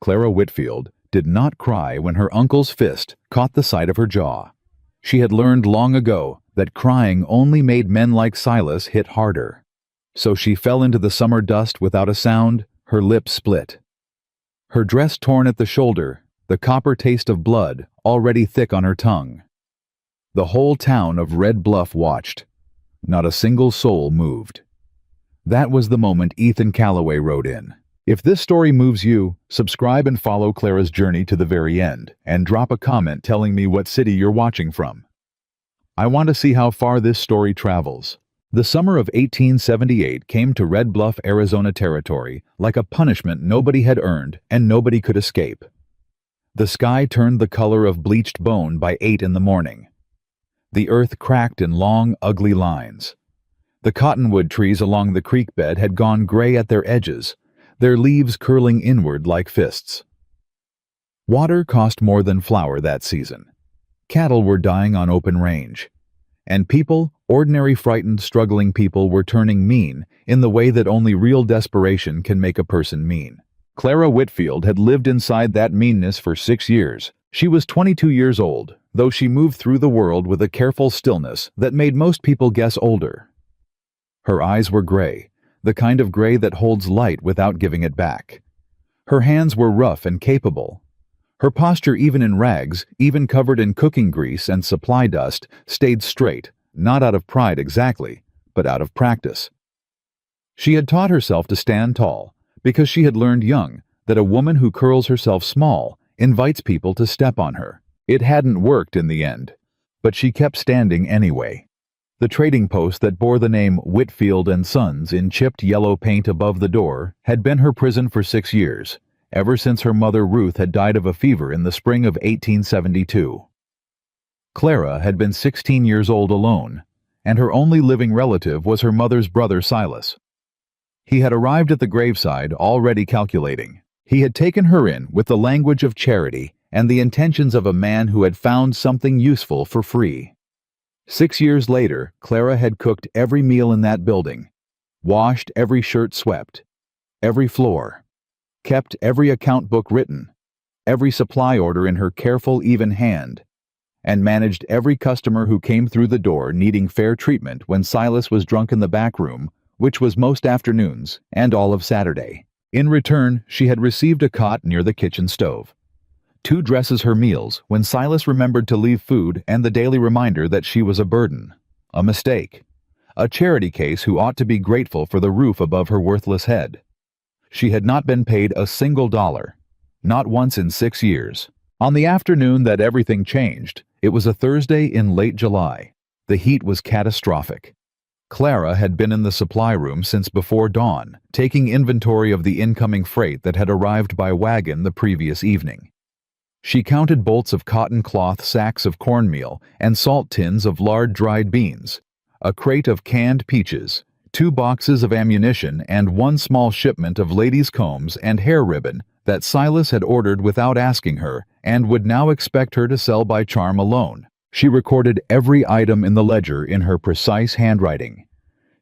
Clara Whitfield did not cry when her uncle's fist caught the side of her jaw. She had learned long ago that crying only made men like Silas hit harder. So she fell into the summer dust without a sound, her lips split. Her dress torn at the shoulder, the copper taste of blood already thick on her tongue. The whole town of Red Bluff watched. Not a single soul moved. That was the moment Ethan Calloway wrote in. If this story moves you, subscribe and follow Clara's journey to the very end, and drop a comment telling me what city you're watching from. I want to see how far this story travels. The summer of 1878 came to Red Bluff, Arizona territory like a punishment nobody had earned and nobody could escape. The sky turned the color of bleached bone by 8 in the morning. The earth cracked in long, ugly lines. The cottonwood trees along the creek bed had gone gray at their edges, their leaves curling inward like fists. Water cost more than flour that season. Cattle were dying on open range. And people, ordinary frightened, struggling people, were turning mean in the way that only real desperation can make a person mean. Clara Whitfield had lived inside that meanness for 6 years. She was 22 years old, though she moved through the world with a careful stillness that made most people guess older. Her eyes were gray, the kind of gray that holds light without giving it back. Her hands were rough and capable. Her posture, even in rags, even covered in cooking grease and supply dust, stayed straight, not out of pride exactly, but out of practice. She had taught herself to stand tall, because she had learned young that a woman who curls herself small invites people to step on her. It hadn't worked in the end, but she kept standing anyway. The trading post that bore the name Whitfield and Sons in chipped yellow paint above the door had been her prison for 6 years, ever since her mother Ruth had died of a fever in the spring of 1872. Clara had been 16 years old alone, and her only living relative was her mother's brother Silas. He had arrived at the graveside already calculating. He had taken her in with the language of charity and the intentions of a man who had found something useful for free. 6 years later, Clara had cooked every meal in that building, washed every shirt swept, every floor, kept every account book written, every supply order in her careful, even hand, and managed every customer who came through the door needing fair treatment when Silas was drunk in the back room, which was most afternoons and all of Saturday. In return, she had received a cot near the kitchen stove, 2 dresses her meals when Silas remembered to leave food, and the daily reminder that she was a burden, a mistake, a charity case who ought to be grateful for the roof above her worthless head. She had not been paid a single dollar, not once in 6 years. On the afternoon that everything changed, it was a Thursday in late July. The heat was catastrophic. Clara had been in the supply room since before dawn, taking inventory of the incoming freight that had arrived by wagon the previous evening. She counted bolts of cotton cloth, sacks of cornmeal, and salt tins of lard dried beans, a crate of canned peaches, 2 boxes of ammunition, and 1 small shipment of ladies' combs and hair ribbon that Silas had ordered without asking her and would now expect her to sell by charm alone. She recorded every item in the ledger in her precise handwriting.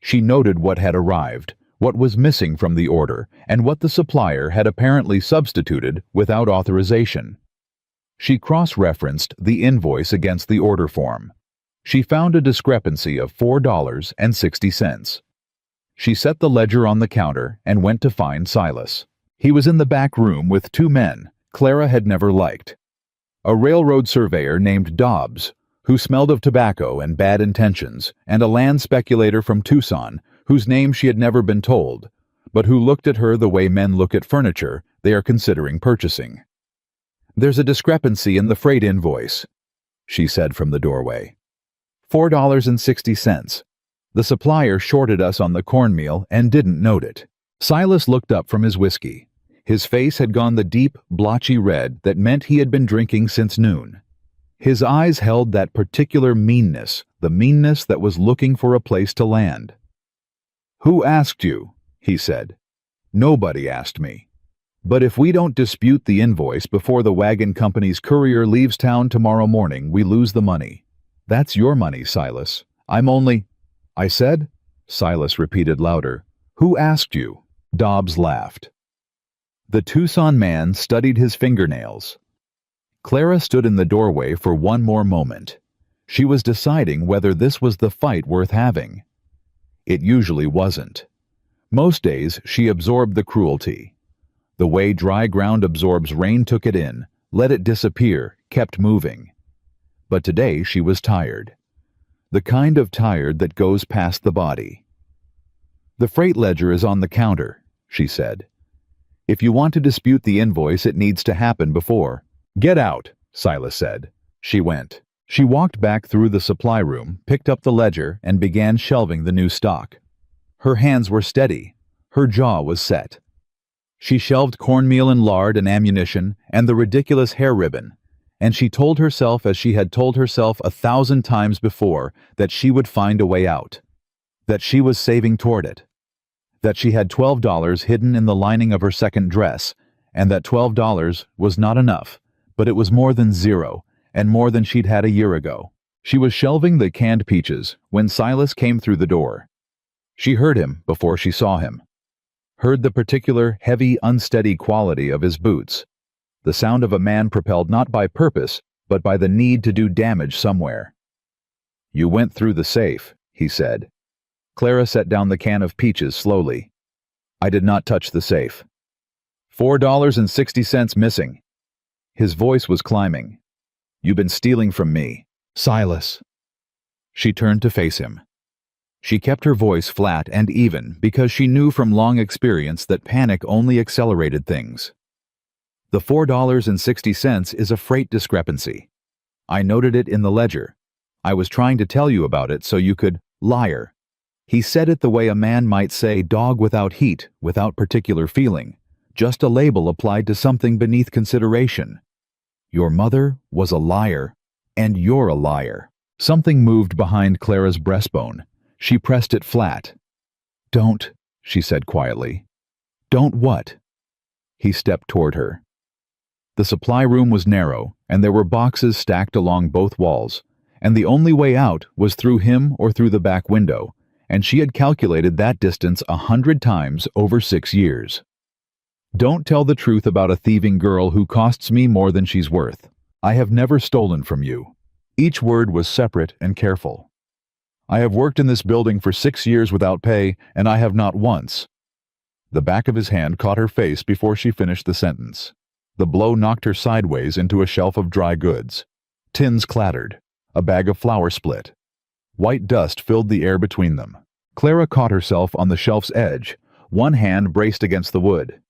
She noted what had arrived, what was missing from the order, and what the supplier had apparently substituted without authorization. She cross-referenced the invoice against the order form. She found a discrepancy of $4.60. She set the ledger on the counter and went to find Silas. He was in the back room with 2 men Clara had never liked. A railroad surveyor named Dobbs, who smelled of tobacco and bad intentions, and a land speculator from Tucson, whose name she had never been told, but who looked at her the way men look at furniture they are considering purchasing. "There's a discrepancy in the freight invoice," she said from the doorway. $4.60. The supplier shorted us on the cornmeal and didn't note it. Silas looked up from his whiskey. His face had gone the deep, blotchy red that meant he had been drinking since noon. His eyes held that particular meanness, the meanness that was looking for a place to land. "Who asked you?" he said. "Nobody asked me. But if we don't dispute the invoice before the wagon company's courier leaves town tomorrow morning, we lose the money. That's your money, Silas. I'm only—" "I said?" Silas repeated louder. "Who asked you?" Dobbs laughed. The Tucson man studied his fingernails. Clara stood in the doorway for one more moment. She was deciding whether this was the fight worth having. It usually wasn't. Most days she absorbed the cruelty. The way dry ground absorbs rain, took it in, let it disappear, kept moving. But today she was tired. The kind of tired that goes past the body. "The freight ledger is on the counter," she said. "If you want to dispute the invoice, it needs to happen before." "Get out," Silas said. She went. She walked back through the supply room, picked up the ledger, and began shelving the new stock. Her hands were steady. Her jaw was set. She shelved cornmeal and lard and ammunition and the ridiculous hair ribbon, and she told herself, as she had told herself 1,000 times before, that she would find a way out. That she was saving toward it. That she had $12 hidden in the lining of her second dress, and that $12 was not enough, but it was more than zero, and more than she'd had a year ago. She was shelving the canned peaches when Silas came through the door. She heard him before she saw him. Heard the particular heavy, unsteady quality of his boots. The sound of a man propelled not by purpose, but by the need to do damage somewhere. "You went through the safe," he said. Clara set down the can of peaches slowly. "I did not touch the safe. $4.60 missing." His voice was climbing. "You've been stealing from me, Silas." She turned to face him. She kept her voice flat and even because she knew from long experience that panic only accelerated things. "The $4.60 is a freight discrepancy. I noted it in the ledger. I was trying to tell you about it so you could, liar." He said it the way a man might say dog without heat, without particular feeling, just a label applied to something beneath consideration. "Your mother was a liar, and you're a liar." Something moved behind Clara's breastbone. She pressed it flat. "Don't," she said quietly. "Don't what?" He stepped toward her. The supply room was narrow, and there were boxes stacked along both walls, and the only way out was through him or through the back window, and she had calculated that distance 100 times over 6 years. "Don't tell the truth about a thieving girl who costs me more than she's worth. I have never stolen from you." Each word was separate and careful. "I have worked in this building for 6 years without pay, and I have not once." The back of his hand caught her face before she finished the sentence. The blow knocked her sideways into a shelf of dry goods. Tins clattered. A bag of flour split. White dust filled the air between them. Clara caught herself on the shelf's edge, one hand braced against the wood.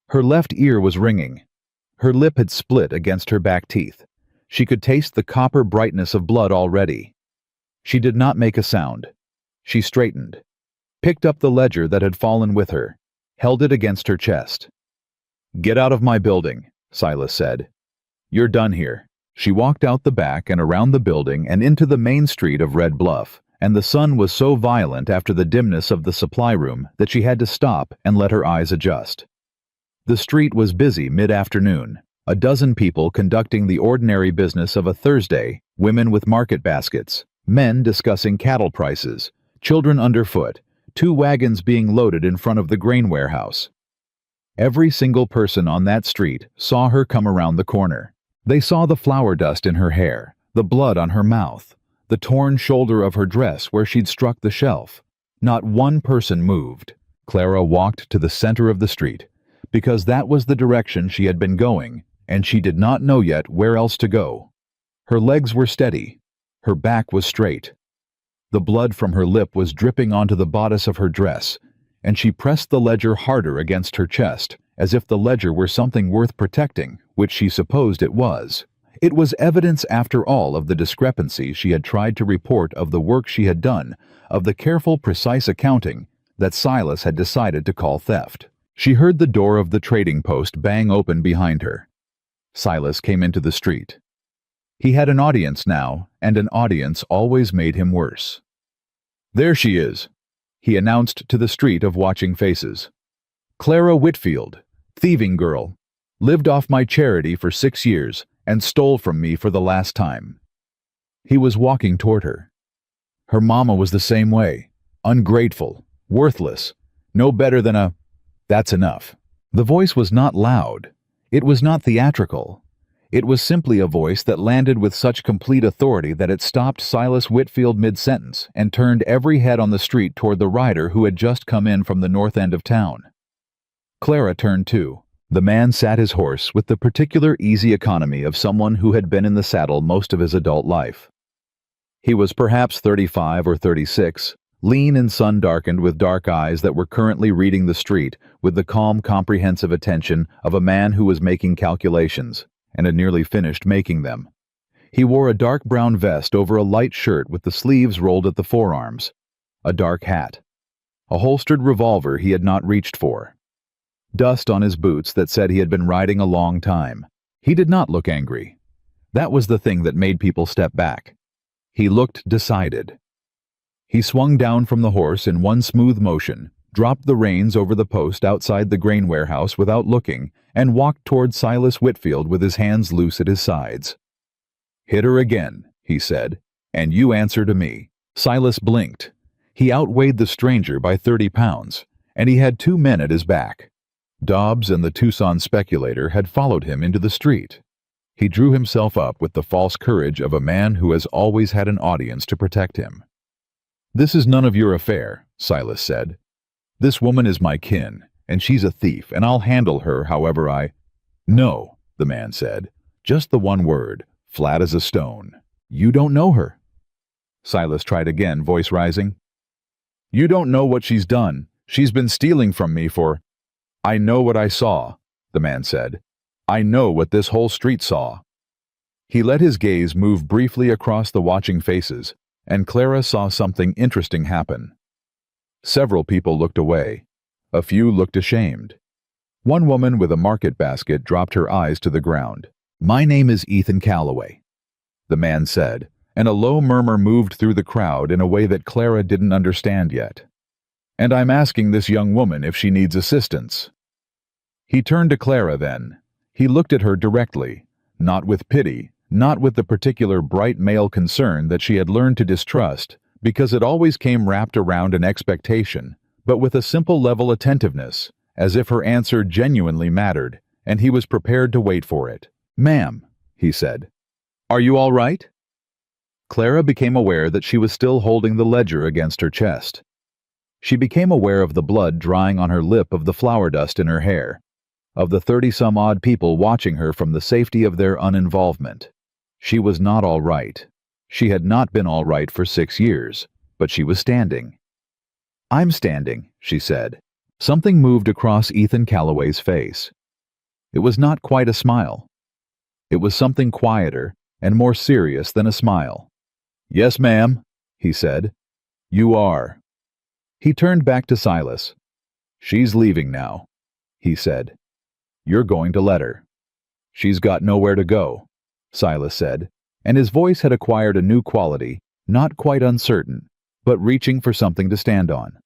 Her left ear was ringing. Her lip had split against her back teeth. She could taste the copper brightness of blood already. She did not make a sound. She straightened, picked up the ledger that had fallen with her, held it against her chest. "Get out of my building," Silas said. "You're done here." She walked out the back and around the building and into the main street of Red Bluff, and the sun was so violent after the dimness of the supply room that she had to stop and let her eyes adjust. The street was busy mid-afternoon, a dozen people conducting the ordinary business of a Thursday, women with market baskets, men discussing cattle prices, children underfoot, 2 wagons being loaded in front of the grain warehouse. Every single person on that street saw her come around the corner. They saw the flour dust in her hair, the blood on her mouth, the torn shoulder of her dress where she'd struck the shelf. Not one person moved. Clara walked to the center of the street, because that was the direction she had been going, and she did not know yet where else to go. Her legs were steady. Her back was straight. The blood from her lip was dripping onto the bodice of her dress, and she pressed the ledger harder against her chest, as if the ledger were something worth protecting, which she supposed it was. It was evidence, after all, of the discrepancy she had tried to report, of the work she had done, of the careful, precise accounting that Silas had decided to call theft. She heard the door of the trading post bang open behind her. Silas came into the street. He had an audience now, and an audience always made him worse. "There she is," he announced to the street of watching faces. "Clara Whitfield, thieving girl, lived off my charity for 6 years and stole from me for the last time." He was walking toward her. Her mama was the same way, ungrateful, worthless, no better than a... That's enough. The voice was not loud. It was not theatrical. It was simply a voice that landed with such complete authority that it stopped Silas Whitfield mid-sentence and turned every head on the street toward the rider who had just come in from the north end of town. Clara turned too. The man sat his horse with the particular easy economy of someone who had been in the saddle most of his adult life. He was perhaps 35 or 36, lean and sun-darkened with dark eyes that were currently reading the street with the calm, comprehensive attention of a man who was making calculations and had nearly finished making them. He wore a dark brown vest over a light shirt with the sleeves rolled at the forearms, a dark hat, a holstered revolver he had not reached for, dust on his boots that said he had been riding a long time. He did not look angry. That was the thing that made people step back. He looked decided. He swung down from the horse in one smooth motion, dropped the reins over the post outside the grain warehouse without looking, and walked toward Silas Whitfield with his hands loose at his sides. "Hit her again," he said, "and you answer to me." Silas blinked. He outweighed the stranger by 30 pounds, and he had 2 men at his back. Dobbs and the Tucson speculator had followed him into the street. He drew himself up with the false courage of a man who has always had an audience to protect him. "This is none of your affair," Silas said. "This woman is my kin, and she's a thief, and I'll handle her however I—" "No," the man said. "Just the one word, flat as a stone. You don't know her." Silas tried again, voice rising. "You don't know what she's done. She's been stealing from me for—" "I know what I saw," the man said. "I know what this whole street saw." He let his gaze move briefly across the watching faces, and Clara saw something interesting happen. Several people looked away. A few looked ashamed. One woman with a market basket dropped her eyes to the ground. "My name is Ethan Calloway," the man said, and a low murmur moved through the crowd in a way that Clara didn't understand yet. "And I'm asking this young woman if she needs assistance." He turned to Clara then. He looked at her directly, not with pity, not with the particular bright male concern that she had learned to distrust, because it always came wrapped around an expectation, but with a simple level attentiveness, as if her answer genuinely mattered, and he was prepared to wait for it. "Ma'am," he said, "are you all right?" Clara became aware that she was still holding the ledger against her chest. She became aware of the blood drying on her lip, of the flour dust in her hair, of the 30-some-odd people watching her from the safety of their uninvolvement. She was not all right. She had not been all right for 6 years, but she was standing. "I'm standing," she said. Something moved across Ethan Calloway's face. It was not quite a smile. It was something quieter and more serious than a smile. "Yes, ma'am," he said. "You are." He turned back to Silas. "She's leaving now," he said. "You're going to let her." "She's got nowhere to go," Silas said, and his voice had acquired a new quality, not quite uncertain, but reaching for something to stand on.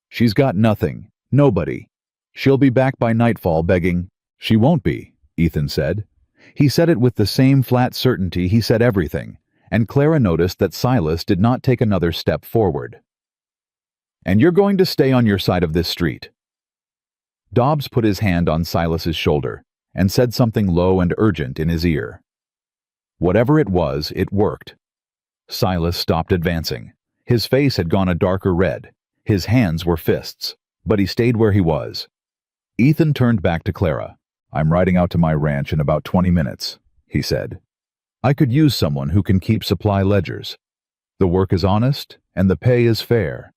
"She's got nothing, nobody. She'll be back by nightfall begging—" "She won't be," Ethan said. He said it with the same flat certainty he said everything, and Clara noticed that Silas did not take another step forward. "And you're going to stay on your side of this street." Dobbs put his hand on Silas's shoulder and said something low and urgent in his ear. Whatever it was, it worked. Silas stopped advancing. His face had gone a darker red. His hands were fists, but he stayed where he was. Ethan turned back to Clara. "I'm riding out to my ranch in about 20 minutes, he said. "I could use someone who can keep supply ledgers. The work is honest, and the pay is fair."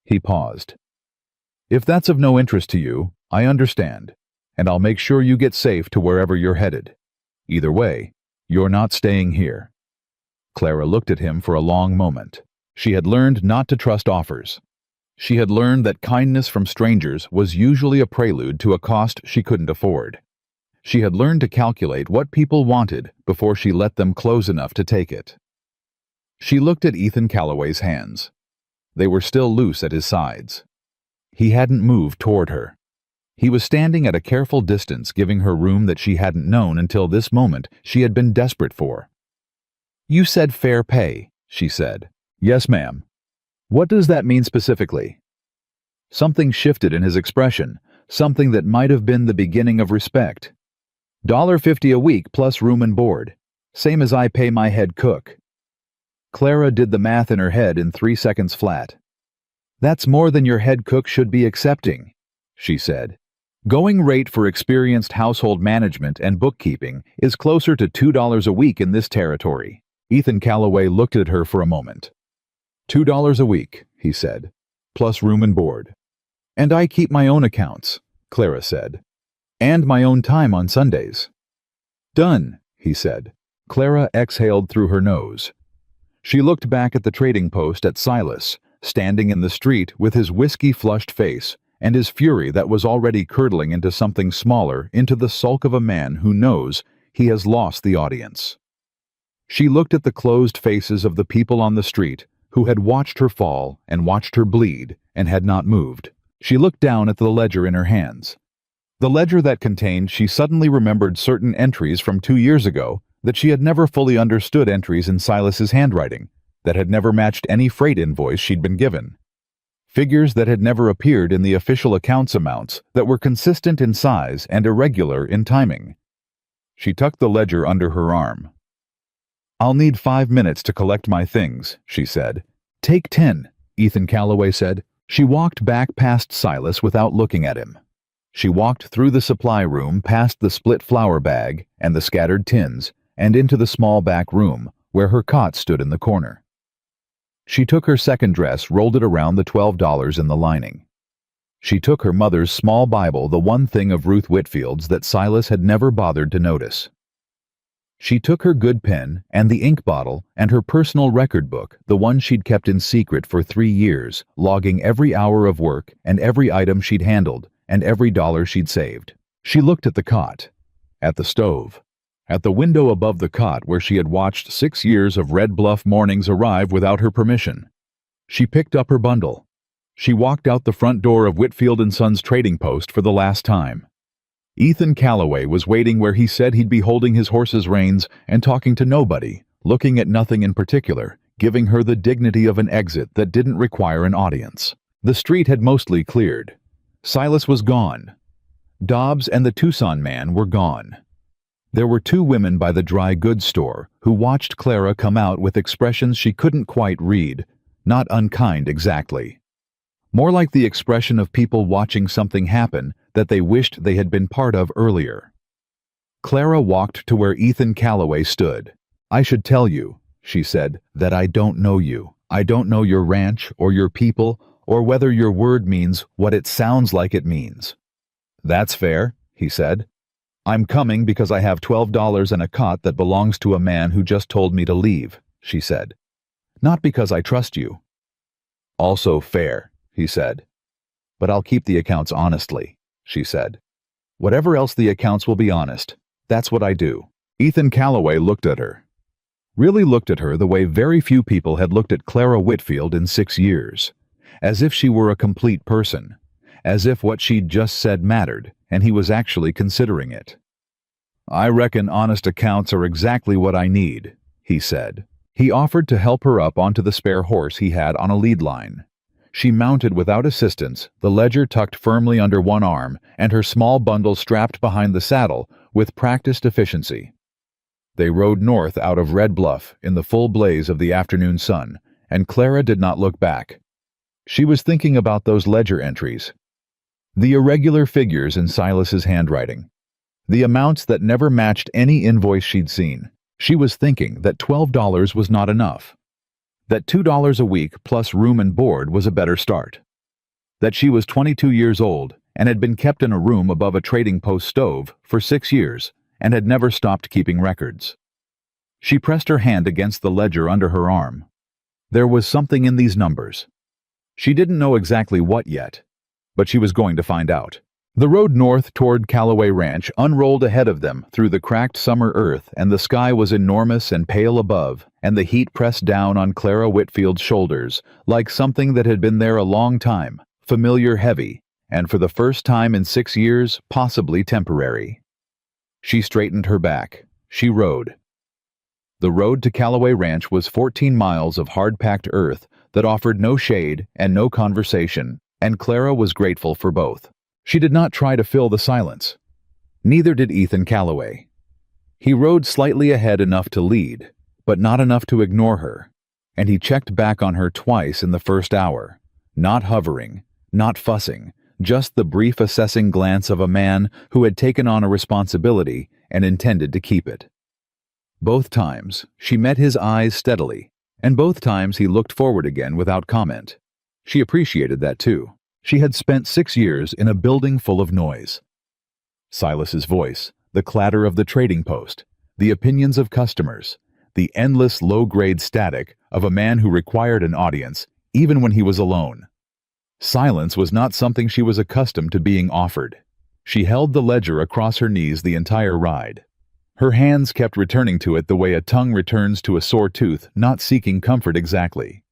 He paused. "If that's of no interest to you, I understand, and I'll make sure you get safe to wherever you're headed. Either way, you're not staying here." Clara looked at him for a long moment. She had learned not to trust offers. She had learned that kindness from strangers was usually a prelude to a cost she couldn't afford. She had learned to calculate what people wanted before she let them close enough to take it. She looked at Ethan Calloway's hands. They were still loose at his sides. He hadn't moved toward her. He was standing at a careful distance, giving her room that she hadn't known until this moment she had been desperate for. "You said fair pay," she said. "Yes, ma'am." "What does that mean specifically?" Something shifted in his expression, something that might have been the beginning of respect. $1.50 a week plus room and board, same as I pay my head cook. Clara did the math in her head in 3 seconds flat. That's more than your head cook should be accepting, she said. Going rate for experienced household management and bookkeeping is closer to $2 a week in this territory. Ethan Calloway looked at her for a moment. $2 a week, he said, plus room and board. And I keep my own accounts, Clara said. And my own time on Sundays. Done, he said. Clara exhaled through her nose. She looked back at the trading post at Silas, standing in the street with his whiskey-flushed face and his fury that was already curdling into something smaller, into the sulk of a man who knows he has lost the audience. She looked at the closed faces of the people on the street who had watched her fall and watched her bleed and had not moved. She looked down at the ledger in her hands. The ledger that contained, she suddenly remembered certain entries from 2 years ago that she had never fully understood, entries in Silas's handwriting that had never matched any freight invoice she'd been given. Figures that had never appeared in the official accounts, amounts that were consistent in size and irregular in timing. She tucked the ledger under her arm. I'll need 5 minutes to collect my things, she said. Take 10, Ethan Calloway said. She walked back past Silas without looking at him. She walked through the supply room, past the split flour bag and the scattered tins, and into the small back room where her cot stood in the corner. She took her second dress, rolled it around the $12 in the lining. She took her mother's small Bible, the one thing of Ruth Whitfield's that Silas had never bothered to notice. She took her good pen and the ink bottle and her personal record book, the one she'd kept in secret for 3 years, logging every hour of work and every item she'd handled and every dollar she'd saved. She looked at the cot, at the stove, at the window above the cot where she had watched 6 years of Red Bluff mornings arrive without her permission. She picked up her bundle. She walked out the front door of Whitfield & Sons trading post for the last time. Ethan Calloway was waiting where he said he'd be, holding his horse's reins and talking to nobody, looking at nothing in particular, giving her the dignity of an exit that didn't require an audience. The street had mostly cleared. Silas was gone. Dobbs and the Tucson man were gone. There were 2 women by the dry goods store who watched Clara come out with expressions she couldn't quite read, not unkind exactly. More like the expression of people watching something happen that they wished they had been part of earlier. Clara walked to where Ethan Calloway stood. I should tell you, she said, that I don't know you. I don't know your ranch or your people or whether your word means what it sounds like it means. That's fair, he said. I'm coming because I have $12 and a cot that belongs to a man who just told me to leave, she said. Not because I trust you. Also fair, he said. But I'll keep the accounts honestly, she said. Whatever else the accounts will be honest. That's what I do. Ethan Calloway looked at her. Really looked at her the way very few people had looked at Clara Whitfield in 6 years. As if she were a complete person. As if what she'd just said mattered, and he was actually considering it. I reckon honest accounts are exactly what I need, he said. He offered to help her up onto the spare horse he had on a lead line. She mounted without assistance, the ledger tucked firmly under one arm and her small bundle strapped behind the saddle with practiced efficiency. They rode north out of Red Bluff in the full blaze of the afternoon sun, and Clara did not look back. She was thinking about those ledger entries. The irregular figures in Silas's handwriting. The amounts that never matched any invoice she'd seen. She was thinking that $12 was not enough. That $2 a week plus room and board was a better start. That she was 22 years old and had been kept in a room above a trading post stove for 6 years and had never stopped keeping records. She pressed her hand against the ledger under her arm. There was something in these numbers. She didn't know exactly what yet, but she was going to find out. The road north toward Calloway Ranch unrolled ahead of them through the cracked summer earth, and the sky was enormous and pale above, and the heat pressed down on Clara Whitfield's shoulders like something that had been there a long time, familiar, heavy, and for the first time in 6 years, possibly temporary. She straightened her back. She rode. The road to Calloway Ranch was 14 miles of hard-packed earth that offered no shade and no conversation, and Clara was grateful for both. She did not try to fill the silence. Neither did Ethan Calloway. He rode slightly ahead enough to lead, but not enough to ignore her, and he checked back on her twice in the first hour, not hovering, not fussing, just the brief assessing glance of a man who had taken on a responsibility and intended to keep it. Both times, she met his eyes steadily, and both times he looked forward again without comment. She appreciated that too. She had spent 6 years in a building full of noise. Silas's voice, the clatter of the trading post, the opinions of customers, the endless low-grade static of a man who required an audience even when he was alone. Silence was not something she was accustomed to being offered. She held the ledger across her knees the entire ride. Her hands kept returning to it the way a tongue returns to a sore tooth, not seeking comfort exactly.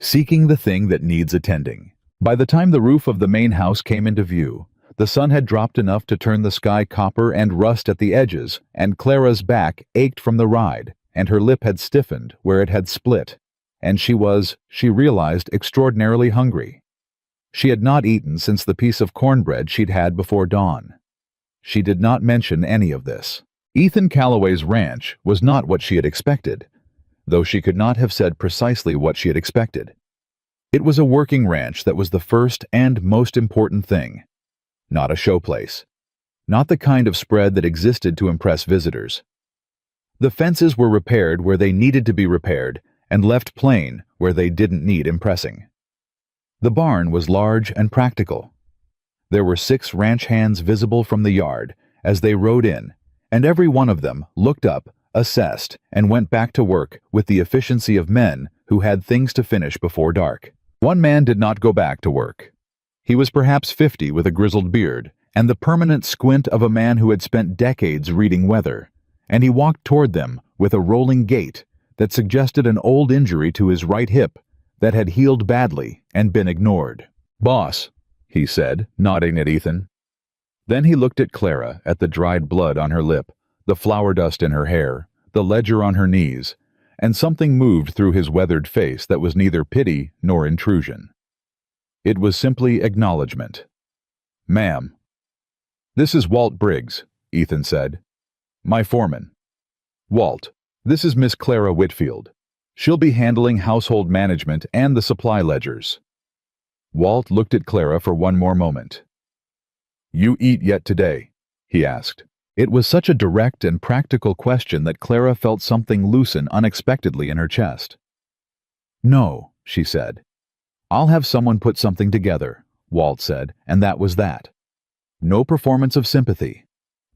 Seeking the thing that needs attending. By the time the roof of the main house came into view, the sun had dropped enough to turn the sky copper and rust at the edges, and Clara's back ached from the ride, and her lip had stiffened where it had split, and she realized, extraordinarily hungry. She had not eaten since the piece of cornbread she'd had before dawn. She did not mention any of this. Ethan Calloway's ranch was not what she had expected, though she could not have said precisely what she had expected. It was a working ranch that was the first and most important thing. Not a showplace. Not the kind of spread that existed to impress visitors. The fences were repaired where they needed to be repaired and left plain where they didn't need impressing. The barn was large and practical. There were 6 ranch hands visible from the yard as they rode in, and every one of them looked up, assessed, and went back to work with the efficiency of men who had things to finish before dark. One man did not go back to work. He was perhaps 50 with a grizzled beard and the permanent squint of a man who had spent decades reading weather, and he walked toward them with a rolling gait that suggested an old injury to his right hip that had healed badly and been ignored. "Boss," he said, nodding at Ethan. Then he looked at Clara, at the dried blood on her lip, the flour dust in her hair, the ledger on her knees, and something moved through his weathered face that was neither pity nor intrusion. It was simply acknowledgement. "Ma'am." "This is Walt Briggs," Ethan said. "My foreman. Walt, this is Miss Clara Whitfield. She'll be handling household management and the supply ledgers." Walt looked at Clara for one more moment. "You eat yet today?" he asked. It was such a direct and practical question that Clara felt something loosen unexpectedly in her chest. "No," she said. "I'll have someone put something together," Walt said, and that was that. No performance of sympathy.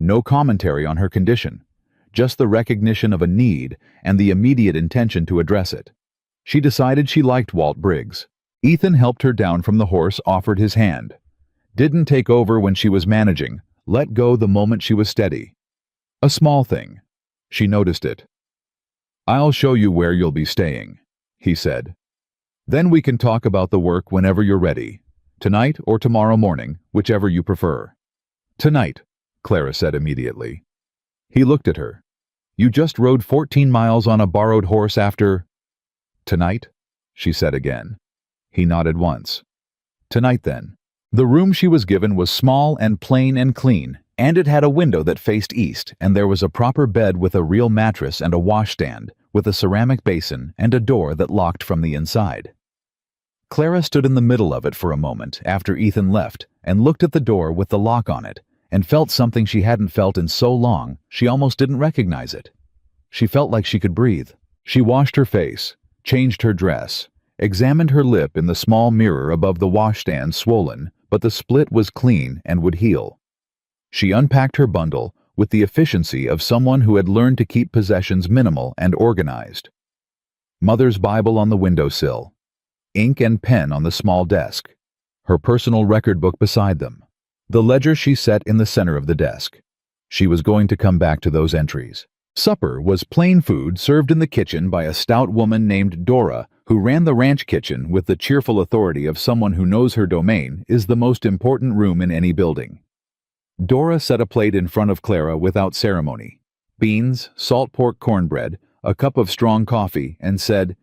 No commentary on her condition. Just the recognition of a need and the immediate intention to address it. She decided she liked Walt Briggs. Ethan helped her down from the horse, offered his hand. Didn't take over when she was managing, let go the moment she was steady. A small thing. She noticed it. "I'll show you where you'll be staying," he said. "Then we can talk about the work whenever you're ready. Tonight or tomorrow morning, whichever you prefer." "Tonight," Clara said immediately. He looked at her. "You just rode 14 miles on a borrowed horse after—" "Tonight?" she said again. He nodded once. "Tonight then." The room she was given was small and plain and clean, and it had a window that faced east, and there was a proper bed with a real mattress and a washstand, with a ceramic basin and a door that locked from the inside. Clara stood in the middle of it for a moment after Ethan left and looked at the door with the lock on it, and felt something she hadn't felt in so long she almost didn't recognize it. She felt like she could breathe. She washed her face, changed her dress, examined her lip in the small mirror above the washstand, swollen, but the split was clean and would heal. She unpacked her bundle with the efficiency of someone who had learned to keep possessions minimal and organized. Mother's Bible on the windowsill, ink and pen on the small desk, her personal record book beside them, the ledger she set in the center of the desk. She was going to come back to those entries. Supper was plain food served in the kitchen by a stout woman named Dora, who ran the ranch kitchen with the cheerful authority of someone who knows her domain is the most important room in any building. Dora set a plate in front of Clara without ceremony. Beans, salt pork cornbread, a cup of strong coffee, and said,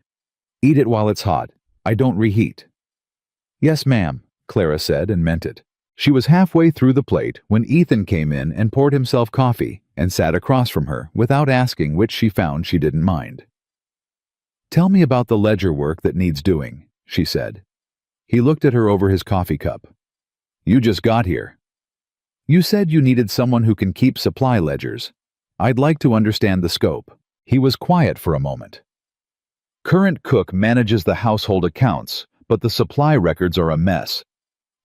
"Eat it while it's hot. I don't reheat." "Yes, ma'am," Clara said and meant it. She was halfway through the plate when Ethan came in and poured himself coffee and sat across from her without asking, which she found she didn't mind. "Tell me about the ledger work that needs doing," she said. He looked at her over his coffee cup. "You just got here. You said you needed someone who can keep supply ledgers. I'd like to understand the scope." He was quiet for a moment. "Current cook manages the household accounts, but the supply records are a mess.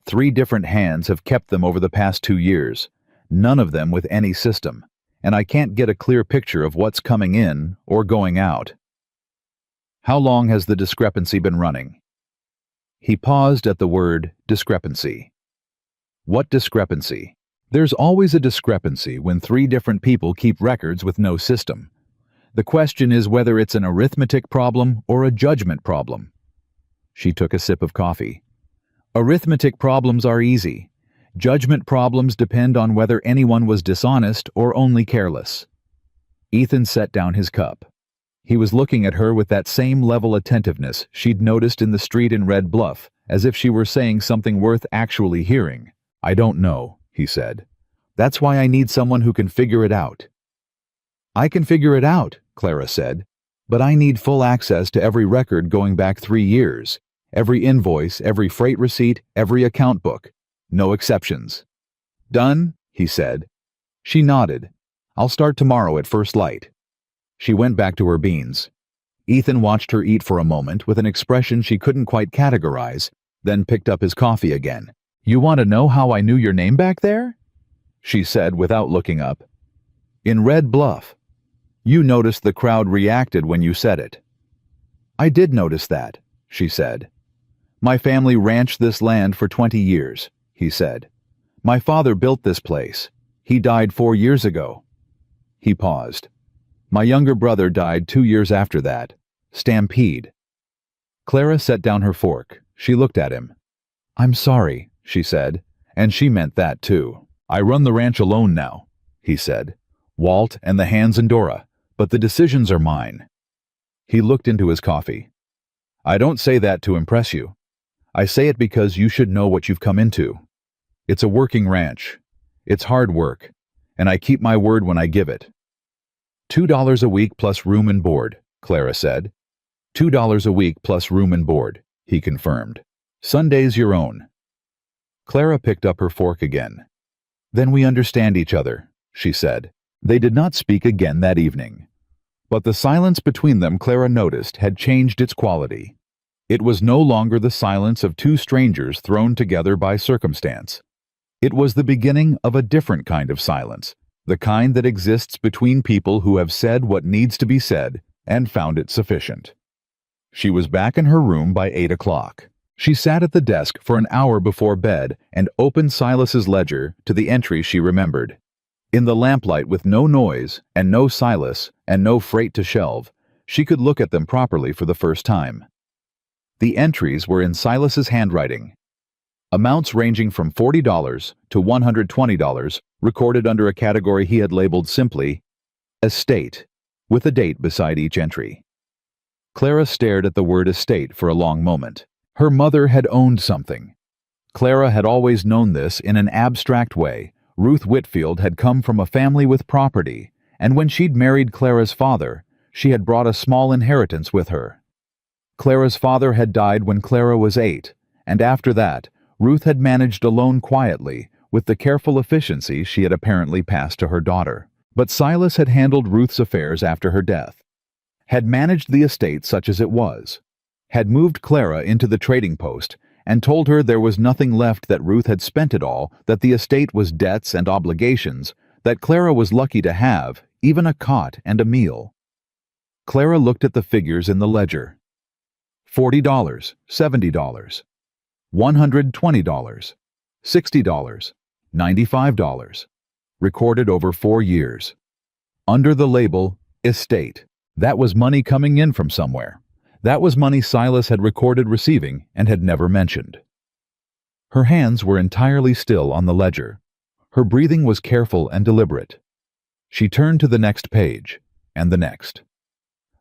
3 different hands have kept them over the past 2 years, none of them with any system, and I can't get a clear picture of what's coming in or going out." "How long has the discrepancy been running?" He paused at the word discrepancy. "What discrepancy?" "There's always a discrepancy when 3 different people keep records with no system. The question is whether it's an arithmetic problem or a judgment problem." She took a sip of coffee. "Arithmetic problems are easy. Judgment problems depend on whether anyone was dishonest or only careless." Ethan set down his cup. He was looking at her with that same level attentiveness she'd noticed in the street in Red Bluff, as if she were saying something worth actually hearing. "I don't know," he said. "That's why I need someone who can figure it out." "I can figure it out," Clara said, "but I need full access to every record going back 3 years, every invoice, every freight receipt, every account book. No exceptions." "Done?" he said. She nodded. "I'll start tomorrow at first light." She went back to her beans. Ethan watched her eat for a moment with an expression she couldn't quite categorize, then picked up his coffee again. "You want to know how I knew your name back there?" she said without looking up. "In Red Bluff. You noticed the crowd reacted when you said it." "I did notice that," she said. "My family ranched this land for 20 years, he said. "My father built this place. He died 4 years ago." He paused. "My younger brother died 2 years after that. Stampede." Clara set down her fork. She looked at him. "I'm sorry," she said, and she meant that too. "I run the ranch alone now," he said. "Walt and the hands and Dora, but the decisions are mine." He looked into his coffee. "I don't say that to impress you. I say it because you should know what you've come into. It's a working ranch. It's hard work, and I keep my word when I give it." $2 a week plus room and board, Clara said. $2 a week plus room and board, he confirmed. "Sunday's your own." Clara picked up her fork again. "Then we understand each other," she said. They did not speak again that evening. But the silence between them, Clara noticed, had changed its quality. It was no longer the silence of 2 strangers thrown together by circumstance. It was the beginning of a different kind of silence, the kind that exists between people who have said what needs to be said and found it sufficient. She was back in her room by 8 o'clock. She sat at the desk for an hour before bed and opened Silas's ledger to the entries she remembered. In the lamplight, with no noise and no Silas and no freight to shelve, she could look at them properly for the first time. The entries were in Silas's handwriting. Amounts ranging from $40 to $120 recorded under a category he had labeled simply Estate, with a date beside each entry. Clara stared at the word estate for a long moment. Her mother had owned something. Clara had always known this in an abstract way. Ruth Whitfield had come from a family with property, and when she'd married Clara's father, she had brought a small inheritance with her. Clara's father had died when Clara was 8, and after that, Ruth had managed alone quietly, with the careful efficiency she had apparently passed to her daughter. But Silas had handled Ruth's affairs after her death, had managed the estate such as it was, had moved Clara into the trading post, and told her there was nothing left, that Ruth had spent it all, that the estate was debts and obligations, that Clara was lucky to have even a cot and a meal. Clara looked at the figures in the ledger. $40, $70, $120, $60, $95, recorded over 4 years. Under the label, estate. That was money coming in from somewhere. That was money Silas had recorded receiving and had never mentioned. Her hands were entirely still on the ledger. Her breathing was careful and deliberate. She turned to the next page, and the next.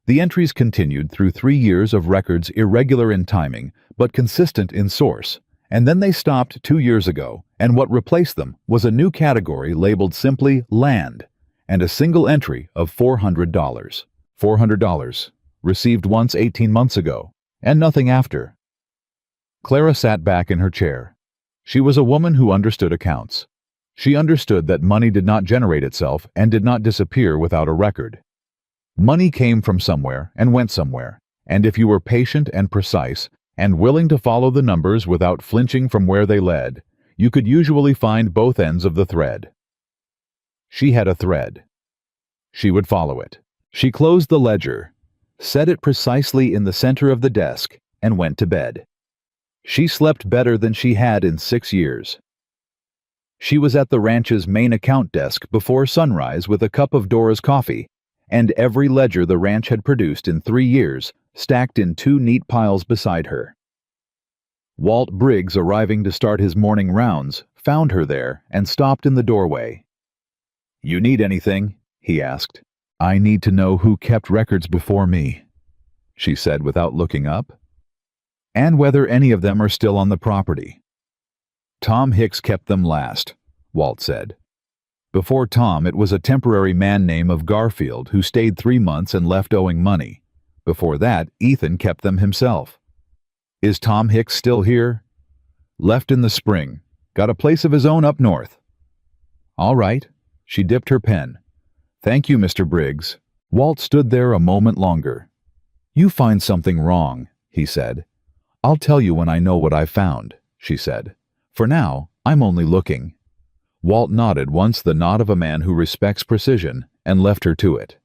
The entries continued through 3 years of records irregular in timing, but consistent in source, and then they stopped 2 years ago, and what replaced them was a new category labeled simply land, and a single entry of $400. $400, received once 18 months ago, and nothing after. Clara sat back in her chair. She was a woman who understood accounts. She understood that money did not generate itself and did not disappear without a record. Money came from somewhere and went somewhere, and if you were patient and precise, and willing to follow the numbers without flinching from where they led, you could usually find both ends of the thread. She had a thread. She would follow it. She closed the ledger, set it precisely in the center of the desk, and went to bed. She slept better than she had in 6 years. She was at the ranch's main account desk before sunrise with a cup of Dora's coffee, and every ledger the ranch had produced in 3 years stacked in 2 neat piles beside her. Walt Briggs, arriving to start his morning rounds, found her there and stopped in the doorway. "You need anything?" he asked. "I need to know who kept records before me," she said without looking up, "and whether any of them are still on the property." "Tom Hicks kept them last," Walt said. "Before Tom, it was a temporary man name of Garfield who stayed 3 months and left owing money. Before that, Ethan kept them himself." "Is Tom Hicks still here?" "Left in the spring. Got a place of his own up north." "All right." She dipped her pen. "Thank you, Mr. Briggs." Walt stood there a moment longer. "You find something wrong," he said. "I'll tell you when I know what I've found," she said. "For now, I'm only looking." Walt nodded once, the nod of a man who respects precision, and left her to it.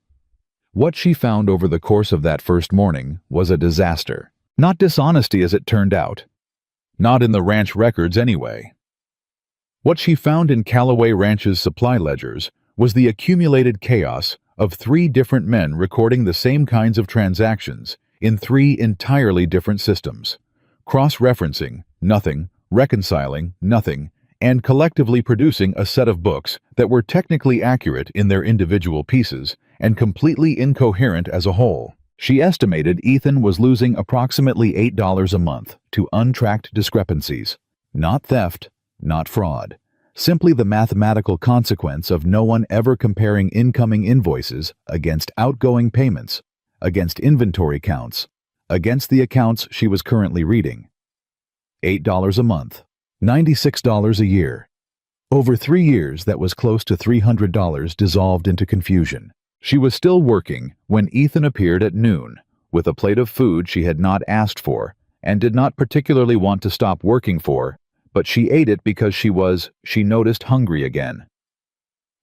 What she found over the course of that first morning was a disaster. Not dishonesty as it turned out. Not in the ranch records anyway. What she found in Callaway Ranch's supply ledgers was the accumulated chaos of 3 different men recording the same kinds of transactions in 3 entirely different systems, cross-referencing nothing, reconciling nothing, and collectively producing a set of books that were technically accurate in their individual pieces and completely incoherent as a whole. She estimated Ethan was losing approximately $8 a month to untracked discrepancies. Not theft, not fraud. Simply the mathematical consequence of no one ever comparing incoming invoices against outgoing payments, against inventory counts, against the accounts she was currently reading. $8 a month, $96 a year. Over 3 years, that was close to $300 dissolved into confusion. She was still working when Ethan appeared at noon, with a plate of food she had not asked for and did not particularly want to stop working for, but she ate it because she noticed hungry again.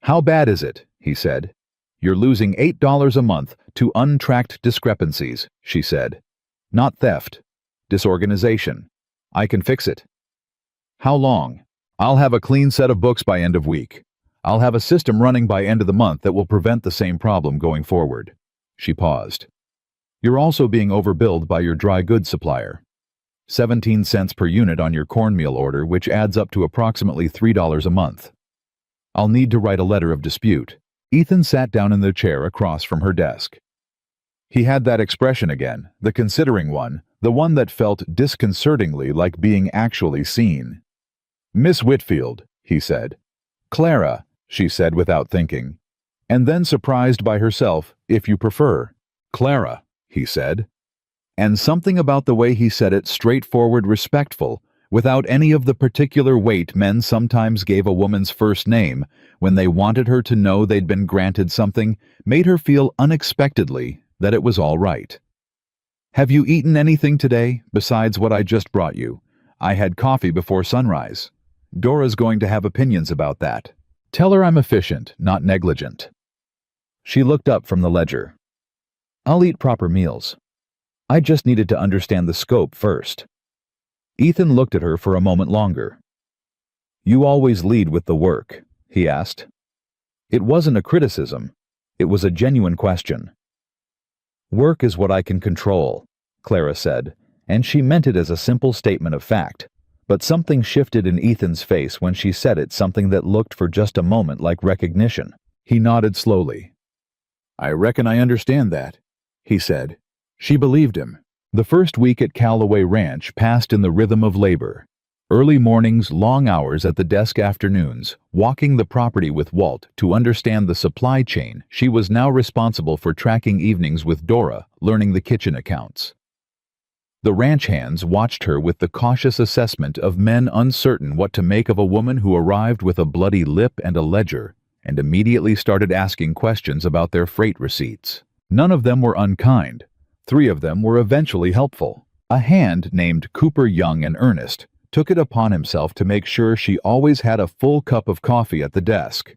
"How bad is it?" he said. "You're losing $8 a month to untracked discrepancies," she said. "Not theft. Disorganization. I can fix it." "How long?" "I'll have a clean set of books by end of week. I'll have a system running by end of the month that will prevent the same problem going forward." She paused. "You're also being overbilled by your dry goods supplier. 17 cents per unit on your cornmeal order, which adds up to approximately $3 a month. I'll need to write a letter of dispute." Ethan sat down in the chair across from her desk. He had that expression again, the considering one, the one that felt disconcertingly like being actually seen. "Miss Whitfield," he said. "Clara," she said without thinking. And then, surprised by herself, "If you prefer." "Clara," he said. And something about the way he said it, straightforward, respectful, without any of the particular weight men sometimes gave a woman's first name when they wanted her to know they'd been granted something, made her feel unexpectedly that it was all right. "Have you eaten anything today besides what I just brought you? I had coffee before sunrise. Dora's going to have opinions about that. Tell her I'm efficient, not negligent." She looked up from the ledger. "I'll eat proper meals. I just needed to understand the scope first." Ethan looked at her for a moment longer. "You always lead with the work?" he asked. It wasn't a criticism. It was a genuine question. "Work is what I can control," Clara said, and she meant it as a simple statement of fact. But something shifted in Ethan's face when she said it, something that looked for just a moment like recognition. He nodded slowly. "I reckon I understand that," he said. She believed him. The first week at Callaway Ranch passed in the rhythm of labor. Early mornings, long hours at the desk afternoons, walking the property with Walt to understand the supply chain. She was now responsible for tracking evenings with Dora, learning the kitchen accounts. The ranch hands watched her with the cautious assessment of men uncertain what to make of a woman who arrived with a bloody lip and a ledger, and immediately started asking questions about their freight receipts. None of them were unkind. 3 of them were eventually helpful. A hand named Cooper Young and Ernest took it upon himself to make sure she always had a full cup of coffee at the desk.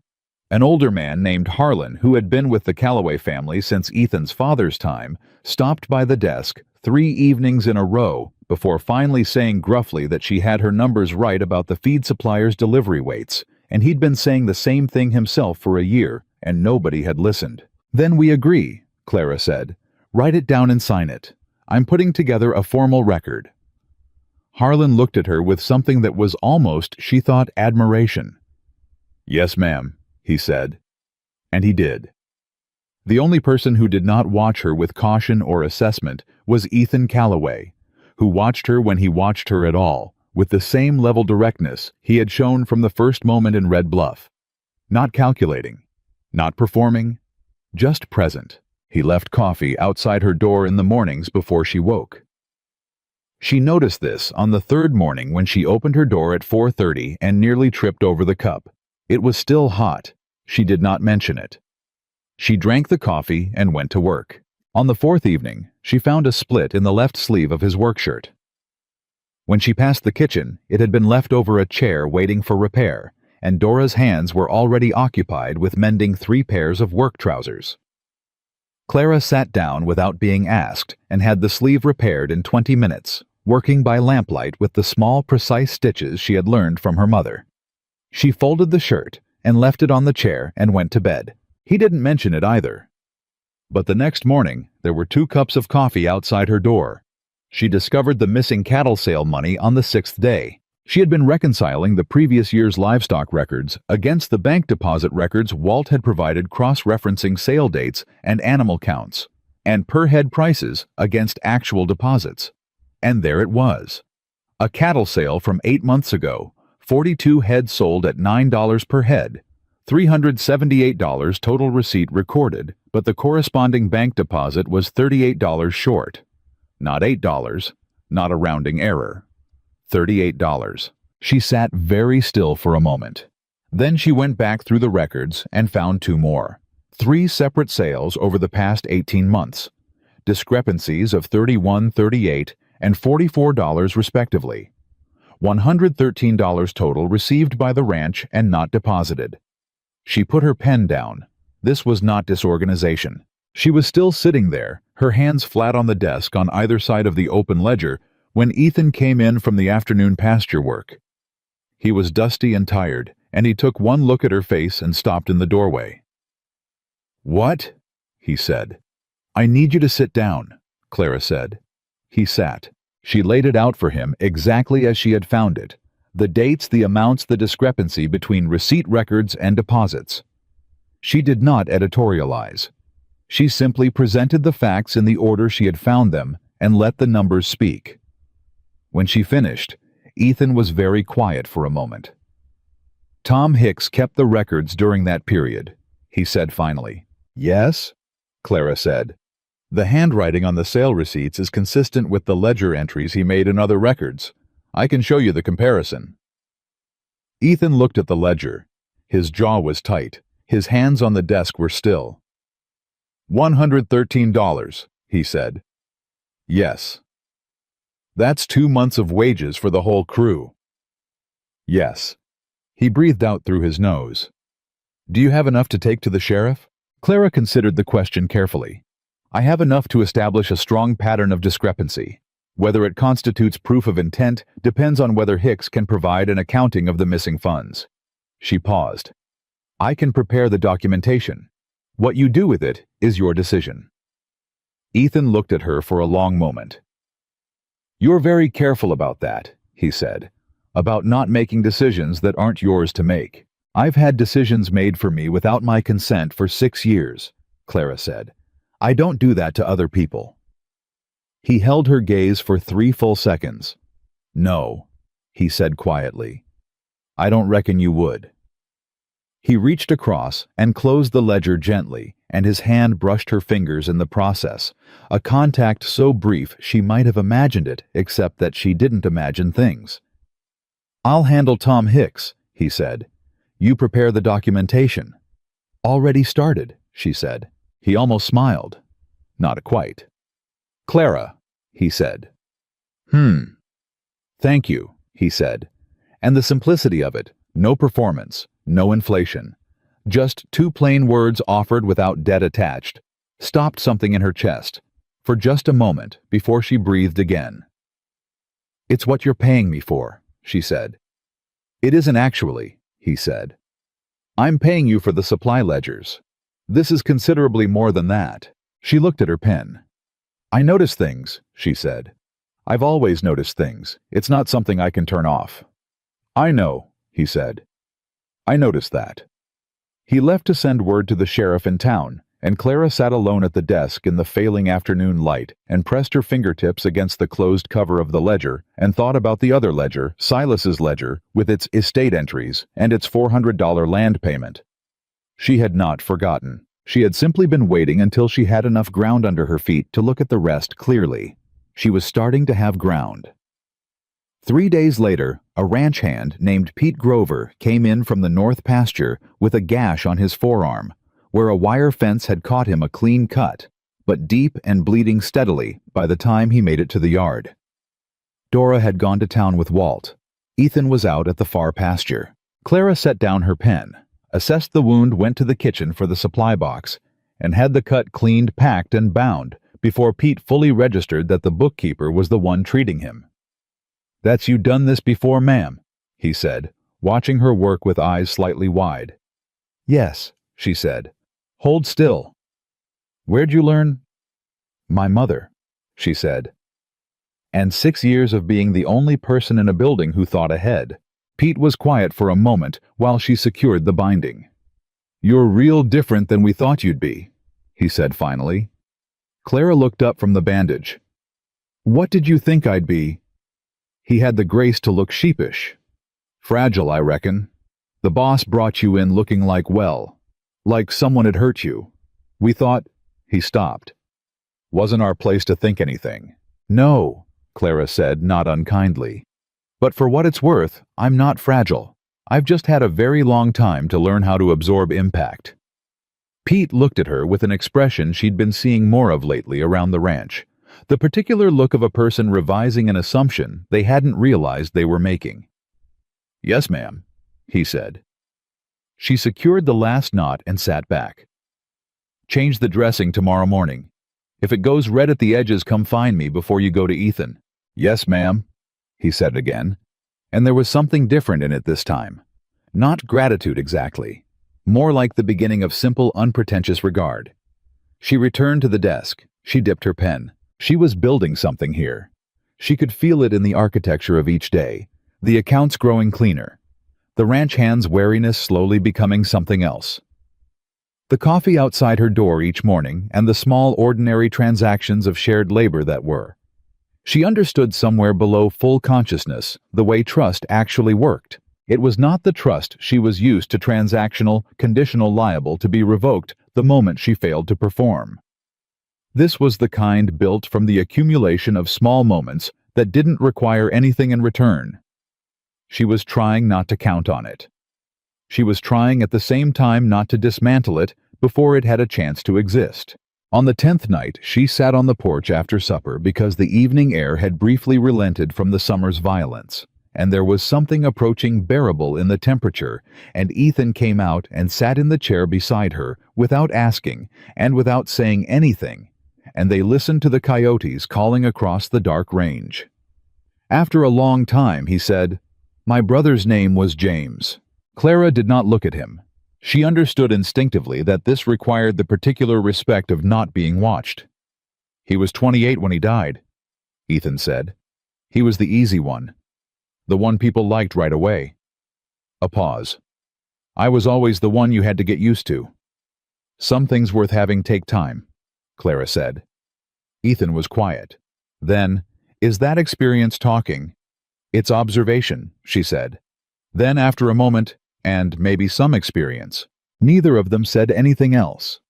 An older man named Harlan, who had been with the Calloway family since Ethan's father's time, stopped by the desk 3 evenings in a row before finally saying gruffly that she had her numbers right about the feed supplier's delivery weights, and he'd been saying the same thing himself for a year, and nobody had listened. "Then we agree," Clara said. "Write it down and sign it. I'm putting together a formal record." Harlan looked at her with something that was almost, she thought, admiration. "Yes, ma'am," he said. And he did. The only person who did not watch her with caution or assessment was Ethan Calloway, who watched her when he watched her at all, with the same level directness he had shown from the first moment in Red Bluff. Not calculating, not performing, just present. He left coffee outside her door in the mornings before she woke. She noticed this on the 3rd morning when she opened her door at 4:30 and nearly tripped over the cup. It was still hot. She did not mention it. She drank the coffee and went to work. On the 4th evening, she found a split in the left sleeve of his work shirt. When she passed the kitchen, it had been left over a chair waiting for repair, and Dora's hands were already occupied with mending 3 pairs of work trousers. Clara sat down without being asked and had the sleeve repaired in 20 minutes, working by lamplight with the small, precise stitches she had learned from her mother. She folded the shirt and left it on the chair and went to bed. He didn't mention it either. But the next morning, there were 2 cups of coffee outside her door. She discovered the missing cattle sale money on the 6th day. She had been reconciling the previous year's livestock records against the bank deposit records Walt had provided, cross-referencing sale dates and animal counts, and per-head prices against actual deposits. And there it was. A cattle sale from 8 months ago, 42 heads sold at $9 per head, $378 total receipt recorded, but the corresponding bank deposit was $38 short. Not $8, not a rounding error. $38. She sat very still for a moment. Then she went back through the records and found 2 more. 3 separate sales over the past 18 months. Discrepancies of $31, $38, and $44 respectively. $113 total received by the ranch and not deposited. She put her pen down. This was not disorganization. She was still sitting there, her hands flat on the desk on either side of the open ledger, when Ethan came in from the afternoon pasture work. He was dusty and tired, and he took one look at her face and stopped in the doorway. "What?" he said. "I need you to sit down," Clara said. He sat. She laid it out for him exactly as she had found it. The dates, the amounts, the discrepancy between receipt records and deposits. She did not editorialize. She simply presented the facts in the order she had found them and let the numbers speak. When she finished, Ethan was very quiet for a moment. "Tom Hicks kept the records during that period," he said finally. "Yes?" Clara said. "The handwriting on the sale receipts is consistent with the ledger entries he made in other records. I can show you the comparison." Ethan looked at the ledger. His jaw was tight. His hands on the desk were still. $113, he said. "Yes." "That's 2 months of wages for the whole crew." "Yes." He breathed out through his nose. "Do you have enough to take to the sheriff?" Clara considered the question carefully. "I have enough to establish a strong pattern of discrepancy. Whether it constitutes proof of intent depends on whether Hicks can provide an accounting of the missing funds." She paused. "I can prepare the documentation. What you do with it is your decision." Ethan looked at her for a long moment. "You're very careful about that," he said, "about not making decisions that aren't yours to make." "I've had decisions made for me without my consent for 6 years, Clara said. "I don't do that to other people." He held her gaze for 3 full seconds. "No." he said quietly. "I don't reckon you would." He reached across and closed the ledger gently, and his hand brushed her fingers in the process, a contact so brief she might have imagined it, except that she didn't imagine things. "I'll handle Tom Hicks," he said. "You prepare the documentation." "Already started," she said. He almost smiled. Not quite. "Clara," he said. "Thank you," he said. And the simplicity of it, no performance, no inflation. Just two plain words offered without debt attached, stopped something in her chest, for just a moment before she breathed again. "It's what you're paying me for," she said. "It isn't actually," he said. "I'm paying you for the supply ledgers. This is considerably more than that." She looked at her pen. "I notice things," she said. "I've always noticed things. It's not something I can turn off." "I know," he said. "I noticed that." He left to send word to the sheriff in town, and Clara sat alone at the desk in the failing afternoon light and pressed her fingertips against the closed cover of the ledger and thought about the other ledger, Silas's ledger, with its estate entries and its $400 land payment. She had not forgotten. She had simply been waiting until she had enough ground under her feet to look at the rest clearly. She was starting to have ground. 3 days later, a ranch hand named Pete Grover came in from the north pasture with a gash on his forearm, where a wire fence had caught him a clean cut, but deep and bleeding steadily by the time he made it to the yard. Dora had gone to town with Walt. Ethan was out at the far pasture. Clara set down her pen, assessed the wound, went to the kitchen for the supply box, and had the cut cleaned, packed, and bound before Pete fully registered that the bookkeeper was the one treating him. "That's you done this before, ma'am?" he said, watching her work with eyes slightly wide. "Yes," she said. "Hold still." "Where'd you learn?" "My mother," she said. "And 6 years of being the only person in a building who thought ahead." Pete was quiet for a moment while she secured the binding. "You're real different than we thought you'd be," he said finally. Clara looked up from the bandage. "What did you think I'd be?" He had the grace to look sheepish. "Fragile, I reckon. The boss brought you in looking like someone had hurt you. We thought—" He stopped. "Wasn't our place to think anything." "No," Clara said, not unkindly. "But for what it's worth, I'm not fragile. I've just had a very long time to learn how to absorb impact." Pete looked at her with an expression she'd been seeing more of lately around the ranch. The particular look of a person revising an assumption they hadn't realized they were making. "Yes, ma'am," he said. She secured the last knot and sat back. "Change the dressing tomorrow morning. If it goes red at the edges, come find me before you go to Ethan." "Yes, ma'am," he said again, and there was something different in it this time. Not gratitude exactly, more like the beginning of simple, unpretentious regard. She returned to the desk. She dipped her pen. She was building something here. She could feel it in the architecture of each day, the accounts growing cleaner, the ranch hand's wariness slowly becoming something else. The coffee outside her door each morning and the small ordinary transactions of shared labor that were. She understood somewhere below full consciousness the way trust actually worked. It was not the trust she was used to, transactional, conditional, liable to be revoked the moment she failed to perform. This was the kind built from the accumulation of small moments that didn't require anything in return. She was trying not to count on it. She was trying at the same time not to dismantle it before it had a chance to exist. On the 10th night, she sat on the porch after supper because the evening air had briefly relented from the summer's violence, and there was something approaching bearable in the temperature, and Ethan came out and sat in the chair beside her without asking and without saying anything, and they listened to the coyotes calling across the dark range. After a long time, he said, "My brother's name was James." Clara did not look at him. She understood instinctively that this required the particular respect of not being watched. "He was 28 when he died," Ethan said. "He was the easy one. The one people liked right away." A pause. "I was always the one you had to get used to." "Some things worth having take time," Clara said. Ethan was quiet. Then, "Is that experience talking?" "It's observation," she said. Then, after a moment, "and maybe some experience." Neither of them said anything else.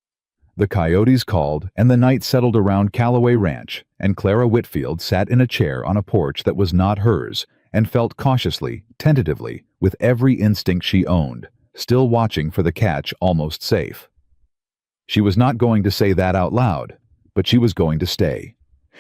The coyotes called, and the night settled around Callaway Ranch, and Clara Whitfield sat in a chair on a porch that was not hers, and felt cautiously, tentatively, with every instinct she owned, still watching for the catch almost safe. She was not going to say that out loud, but she was going to stay.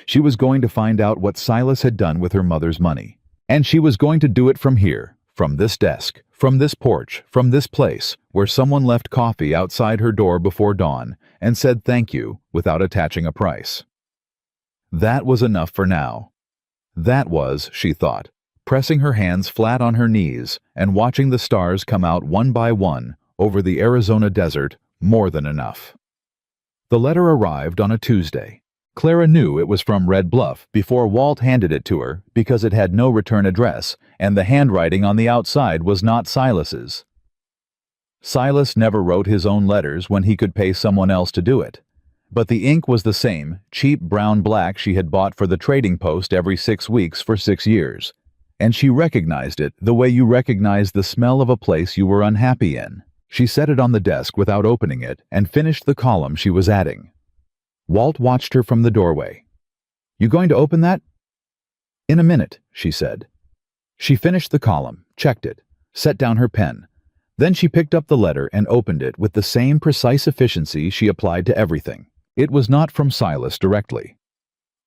She was going to find out what Silas had done with her mother's money. And she was going to do it from here, from this desk, from this porch, from this place, where someone left coffee outside her door before dawn and said thank you without attaching a price. That was enough for now. That was, she thought, pressing her hands flat on her knees and watching the stars come out one by one over the Arizona desert, more than enough. The letter arrived on a Tuesday. Clara knew it was from Red Bluff before Walt handed it to her because it had no return address, and the handwriting on the outside was not Silas's. Silas never wrote his own letters when he could pay someone else to do it. But the ink was the same, cheap brown black she had bought for the trading post every 6 weeks for 6 years. And she recognized it the way you recognize the smell of a place you were unhappy in. She set it on the desk without opening it and finished the column she was adding. Walt watched her from the doorway. "You going to open that?" "In a minute," she said. She finished the column, checked it, set down her pen. Then she picked up the letter and opened it with the same precise efficiency she applied to everything. It was not from Silas directly.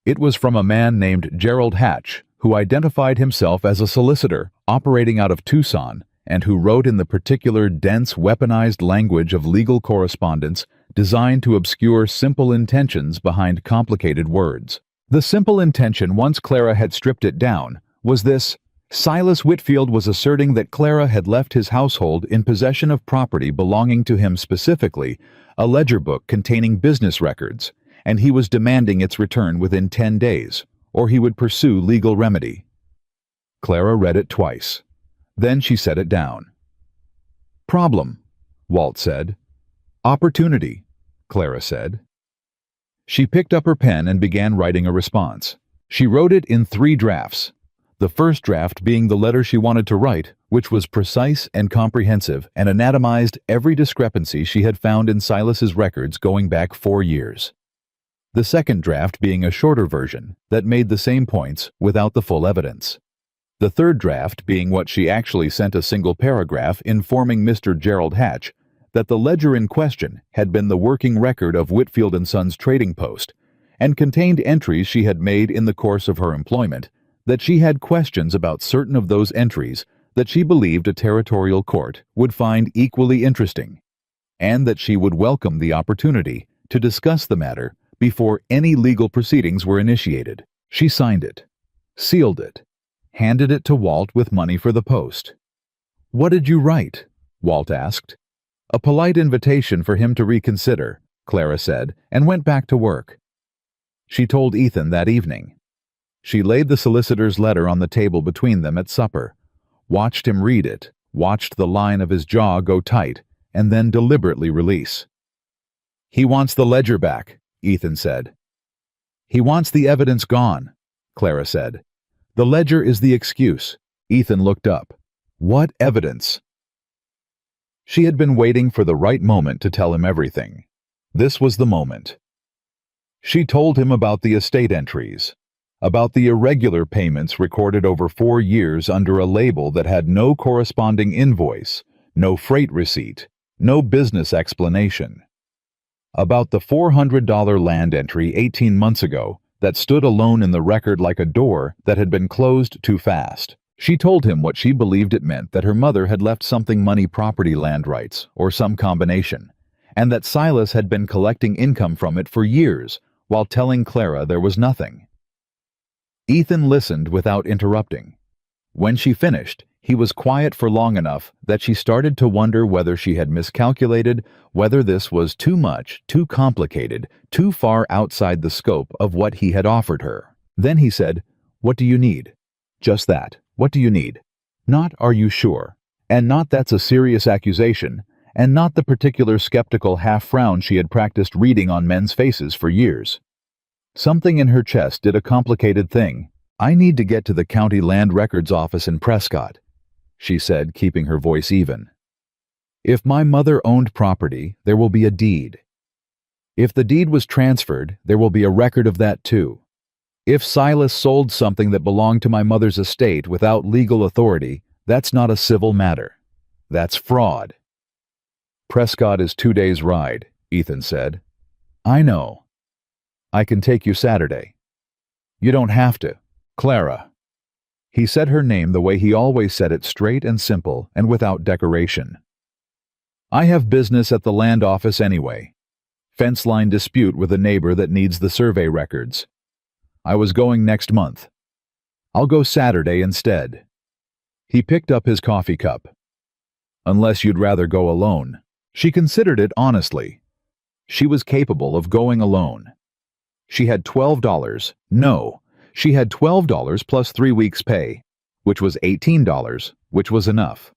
It was from a man named Gerald Hatch, who identified himself as a solicitor operating out of Tucson and who wrote in the particular dense, weaponized language of legal correspondence designed to obscure simple intentions behind complicated words. The simple intention, once Clara had stripped it down, was this: Silas Whitfield was asserting that Clara had left his household in possession of property belonging to him specifically, a ledger book containing business records, and he was demanding its return within 10 days, or he would pursue legal remedy. Clara read it twice. Then she set it down. "Problem," Walt said. "Opportunity," Clara said. She picked up her pen and began writing a response. She wrote it in 3 drafts. The first draft being the letter she wanted to write, which was precise and comprehensive and anatomized every discrepancy she had found in Silas's records going back 4 years. The second draft being a shorter version that made the same points without the full evidence. The third draft being what she actually sent a single paragraph informing Mr. Gerald Hatch that the ledger in question had been the working record of Whitfield & Sons trading post and contained entries she had made in the course of her employment, that she had questions about certain of those entries that she believed a territorial court would find equally interesting, and that she would welcome the opportunity to discuss the matter before any legal proceedings were initiated. She signed it, sealed it, handed it to Walt with money for the post. "What did you write?" Walt asked. "A polite invitation for him to reconsider," Clara said, and went back to work. She told Ethan that evening. She laid the solicitor's letter on the table between them at supper, watched him read it, watched the line of his jaw go tight, and then deliberately release. "He wants the ledger back," Ethan said. "He wants the evidence gone," Clara said. "The ledger is the excuse." Ethan looked up. "What evidence?" She had been waiting for the right moment to tell him everything. This was the moment. She told him about the estate entries, about the irregular payments recorded over 4 years under a label that had no corresponding invoice, no freight receipt, no business explanation. About the $400 land entry 18 months ago that stood alone in the record like a door that had been closed too fast. She told him what she believed it meant that her mother had left something money property land rights, or some combination, and that Silas had been collecting income from it for years while telling Clara there was nothing. Ethan listened without interrupting. When she finished, he was quiet for long enough that she started to wonder whether she had miscalculated, whether this was too much, too complicated, too far outside the scope of what he had offered her. Then he said, "What do you need?" Just that. What do you need? Not "are you sure?" And not "that's a serious accusation," and not the particular skeptical half-frown she had practiced reading on men's faces for years. Something in her chest did a complicated thing, "I need to get to the county land records office in Prescott," she said, keeping her voice even. "If my mother owned property, there will be a deed. If the deed was transferred, there will be a record of that too. If Silas sold something that belonged to my mother's estate without legal authority, that's not a civil matter. That's fraud." "Prescott is 2 days' ride," Ethan said. "I know. I can take you Saturday." "You don't have to. Clara." He said her name the way he always said it, straight and simple and without decoration. "I have business at the land office anyway. Fence line dispute with a neighbor that needs the survey records. I was going next month. I'll go Saturday instead." He picked up his coffee cup. "Unless you'd rather go alone." She considered it honestly. She was capable of going alone. She had $12. No, she had $12 plus 3 weeks' pay, which was $18, which was enough.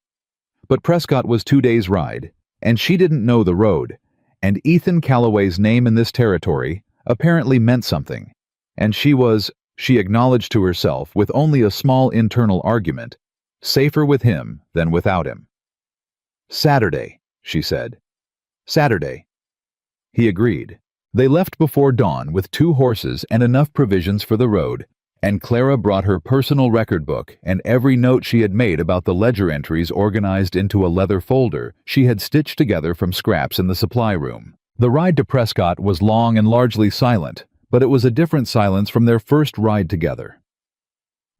But Prescott was 2 days' ride, and she didn't know the road, and Ethan Calloway's name in this territory apparently meant something, and she acknowledged to herself with only a small internal argument, safer with him than without him. "Saturday," she said. "Saturday." He agreed. They left before dawn with 2 horses and enough provisions for the road, and Clara brought her personal record book and every note she had made about the ledger entries organized into a leather folder she had stitched together from scraps in the supply room. The ride to Prescott was long and largely silent, but it was a different silence from their first ride together.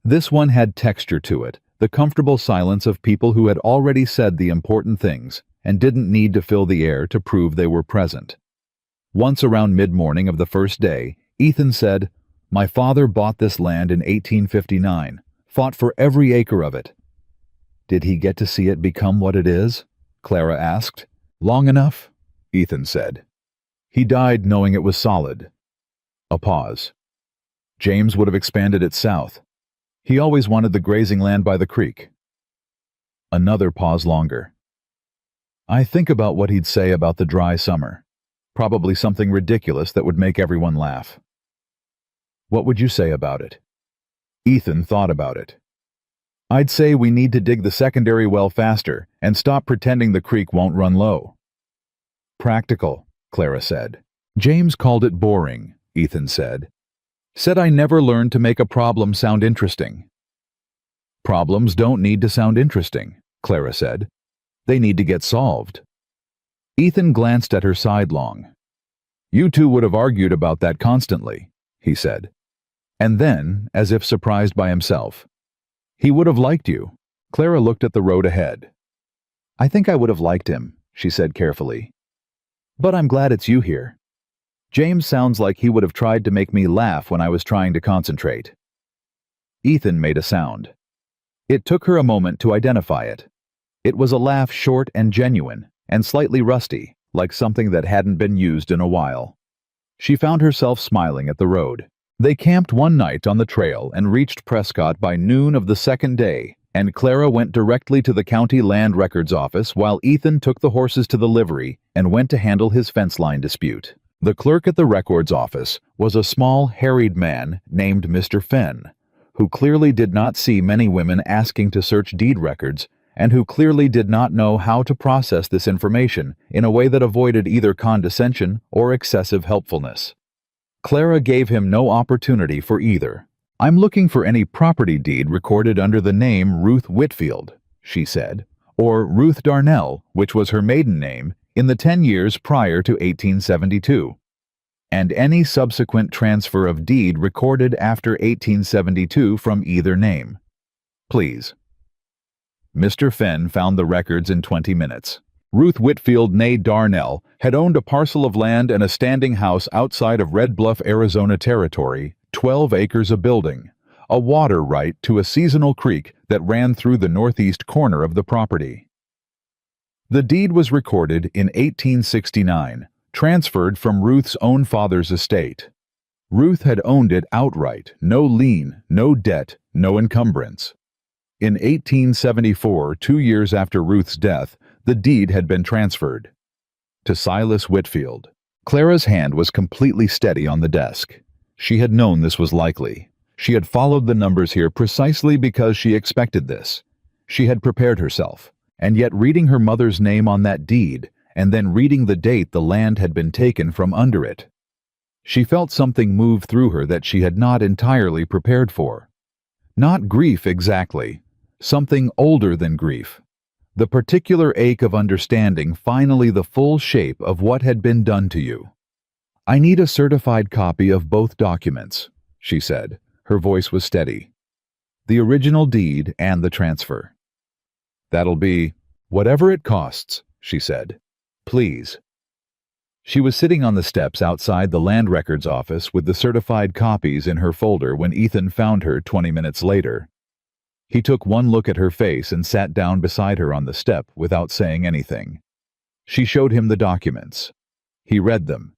This one had texture to it, the comfortable silence of people who had already said the important things and didn't need to fill the air to prove they were present. Once around mid-morning of the first day, Ethan said, "My father bought this land in 1859, fought for every acre of it." "Did he get to see it become what it is?" Clara asked. "Long enough," Ethan said. "He died knowing it was solid." A pause. "James would have expanded it south. He always wanted the grazing land by the creek." Another pause longer. "I think about what he'd say about the dry summer. Probably something ridiculous that would make everyone laugh." "What would you say about it?" Ethan thought about it. "I'd say we need to dig the secondary well faster and stop pretending the creek won't run low." "Practical," Clara said. "James called it boring," Ethan said. "Said I never learned to make a problem sound interesting." "Problems don't need to sound interesting," Clara said. "They need to get solved." Ethan glanced at her sidelong. "You two would have argued about that constantly," he said. And then, as if surprised by himself, "He would have liked you." Clara looked at the road ahead. "I think I would have liked him," she said carefully. "But I'm glad it's you here. James sounds like he would have tried to make me laugh when I was trying to concentrate." Ethan made a sound. It took her a moment to identify it. It was a laugh short and genuine, and slightly rusty, like something that hadn't been used in a while. She found herself smiling at the road. They camped one night on the trail and reached Prescott by noon of the second day, and Clara went directly to the county land records office while Ethan took the horses to the livery and went to handle his fence line dispute. The clerk at the records office was a small, harried man named Mr. Fenn, who clearly did not see many women asking to search deed records and who clearly did not know how to process this information in a way that avoided either condescension or excessive helpfulness. Clara gave him no opportunity for either. "I'm looking for any property deed recorded under the name Ruth Whitfield," she said, or Ruth Darnell, which was her maiden name, in the 10 years prior to 1872, and any subsequent transfer of deed recorded after 1872 from either name. Please. Mr. Fenn found the records in 20 minutes. Ruth Whitfield née Darnell had owned a parcel of land and a standing house outside of Red Bluff, Arizona territory, 12 acres of building, a water right to a seasonal creek that ran through the northeast corner of the property. The deed was recorded in 1869, transferred from Ruth's own father's estate. Ruth had owned it outright, no lien, no debt, no encumbrance. In 1874, 2 years after Ruth's death, the deed had been transferred to Silas Whitfield. Clara's hand was completely steady on the desk. She had known this was likely. She had followed the numbers here precisely because she expected this. She had prepared herself, and yet reading her mother's name on that deed, and then reading the date the land had been taken from under it, she felt something move through her that she had not entirely prepared for. Not grief exactly, something older than grief. The particular ache of understanding finally the full shape of what had been done to you. "I need a certified copy of both documents," she said. Her voice was steady. "The original deed and the transfer." "That'll be whatever it costs," she said. "Please." She was sitting on the steps outside the land records office with the certified copies in her folder when Ethan found her 20 minutes later. He took one look at her face and sat down beside her on the step without saying anything. She showed him the documents. He read them.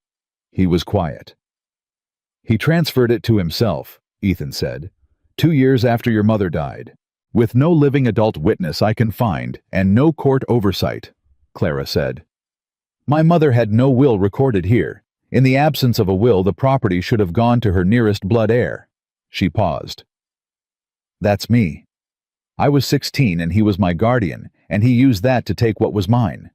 He was quiet. "He transferred it to himself," Ethan said, 2 years after your mother died. "With no living adult witness I can find and no court oversight," Clara said. "My mother had no will recorded here. In the absence of a will, the property should have gone to her nearest blood heir." She paused. "That's me. I was 16 and he was my guardian, and he used that to take what was mine."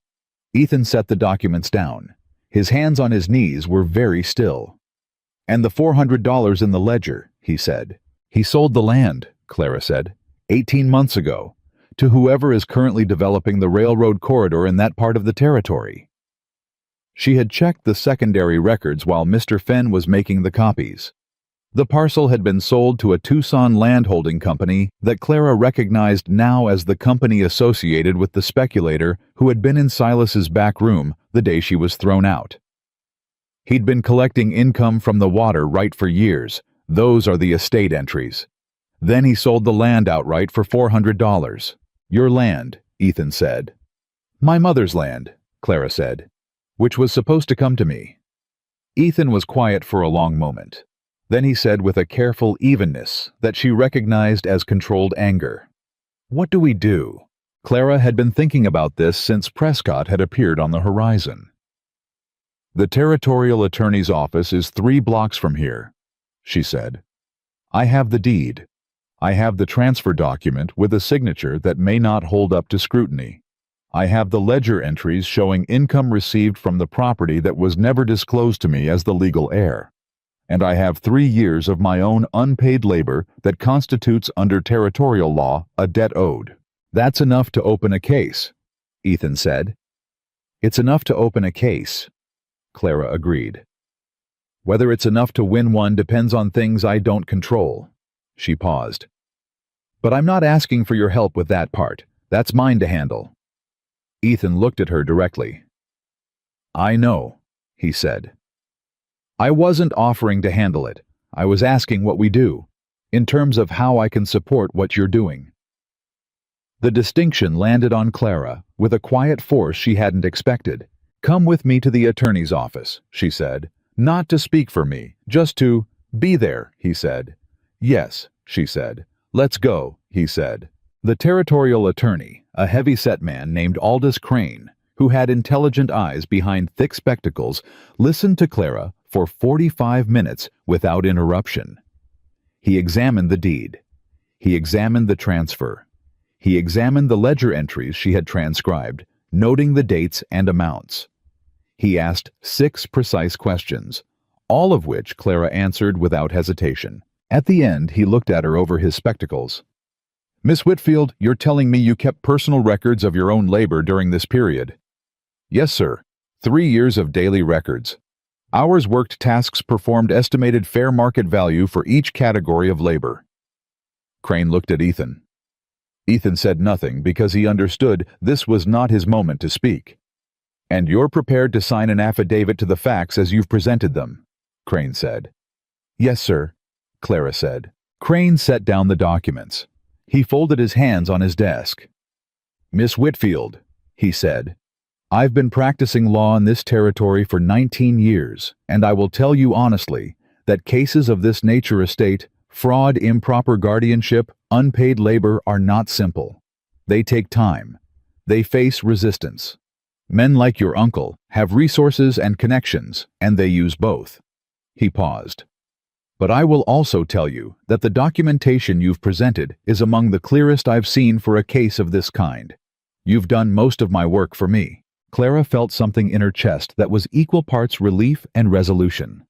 Ethan set the documents down. His hands on his knees were very still. "And the $400 in the ledger," he said. "He sold the land," Clara said, 18 months ago, to whoever is currently developing the railroad corridor in that part of the territory." She had checked the secondary records while Mr. Fenn was making the copies. The parcel had been sold to a Tucson landholding company that Clara recognized now as the company associated with the speculator who had been in Silas's back room the day she was thrown out. "He'd been collecting income from the water right for years. Those are the estate entries. Then he sold the land outright for $400. Your land," Ethan said. "My mother's land," Clara said, "which was supposed to come to me." Ethan was quiet for a long moment. Then he said with a careful evenness that she recognized as controlled anger, "What do we do?" Clara had been thinking about this since Prescott had appeared on the horizon. "The territorial attorney's office is 3 blocks from here," she said. "I have the deed. I have the transfer document with a signature that may not hold up to scrutiny. I have the ledger entries showing income received from the property that was never disclosed to me as the legal heir. And I have 3 years of my own unpaid labor that constitutes under territorial law a debt owed." "That's enough to open a case," Ethan said. "It's enough to open a case," Clara agreed. "Whether it's enough to win one depends on things I don't control." She paused. "But I'm not asking for your help with that part. That's mine to handle." Ethan looked at her directly. "I know," he said. "I wasn't offering to handle it. I was asking what we do, in terms of how I can support what you're doing." The distinction landed on Clara with a quiet force she hadn't expected. "Come with me to the attorney's office," she said. "Not to speak for me, just to be there," he said. "Yes," she said. "Let's go," he said. The territorial attorney, a heavy-set man named Aldous Crane, who had intelligent eyes behind thick spectacles, listened to Clara for 45 minutes without interruption. He examined the deed. He examined the transfer. He examined the ledger entries she had transcribed, noting the dates and amounts. He asked 6 precise questions, all of which Clara answered without hesitation. At the end, he looked at her over his spectacles. "Miss Whitfield, you're telling me you kept personal records of your own labor during this period?" "Yes, sir. 3 years of daily records. Hours worked, tasks performed, estimated fair market value for each category of labor." Crane looked at Ethan. Ethan said nothing because he understood this was not his moment to speak. "And you're prepared to sign an affidavit to the facts as you've presented them?" Crane said. "Yes, sir," Clara said. Crane set down the documents. He folded his hands on his desk. "Miss Whitfield," he said, "I've been practicing law in this territory for 19 years, and I will tell you honestly that cases of this nature estate, fraud, improper guardianship, unpaid labor are not simple. They take time. They face resistance. Men like your uncle have resources and connections, and they use both." He paused. But I will also tell you that the documentation you've presented is among the clearest I've seen for a case of this kind. You've done most of my work for me." Clara felt something in her chest that was equal parts relief and resolution.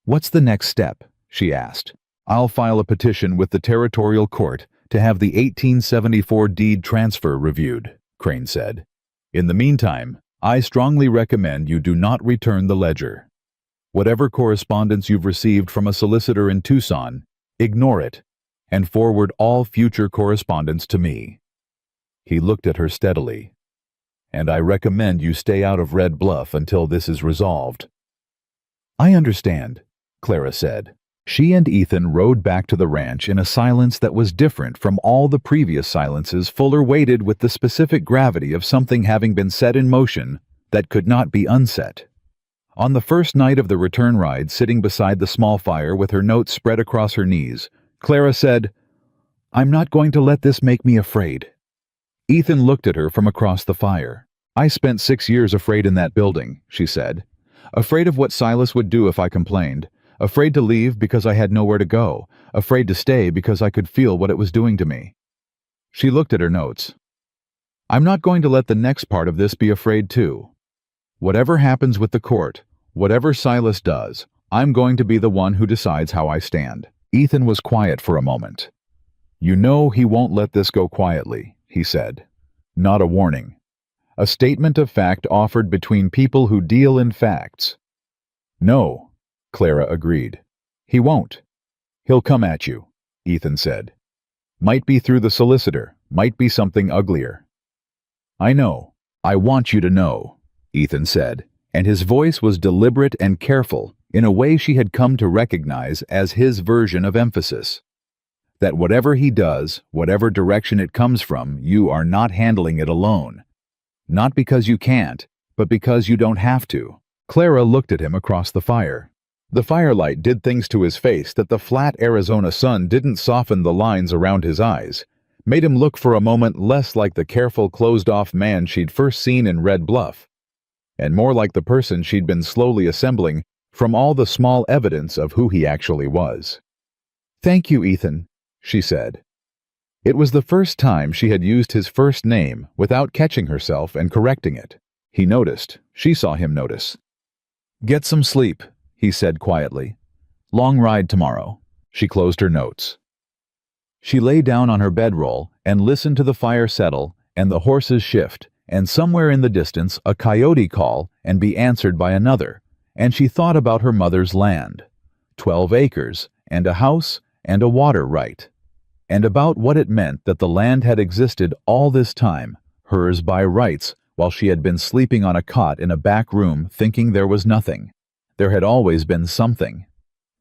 "What's the next step?" she asked. "I'll file a petition with the territorial court to have the 1874 deed transfer reviewed," Crane said. "In the meantime, I strongly recommend you do not return the ledger. Whatever correspondence you've received from a solicitor in Tucson, ignore it, and forward all future correspondence to me." He looked at her steadily. "And I recommend you stay out of Red Bluff until this is resolved." "I understand," Clara said. She and Ethan rode back to the ranch in a silence that was different from all the previous silences, fuller weighted with the specific gravity of something having been set in motion that could not be unset. On the first night of the return ride, sitting beside the small fire with her notes spread across her knees, Clara said, "I'm not going to let this make me afraid." Ethan looked at her from across the fire. "I spent 6 years afraid in that building," she said. "Afraid of what Silas would do if I complained. Afraid to leave because I had nowhere to go. Afraid to stay because I could feel what it was doing to me." She looked at her notes. "I'm not going to let the next part of this be afraid too. Whatever happens with the court, whatever Silas does, I'm going to be the one who decides how I stand." Ethan was quiet for a moment. "You know he won't let this go quietly," he said. "Not a warning. A statement of fact offered between people who deal in facts." "No," Clara agreed. "He won't. He'll come at you," Ethan said. "Might be through the solicitor, might be something uglier." "I know. I want you to know," Ethan said, and his voice was deliberate and careful in a way she had come to recognize as his version of emphasis. "That whatever he does, whatever direction it comes from, you are not handling it alone. Not because you can't, but because you don't have to." Clara looked at him across the fire. The firelight did things to his face that the flat Arizona sun didn't soften the lines around his eyes, made him look for a moment less like the careful, closed-off man she'd first seen in Red Bluff, and more like the person she'd been slowly assembling from all the small evidence of who he actually was. "Thank you, Ethan," she said. It was the first time she had used his first name without catching herself and correcting it. He noticed. She saw him notice. "Get some sleep," he said quietly. "Long ride tomorrow." She closed her notes. She lay down on her bedroll and listened to the fire settle and the horses shift, and somewhere in the distance a coyote call and be answered by another, and she thought about her mother's land. 12 acres, and a house, and a water right. And about what it meant that the land had existed all this time, hers by rights, while she had been sleeping on a cot in a back room thinking there was nothing. There had always been something.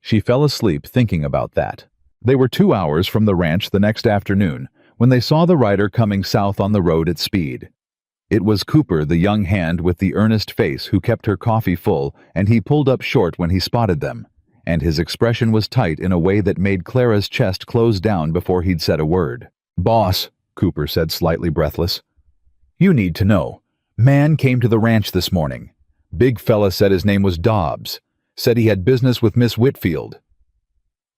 She fell asleep thinking about that. They were 2 hours from the ranch the next afternoon when they saw the rider coming south on the road at speed. It was Cooper, the young hand with the earnest face who kept her coffee full, and he pulled up short when he spotted them, and his expression was tight in a way that made Clara's chest close down before he'd said a word. "Boss," Cooper said, slightly breathless, "you need to know. Man came to the ranch this morning. Big fella said his name was Dobbs. Said he had business with Miss Whitfield."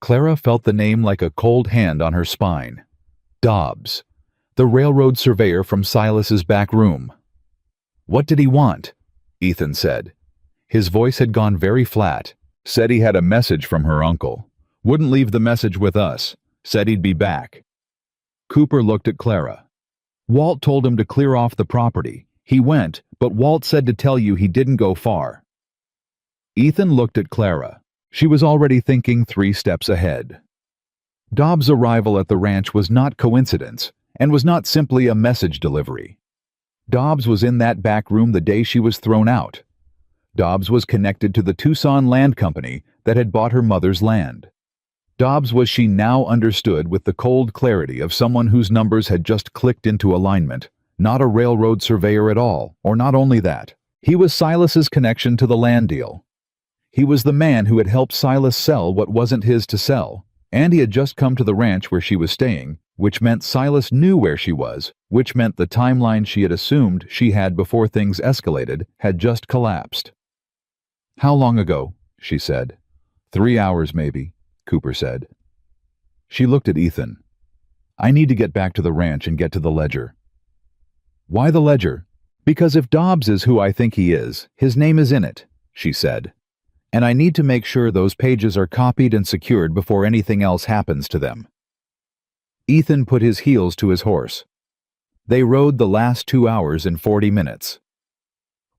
Clara felt the name like a cold hand on her spine. Dobbs. The railroad surveyor from Silas's back room. "What did he want?" Ethan said. His voice had gone very flat. "Said he had a message from her uncle. Wouldn't leave the message with us. Said he'd be back." Cooper looked at Clara. "Walt told him to clear off the property. He went, but Walt said to tell you he didn't go far." Ethan looked at Clara. She was already thinking 3 steps ahead. Dobbs' arrival at the ranch was not coincidence, and was not simply a message delivery. Dobbs was in that back room the day she was thrown out. Dobbs was connected to the Tucson Land Company that had bought her mother's land. Dobbs was, she now understood with the cold clarity of someone whose numbers had just clicked into alignment, not a railroad surveyor at all, or not only that. He was Silas's connection to the land deal. He was the man who had helped Silas sell what wasn't his to sell, and he had just come to the ranch where she was staying, which meant Silas knew where she was, which meant the timeline she had assumed she had before things escalated had just collapsed. "How long ago?" she said. 3 hours, maybe," Cooper said. She looked at Ethan. I need to get back to the ranch and get to the ledger. Why the ledger? Because if Dobbs is who I think he is, his name is in it, she said. And I need to make sure those pages are copied and secured before anything else happens to them. Ethan put his heels to his horse. They rode the last 2 hours in 40 minutes.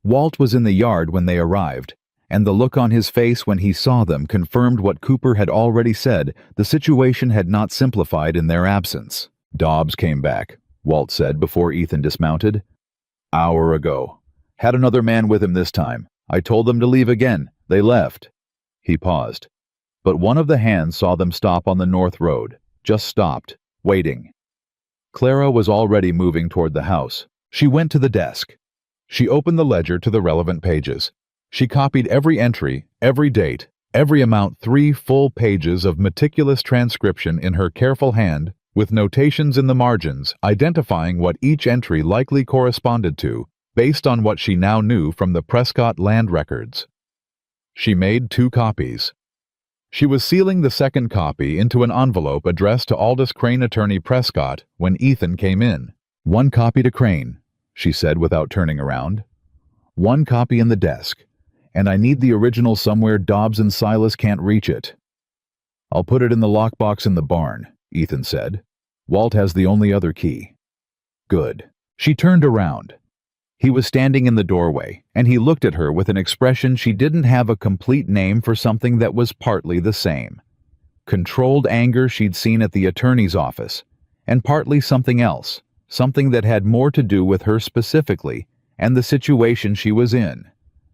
Walt was in the yard when they arrived, and the look on his face when he saw them confirmed what Cooper had already said. The situation had not simplified in their absence. Dobbs came back, Walt said before Ethan dismounted. Hour ago. Had another man with him this time. I told them to leave again. They left. He paused. But one of the hands saw them stop on the north road. Just stopped, waiting. Clara was already moving toward the house. She went to the desk. She opened the ledger to the relevant pages. She copied every entry, every date, every amount, 3 full pages of meticulous transcription in her careful hand, with notations in the margins identifying what each entry likely corresponded to, based on what she now knew from the Prescott land records. She made 2 copies. She was sealing the second copy into an envelope addressed to Aldous Crane attorney Prescott when Ethan came in. 1 copy to Crane, she said without turning around. 1 copy in the desk, and I need the original somewhere Dobbs and Silas can't reach it. I'll put it in the lockbox in the barn, Ethan said. Walt has the only other key. Good. She turned around. He was standing in the doorway, and he looked at her with an expression she didn't have a complete name for something that was partly the same. Controlled anger she'd seen at the attorney's office, and partly something else, something that had more to do with her specifically and the situation she was in,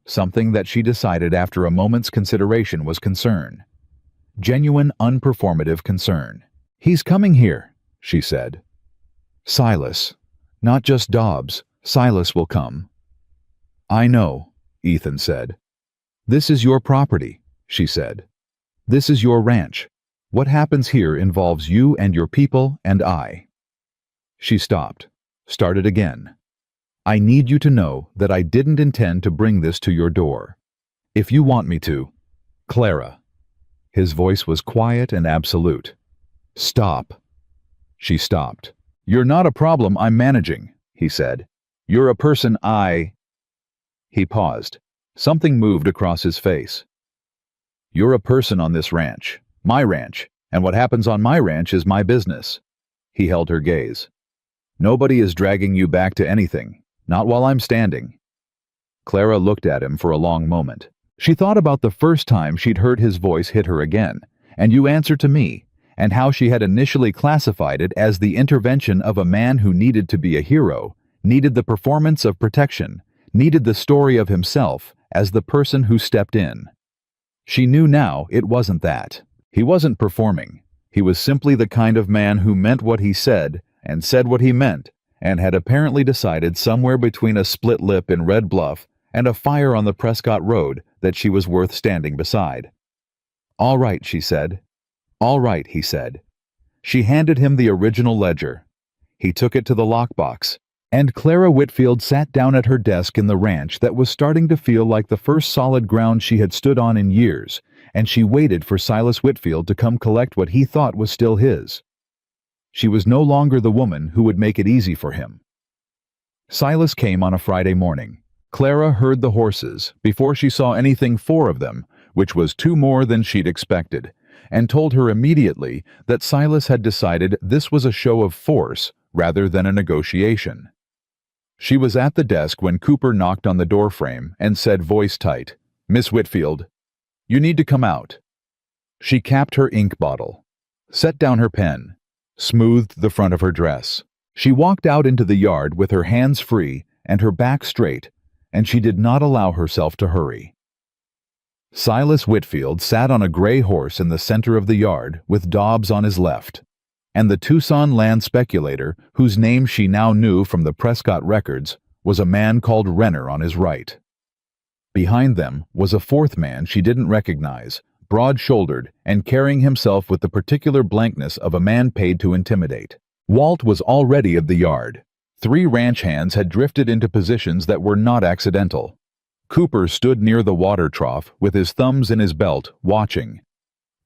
something that she decided after a moment's consideration was concern. Genuine, unperformative concern. He's coming here, she said. Silas. Not just Dobbs. Silas will come. I know, Ethan said. This is your property, she said. This is your ranch. What happens here involves you and your people and I. She stopped, started again. I need you to know that I didn't intend to bring this to your door. If you want me to, Clara. His voice was quiet and absolute. Stop. She stopped. You're not a problem I'm managing, he said. You're a person He paused. Something moved across his face. You're a person on this ranch, my ranch, and what happens on my ranch is my business. He held her gaze. Nobody is dragging you back to anything, not while I'm standing. Clara looked at him for a long moment. She thought about the first time she'd heard his voice hit her again, and you answer to me, and how she had initially classified it as the intervention of a man who needed to be a hero, needed the performance of protection, needed the story of himself as the person who stepped in. She knew now it wasn't that. He wasn't performing. He was simply the kind of man who meant what he said and said what he meant, and had apparently decided somewhere between a split lip in Red Bluff and a fire on the Prescott Road that she was worth standing beside. All right, she said. All right, he said. She handed him the original ledger. He took it to the lockbox, and Clara Whitfield sat down at her desk in the ranch that was starting to feel like the first solid ground she had stood on in years, and she waited for Silas Whitfield to come collect what he thought was still his. She was no longer the woman who would make it easy for him. Silas came on a Friday morning. Clara heard the horses before she saw anything 4 of them, which was 2 more than she'd expected, and told her immediately that Silas had decided this was a show of force rather than a negotiation. She was at the desk when Cooper knocked on the doorframe and said voice tight, Miss Whitfield, you need to come out. She capped her ink bottle, set down her pen, smoothed the front of her dress. She walked out into the yard with her hands free and her back straight, and she did not allow herself to hurry. Silas Whitfield sat on a gray horse in the center of the yard with Dobbs on his left, and the Tucson land speculator, whose name she now knew from the Prescott records, was a man called Renner on his right. Behind them was a 4th man she didn't recognize, broad-shouldered and carrying himself with the particular blankness of a man paid to intimidate. Walt was already at the yard. 3 ranch hands had drifted into positions that were not accidental. Cooper stood near the water trough with his thumbs in his belt, watching.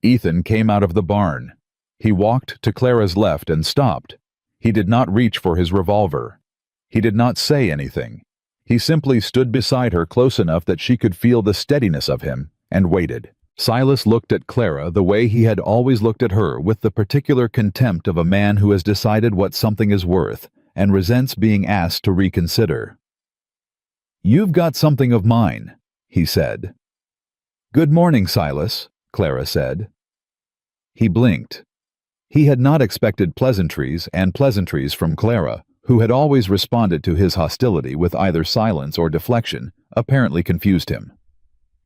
Ethan came out of the barn. He walked to Clara's left and stopped. He did not reach for his revolver. He did not say anything. He simply stood beside her close enough that she could feel the steadiness of him, and waited. Silas looked at Clara the way he had always looked at her, with the particular contempt of a man who has decided what something is worth and resents being asked to reconsider. "You've got something of mine," he said. "Good morning, Silas," Clara said. He blinked. He had not expected pleasantries from Clara, who had always responded to his hostility with either silence or deflection, apparently confused him.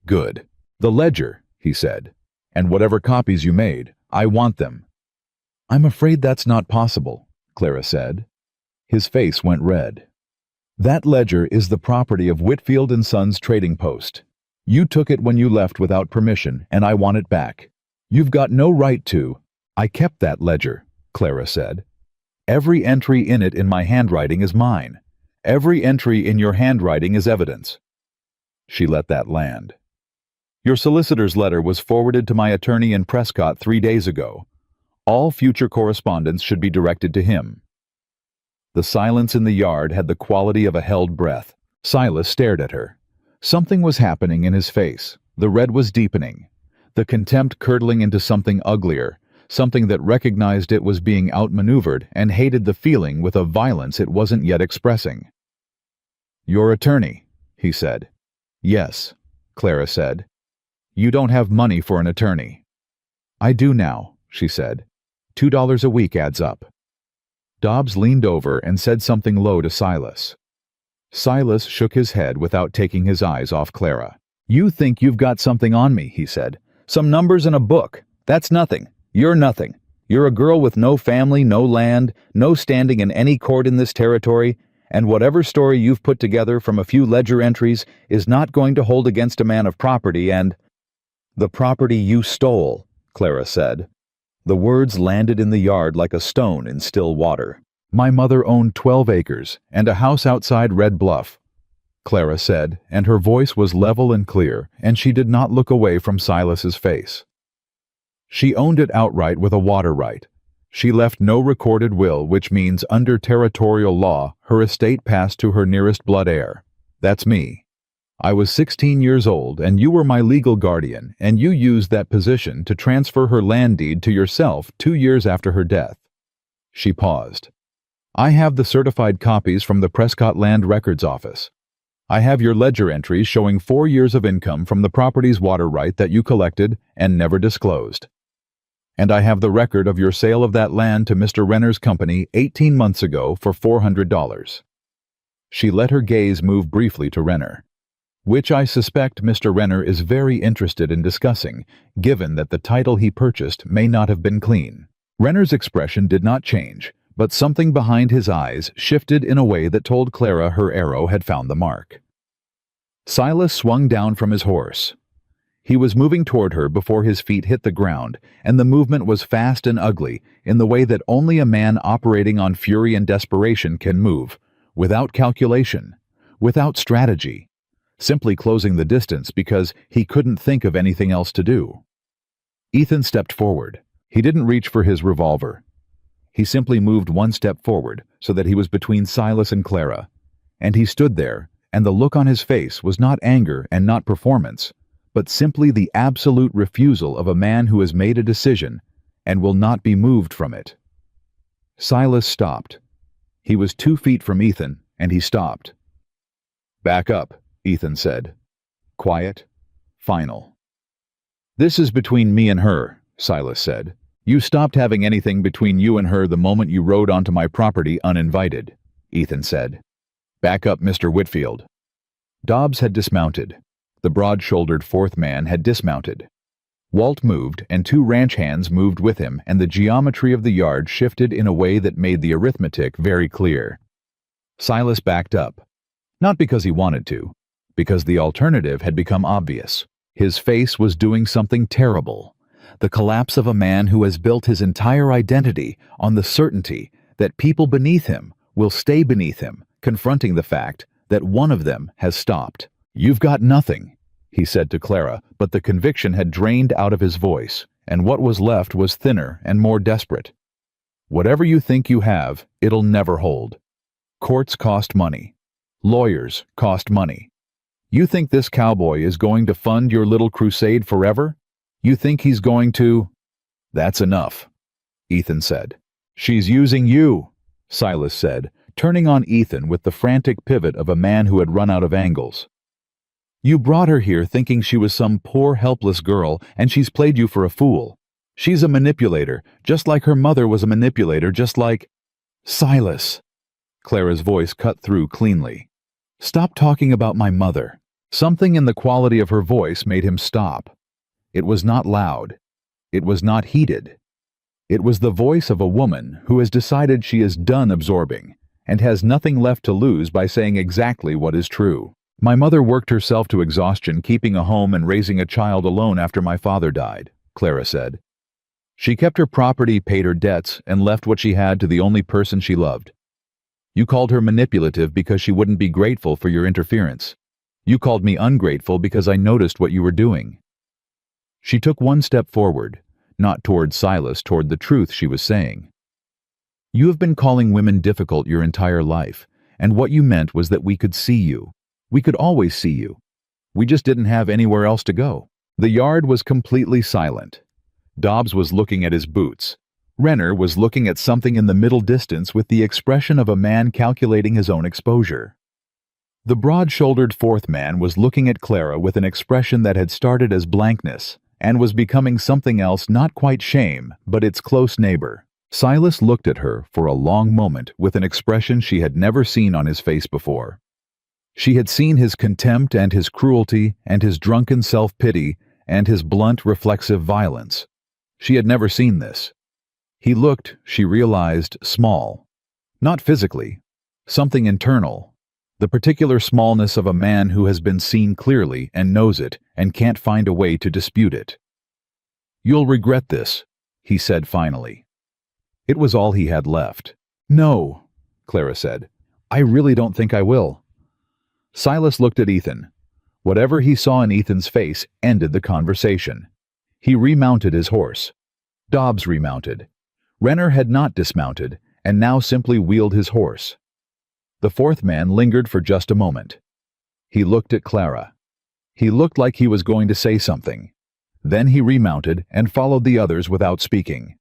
"Good. The ledger," he said. "And whatever copies you made, I want them." "I'm afraid that's not possible," Clara said. His face went red. "That ledger is the property of Whitfield & Sons Trading Post. You took it when you left without permission, and I want it back. You've got no right to—" "I kept that ledger," Clara said. "Every entry in it in my handwriting is mine. Every entry in your handwriting is evidence." She let that land. "Your solicitor's letter was forwarded to my attorney in Prescott 3 days ago. All future correspondence should be directed to him." The silence in the yard had the quality of a held breath. Silas stared at her. Something was happening in his face. The red was deepening. The contempt curdling into something uglier, something that recognized it was being outmaneuvered and hated the feeling with a violence it wasn't yet expressing. "Your attorney," he said. "Yes," Clara said. "You don't have money for an attorney." "I do now," she said. $2 a week adds up." Dobbs leaned over and said something low to Silas. Silas shook his head without taking his eyes off Clara. "You think you've got something on me," he said. "Some numbers in a book. That's nothing. You're nothing. You're a girl with no family, no land, no standing in any court in this territory, and whatever story you've put together from a few ledger entries is not going to hold against a man of property and—" "The property you stole," Clara said. The words landed in the yard like a stone in still water. "My mother owned 12 acres and a house outside Red Bluff," Clara said, and her voice was level and clear, and she did not look away from Silas's face. "She owned it outright with a water right. She left no recorded will, which means under territorial law, her estate passed to her nearest blood heir. That's me. I was 16 years old, and you were my legal guardian, and you used that position to transfer her land deed to yourself 2 years after her death." She paused. "I have the certified copies from the Prescott Land Records Office. I have your ledger entries showing 4 years of income from the property's water right that you collected and never disclosed. And I have the record of your sale of that land to Mr. Renner's company 18 months ago for $400. She let her gaze move briefly to Renner. "Which I suspect Mr. Renner is very interested in discussing, given that the title he purchased may not have been clean." Renner's expression did not change, but something behind his eyes shifted in a way that told Clara her arrow had found the mark. Silas swung down from his horse. He was moving toward her before his feet hit the ground, and the movement was fast and ugly in the way that only a man operating on fury and desperation can move, without calculation, without strategy, simply closing the distance because he couldn't think of anything else to do. Ethan stepped forward. He didn't reach for his revolver. He simply moved one step forward so that he was between Silas and Clara, and he stood there, and the look on his face was not anger and not performance, but simply the absolute refusal of a man who has made a decision and will not be moved from it. Silas stopped. He was 2 feet from Ethan, and he stopped. "Back up," Ethan said. Quiet, final. "This is between me and her," Silas said. "You stopped having anything between you and her the moment you rode onto my property uninvited," Ethan said. "Back up, Mr. Whitfield." Dobbs had dismounted. The broad-shouldered fourth man had dismounted. Walt moved, and 2 ranch hands moved with him, and the geometry of the yard shifted in a way that made the arithmetic very clear. Silas backed up. Not because he wanted to, because the alternative had become obvious. His face was doing something terrible. The collapse of a man who has built his entire identity on the certainty that people beneath him will stay beneath him, confronting the fact that one of them has stopped. "You've got nothing," he said to Clara, but the conviction had drained out of his voice. and what was left was thinner and more desperate. Whatever you think you have, it'll never hold. Courts cost money. Lawyers cost money. You think this cowboy is going to fund your little crusade forever? You think he's going to— That's enough, Ethan said. She's using you, Silas said, turning on Ethan with the frantic pivot of a man who had run out of angles. You brought her here thinking she was some poor, helpless girl, and she's played you for a fool. She's a manipulator, just like her mother was a manipulator, just like— Silas! Clara's voice cut through cleanly. Stop talking about my mother. Something in the quality of her voice made him stop. It was not loud. It was not heated. It was the voice of a woman who has decided she is done absorbing and has nothing left to lose by saying exactly what is true. My mother worked herself to exhaustion keeping a home and raising a child alone after my father died, Clara said. She kept her property, paid her debts, and left what she had to the only person she loved. You called her manipulative because she wouldn't be grateful for your interference. You called me ungrateful because I noticed what you were doing. She took one step forward, not toward Silas, toward the truth she was saying. You have been calling women difficult your entire life, and what you meant was that we could see you. We could always see you. We just didn't have anywhere else to go. The yard was completely silent. Dobbs was looking at his boots. Renner was looking at something in the middle distance with the expression of a man calculating his own exposure. The broad-shouldered fourth man was looking at Clara with an expression that had started as blankness and was becoming something else, not quite shame, but its close neighbor. Silas looked at her for a long moment with an expression she had never seen on his face before. She had seen his contempt and his cruelty and his drunken self-pity and his blunt, reflexive violence. She had never seen this. He looked, she realized, small. Not physically. Something internal. The particular smallness of a man who has been seen clearly and knows it and can't find a way to dispute it. You'll regret this, he said finally. It was all he had left. No, Clara said. I really don't think I will. Silas looked at Ethan. Whatever he saw in Ethan's face ended the conversation. He remounted his horse. Dobbs remounted. Renner had not dismounted and now simply wheeled his horse. The fourth man lingered for just a moment. He looked at Clara. He looked like he was going to say something. Then he remounted and followed the others without speaking.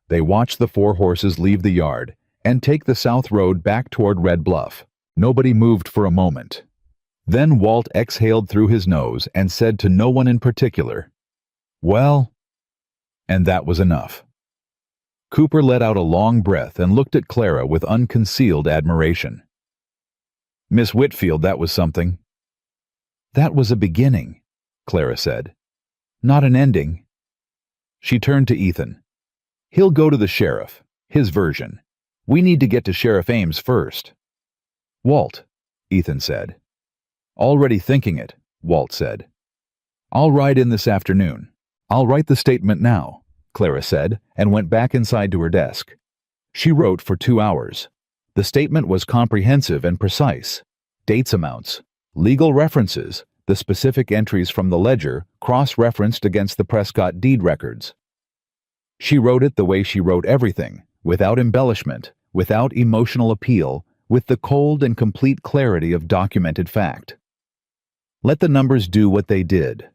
They watched the four horses leave the yard and take the south road back toward Red Bluff. Nobody moved for a moment. Then Walt exhaled through his nose and said to no one in particular, "Well," and that was enough. Cooper let out a long breath and looked at Clara with unconcealed admiration. "Miss Whitfield, that was something." "That was a beginning," Clara said. "Not an ending." She turned to Ethan. "He'll go to the sheriff, his version. We need to get to Sheriff Ames first." "Walt," Ethan said. "Already thinking it," Walt said. "I'll ride in this afternoon. I'll write the statement now," Clara said, and went back inside to her desk. She wrote for 2 hours. The statement was comprehensive and precise. Dates, amounts, legal references, the specific entries from the ledger cross-referenced against the Prescott deed records. She wrote it the way she wrote everything, without embellishment, without emotional appeal, with the cold and complete clarity of documented fact. Let the numbers do what they did.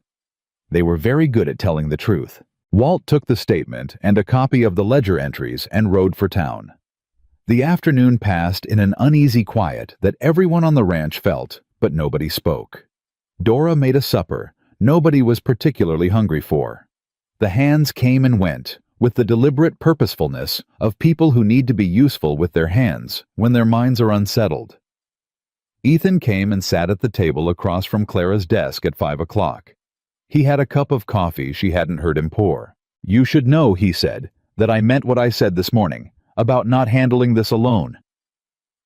They were very good at telling the truth. Walt took the statement and a copy of the ledger entries and rode for town. The afternoon passed in an uneasy quiet that everyone on the ranch felt, but nobody spoke. Dora made a supper nobody was particularly hungry for. The hands came and went, with the deliberate purposefulness of people who need to be useful with their hands when their minds are unsettled. Ethan came and sat at the table across from Clara's desk at 5 o'clock. He had a cup of coffee she hadn't heard him pour. "You should know," he said, "that I meant what I said this morning, about not handling this alone."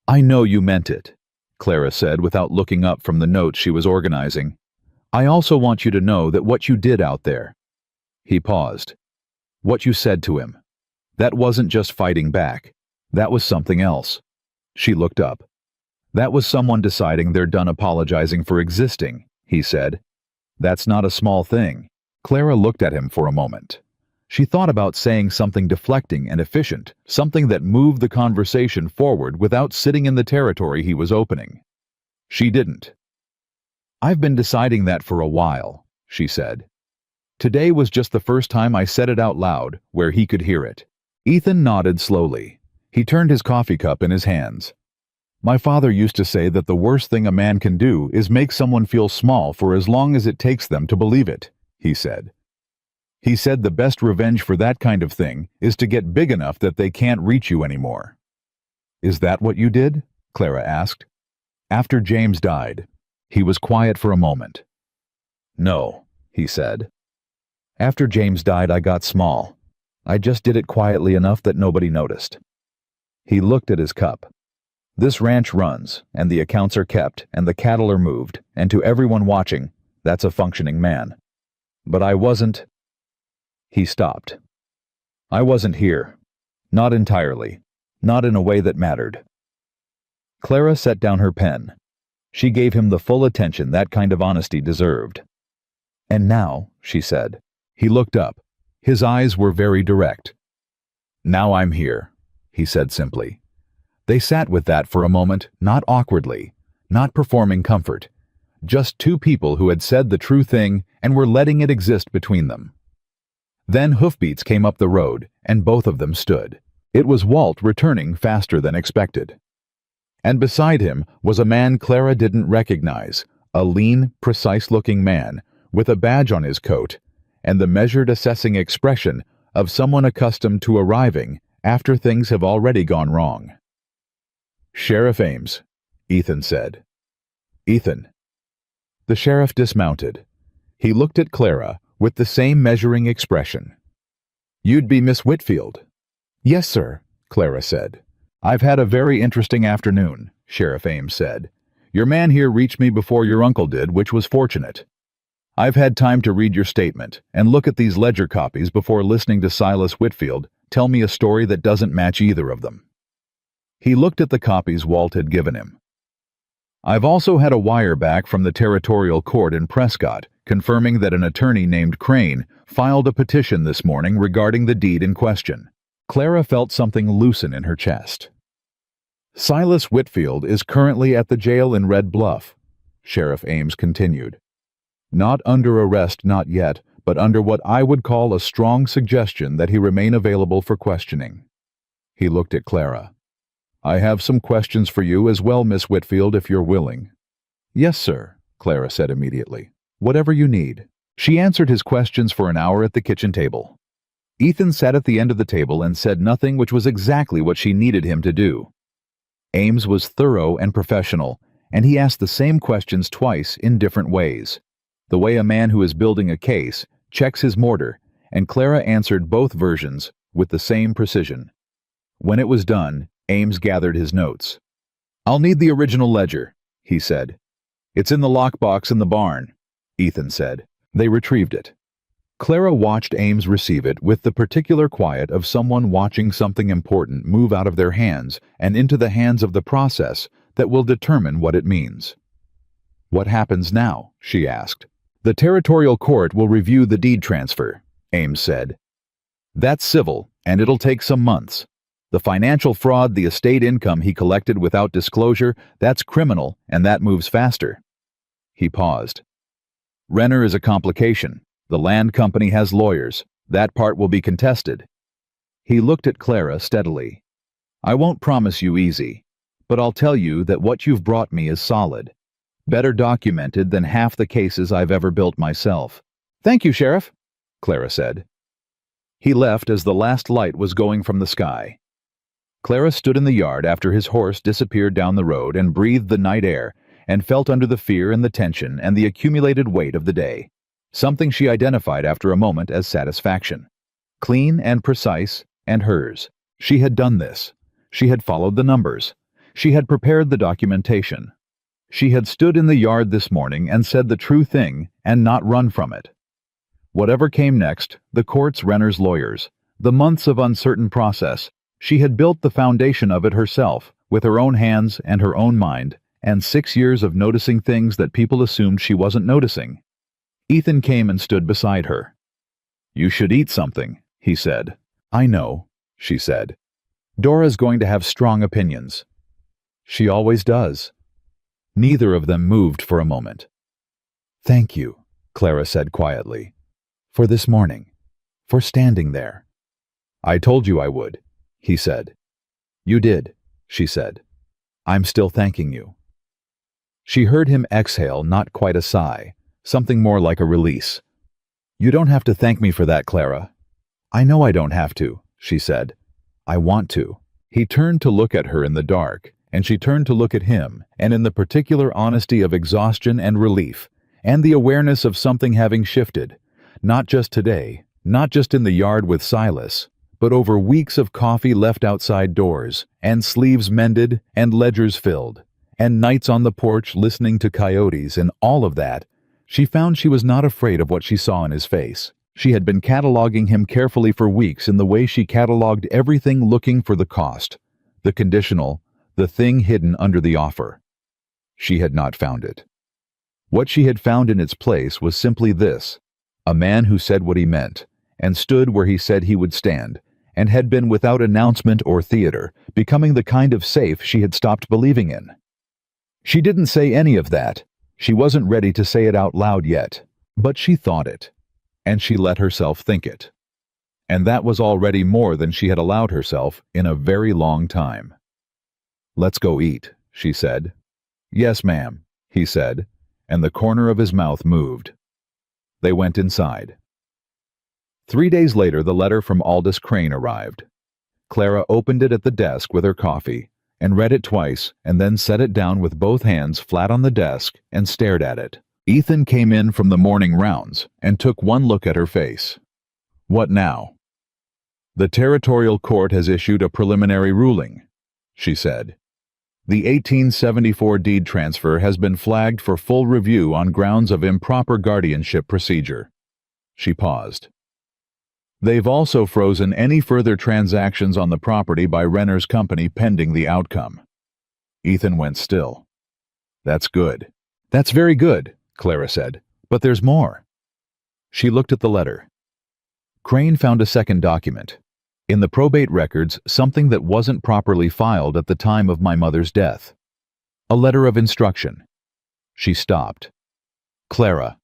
"I know you meant it," Clara said without looking up from the notes she was organizing. "I also want you to know that what you did out there—" He paused. "What you said to him. That wasn't just fighting back. That was something else." She looked up. "That was someone deciding they're done apologizing for existing," he said. "That's not a small thing." Clara looked at him for a moment. She thought about saying something deflecting and efficient, something that moved the conversation forward without sitting in the territory he was opening. She didn't. "I've been deciding that for a while," she said. Today was just the first time I said it out loud, where he could hear it. Ethan nodded slowly. He turned his coffee cup in his hands. "My father used to say that the worst thing a man can do is make someone feel small for as long as it takes them to believe it," he said. "He said the best revenge for that kind of thing is to get big enough that they can't reach you anymore." "Is that what you did?" Clara asked. "After James died." He was quiet for a moment. "No," he said. "After James died, I got small. I just did it quietly enough that nobody noticed." He looked at his cup. "This ranch runs, and the accounts are kept, and the cattle are moved, and to everyone watching, that's a functioning man. But I wasn't—" He stopped. "I wasn't here. Not entirely. Not in a way that mattered." Clara set down her pen. She gave him the full attention that kind of honesty deserved. "And now," she said. He looked up. His eyes were very direct. "Now I'm here," he said simply. They sat with that for a moment, not awkwardly, not performing comfort. Just two people who had said the true thing and were letting it exist between them. Then hoofbeats came up the road, and both of them stood. It was Walt returning faster than expected. And beside him was a man Clara didn't recognize, a lean, precise-looking man with a badge on his coat and the measured, assessing expression of someone accustomed to arriving after things have already gone wrong. "Sheriff Ames," Ethan said. "Ethan." The sheriff dismounted. He looked at Clara with the same measuring expression. "You'd be Miss Whitfield." "Yes, sir," Clara said. "I've had a very interesting afternoon," Sheriff Ames said. "Your man here reached me before your uncle did, which was fortunate. I've had time to read your statement and look at these ledger copies before listening to Silas Whitfield tell me a story that doesn't match either of them." He looked at the copies Walt had given him. "I've also had a wire back from the territorial court in Prescott confirming that an attorney named Crane filed a petition this morning regarding the deed in question." Clara felt something loosen in her chest. "Silas Whitfield is currently at the jail in Red Bluff," Sheriff Ames continued. "Not under arrest, not yet, but under what I would call a strong suggestion that he remain available for questioning." He looked at Clara. "I have some questions for you as well, Miss Whitfield, if you're willing." "Yes, sir," Clara said immediately. "Whatever you need." She answered his questions for an hour at the kitchen table. Ethan sat at the end of the table and said nothing, which was exactly what she needed him to do. Ames was thorough and professional, and he asked the same questions twice in different ways. The way a man who is building a case checks his mortar, and Clara answered both versions with the same precision. When it was done, Ames gathered his notes. "I'll need the original ledger," he said. "It's in the lockbox in the barn," Ethan said. They retrieved it. Clara watched Ames receive it with the particular quiet of someone watching something important move out of their hands and into the hands of the process that will determine what it means. "What happens now?" she asked. "The territorial court will review the deed transfer," Ames said. "That's civil, and it'll take some months. The financial fraud, the estate income he collected without disclosure, that's criminal, and that moves faster." He paused. "Renner is a complication. The land company has lawyers. That part will be contested." He looked at Clara steadily. "I won't promise you easy, but I'll tell you that what you've brought me is solid. Better documented than half the cases I've ever built myself." "Thank you, Sheriff," Clara said. He left as the last light was going from the sky. Clara stood in the yard after his horse disappeared down the road and breathed the night air and felt under the fear and the tension and the accumulated weight of the day. Something she identified after a moment as satisfaction. Clean and precise, and hers. She had done this. She had followed the numbers. She had prepared the documentation. She had stood in the yard this morning and said the true thing and not run from it. Whatever came next, the courts, Renner's lawyers, the months of uncertain process, she had built the foundation of it herself, with her own hands and her own mind, and 6 years of noticing things that people assumed she wasn't noticing. Ethan came and stood beside her. "You should eat something," he said. I know, she said. Dora's going to have strong opinions. She always does. Neither of them moved for a moment. Thank you, Clara said quietly. For this morning. For standing there. I told you I would, he said. You did, she said. I'm still thanking you. She heard him exhale, not quite a sigh, something more like a release. You don't have to thank me for that, Clara. I know I don't have to, she said. I want to. He turned to look at her in the dark, and she turned to look at him, and in the particular honesty of exhaustion and relief, and the awareness of something having shifted, not just today, not just in the yard with Silas, but over weeks of coffee left outside doors, and sleeves mended, and ledgers filled, and nights on the porch listening to coyotes, and all of that, she found she was not afraid of what she saw in his face. She had been cataloging him carefully for weeks in the way she cataloged everything, looking for the cost, the conditional, the thing hidden under the offer. She had not found it. What she had found in its place was simply this: a man who said what he meant, and stood where he said he would stand, and had been without announcement or theater, becoming the kind of safe she had stopped believing in. She didn't say any of that. She wasn't ready to say it out loud yet, but she thought it, and she let herself think it. And that was already more than she had allowed herself in a very long time. Let's go eat, she said. Yes, ma'am, he said, and the corner of his mouth moved. They went inside. 3 days later, the letter from Aldous Crane arrived. Clara opened it at the desk with her coffee, and read it twice, and then set it down with both hands flat on the desk and stared at it. Ethan came in from the morning rounds and took one look at her face. What now? The territorial court has issued a preliminary ruling, she said. The 1874 deed transfer has been flagged for full review on grounds of improper guardianship procedure. She paused. They've also frozen any further transactions on the property by Renner's company pending the outcome. Ethan went still. That's good. That's very good, Clara said. But there's more. She looked at the letter. Crane found a second document. In the probate records, something that wasn't properly filed at the time of my mother's death. A letter of instruction. She stopped. Clara.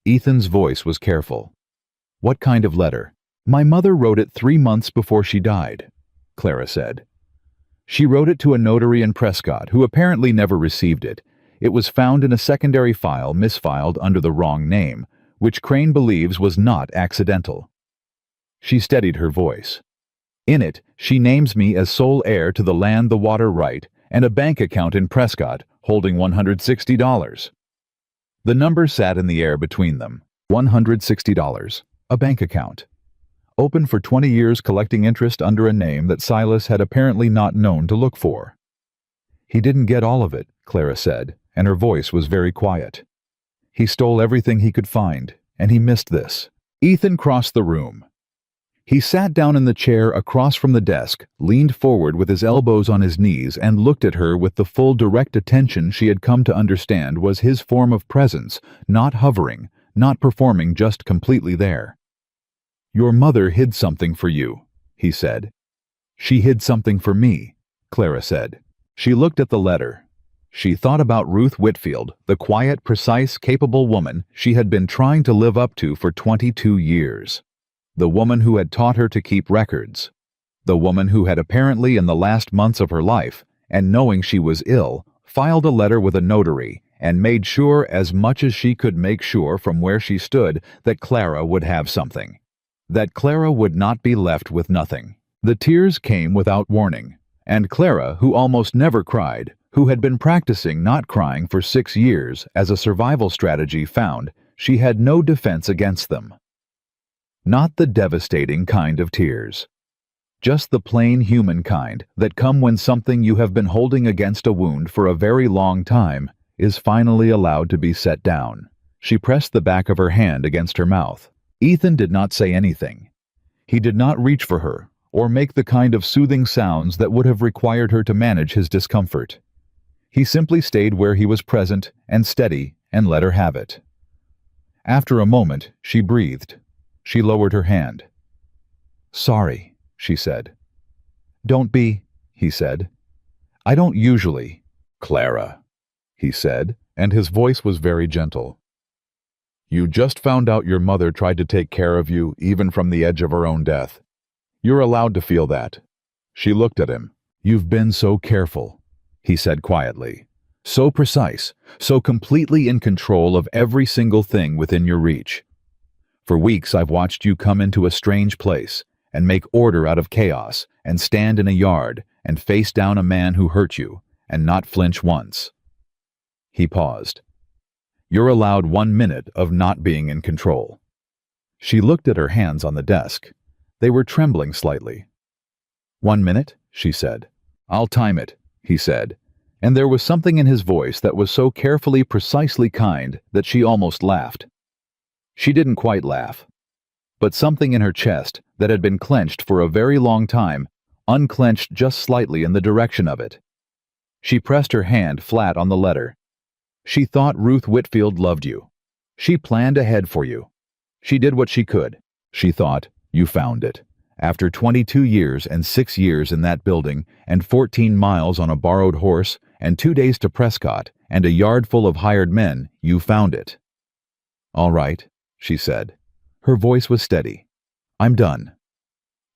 Ethan's voice was careful. What kind of letter? My mother wrote it 3 months before she died, Clara said. She wrote it to a notary in Prescott who apparently never received it. It was found in a secondary file misfiled under the wrong name, which Crane believes was not accidental. She steadied her voice. In it, she names me as sole heir to the land, the water right, and a bank account in Prescott holding $160. The number sat in the air between them. $160. A bank account. Open for 20 years, collecting interest under a name that Silas had apparently not known to look for. He didn't get all of it, Clara said, and her voice was very quiet. He stole everything he could find, and he missed this. Ethan crossed the room. He sat down in the chair across from the desk, leaned forward with his elbows on his knees, and looked at her with the full direct attention she had come to understand was his form of presence, not hovering, not performing, just completely there. Your mother hid something for you, he said. She hid something for me, Clara said. She looked at the letter. She thought about Ruth Whitfield, the quiet, precise, capable woman she had been trying to live up to for 22 years. The woman who had taught her to keep records. The woman who had apparently in the last months of her life, and knowing she was ill, filed a letter with a notary and made sure, as much as she could make sure from where she stood, that Clara would have something. That Clara would not be left with nothing. The tears came without warning, and Clara, who almost never cried, who had been practicing not crying for 6 years as a survival strategy, found she had no defense against them. Not the devastating kind of tears. Just the plain human kind that come when something you have been holding against a wound for a very long time is finally allowed to be set down. She pressed the back of her hand against her mouth. Ethan did not say anything. He did not reach for her or make the kind of soothing sounds that would have required her to manage his discomfort. He simply stayed where he was, present and steady, and let her have it. After a moment, she breathed. She lowered her hand. "Sorry," she said. "Don't be," he said. "I don't usually." "Clara," he said, and his voice was very gentle. "You just found out your mother tried to take care of you even from the edge of her own death. You're allowed to feel that." She looked at him. "You've been so careful," he said quietly. "So precise, so completely in control of every single thing within your reach. For weeks I've watched you come into a strange place and make order out of chaos and stand in a yard and face down a man who hurt you and not flinch once." He paused. "You're allowed 1 minute of not being in control." She looked at her hands on the desk. They were trembling slightly. "1 minute?" she said. "I'll time it," he said, and there was something in his voice that was so carefully, precisely kind that she almost laughed. She didn't quite laugh, but something in her chest that had been clenched for a very long time unclenched just slightly in the direction of it. She pressed her hand flat on the letter. "She thought Ruth Whitfield loved you. She planned ahead for you. She did what she could. She thought you found it. After 22 years and 6 years in that building and 14 miles on a borrowed horse and 2 days to Prescott and a yard full of hired men, you found it." "All right," she said. Her voice was steady. "I'm done."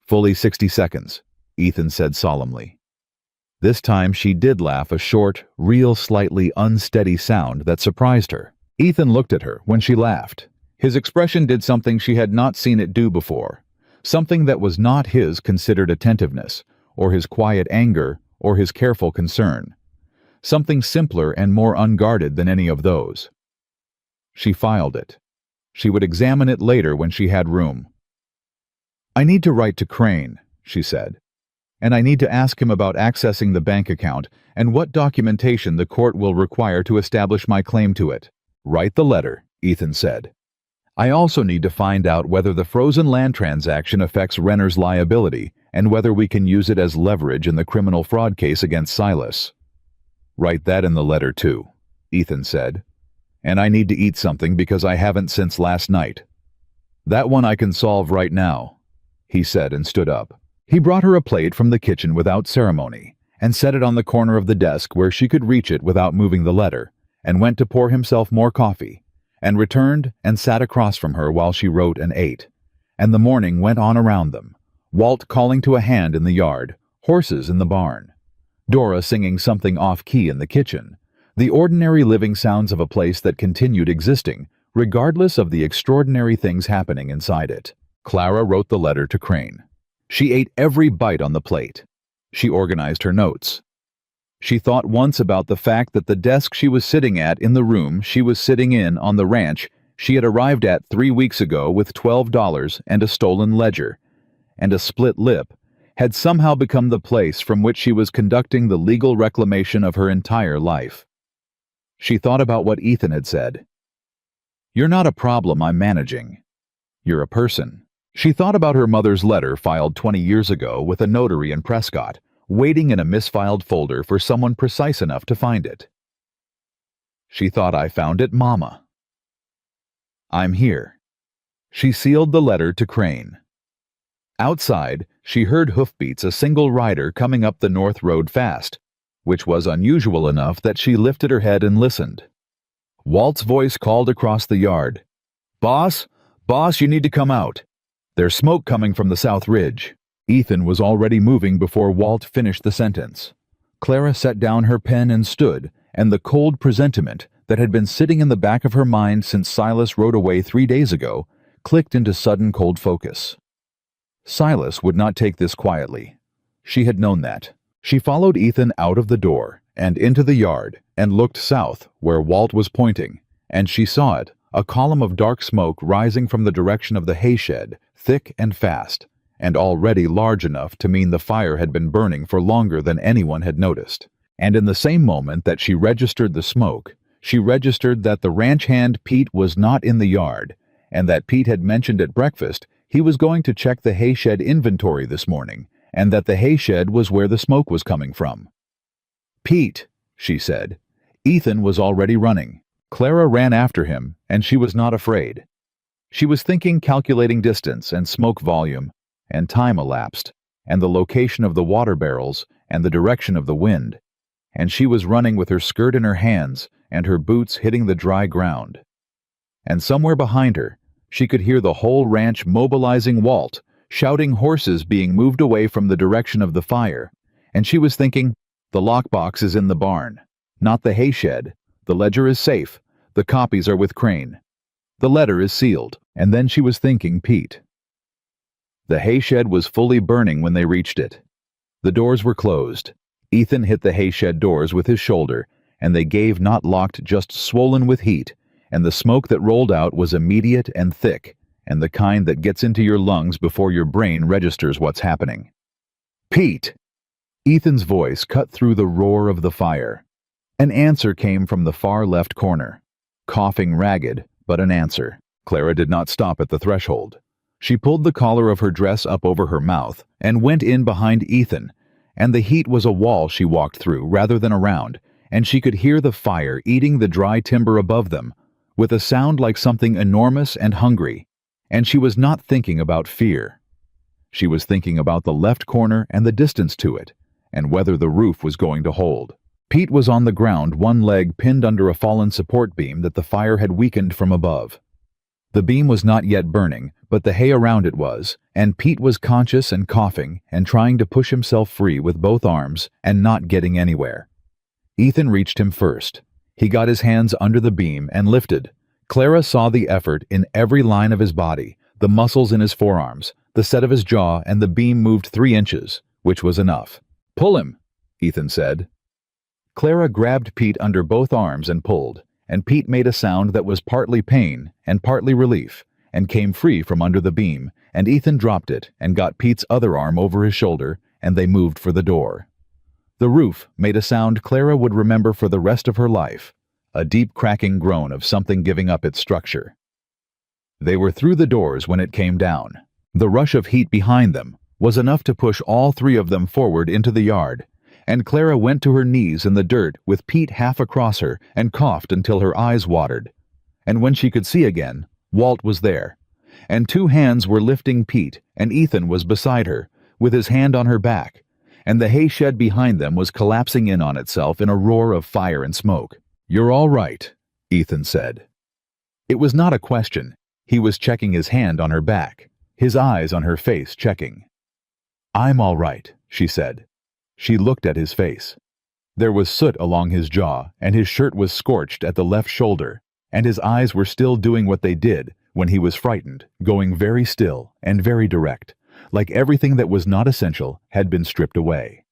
"Fully 60 seconds," Ethan said solemnly. This time she did laugh, a short, real, slightly unsteady sound that surprised her. Ethan looked at her when she laughed. His expression did something she had not seen it do before. Something that was not his considered attentiveness, or his quiet anger, or his careful concern. Something simpler and more unguarded than any of those. She filed it. She would examine it later when she had room. "I need to write to Crane," she said. "And I need to ask him about accessing the bank account and what documentation the court will require to establish my claim to it." "Write the letter," Ethan said. "I also need to find out whether the frozen land transaction affects Renner's liability and whether we can use it as leverage in the criminal fraud case against Silas." "Write that in the letter too," Ethan said. "And I need to eat something because I haven't since last night." "That one I can solve right now," he said and stood up. He brought her a plate from the kitchen without ceremony and set it on the corner of the desk where she could reach it without moving the letter, and went to pour himself more coffee, and returned and sat across from her while she wrote and ate. And the morning went on around them, Walt calling to a hand in the yard, horses in the barn, Dora singing something off-key in the kitchen, the ordinary living sounds of a place that continued existing, regardless of the extraordinary things happening inside it. Clara wrote the letter to Crane. She ate every bite on the plate. She organized her notes. She thought once about the fact that the desk she was sitting at in the room she was sitting in on the ranch she had arrived at 3 weeks ago with $12 and a stolen ledger, and a split lip, had somehow become the place from which she was conducting the legal reclamation of her entire life. She thought about what Ethan had said. "You're not a problem I'm managing. You're a person." She thought about her mother's letter filed 20 years ago with a notary in Prescott, waiting in a misfiled folder for someone precise enough to find it. She thought, "I found it, Mama. I'm here." She sealed the letter to Crane. Outside, she heard hoofbeats, a single rider coming up the north road fast, which was unusual enough that she lifted her head and listened. Walt's voice called across the yard. "Boss, boss, you need to come out. There's smoke coming from the south ridge." Ethan was already moving before Walt finished the sentence. Clara set down her pen and stood, and the cold presentiment that had been sitting in the back of her mind since Silas rode away 3 days ago clicked into sudden cold focus. Silas would not take this quietly. She had known that. She followed Ethan out of the door and into the yard and looked south where Walt was pointing, and she saw it, a column of dark smoke rising from the direction of the hay shed, thick and fast, and already large enough to mean the fire had been burning for longer than anyone had noticed. And in the same moment that she registered the smoke, she registered that the ranch hand Pete was not in the yard, and that Pete had mentioned at breakfast he was going to check the hay shed inventory this morning, and that the hay shed was where the smoke was coming from. "Pete," she said. Ethan was already running. Clara ran after him, and she was not afraid. She was thinking, calculating distance and smoke volume, and time elapsed, and the location of the water barrels, and the direction of the wind, and she was running with her skirt in her hands and her boots hitting the dry ground. And somewhere behind her, she could hear the whole ranch mobilizing Walt, shouting horses being moved away from the direction of the fire, and she was thinking, the lockbox is in the barn, not the hay shed, the ledger is safe, the copies are with Crane. The letter is sealed, and then she was thinking Pete. The hay shed was fully burning when they reached it. The doors were closed. Ethan hit the hay shed doors with his shoulder, and they gave not locked, just swollen with heat, and the smoke that rolled out was immediate and thick, and the kind that gets into your lungs before your brain registers what's happening. Pete! Ethan's voice cut through the roar of the fire. An answer came from the far left corner. Coughing ragged, but an answer. Clara did not stop at the threshold. She pulled the collar of her dress up over her mouth and went in behind Ethan, and the heat was a wall she walked through rather than around, and she could hear the fire eating the dry timber above them, with a sound like something enormous and hungry, and she was not thinking about fear. She was thinking about the left corner and the distance to it, and whether the roof was going to hold. Pete was on the ground, one leg pinned under a fallen support beam that the fire had weakened from above. The beam was not yet burning, but the hay around it was, and Pete was conscious and coughing and trying to push himself free with both arms and not getting anywhere. Ethan reached him first. He got his hands under the beam and lifted. Clara saw the effort in every line of his body, the muscles in his forearms, the set of his jaw, and the beam moved 3 inches, which was enough. "Pull him," Ethan said. Clara grabbed Pete under both arms and pulled, and Pete made a sound that was partly pain and partly relief, and came free from under the beam, and Ethan dropped it and got Pete's other arm over his shoulder, and they moved for the door. The roof made a sound Clara would remember for the rest of her life, a deep cracking groan of something giving up its structure. They were through the doors when it came down. The rush of heat behind them was enough to push all 3 of them forward into the yard, and Clara went to her knees in the dirt with Pete half across her and coughed until her eyes watered. And when she could see again, Walt was there, and 2 hands were lifting Pete, and Ethan was beside her, with his hand on her back, and the hay shed behind them was collapsing in on itself in a roar of fire and smoke. "You're all right," Ethan said. It was not a question. He was checking his hand on her back, his eyes on her face checking. "I'm all right," she said. She looked at his face. There was soot along his jaw, and his shirt was scorched at the left shoulder, and his eyes were still doing what they did when he was frightened, going very still and very direct, like everything that was not essential had been stripped away.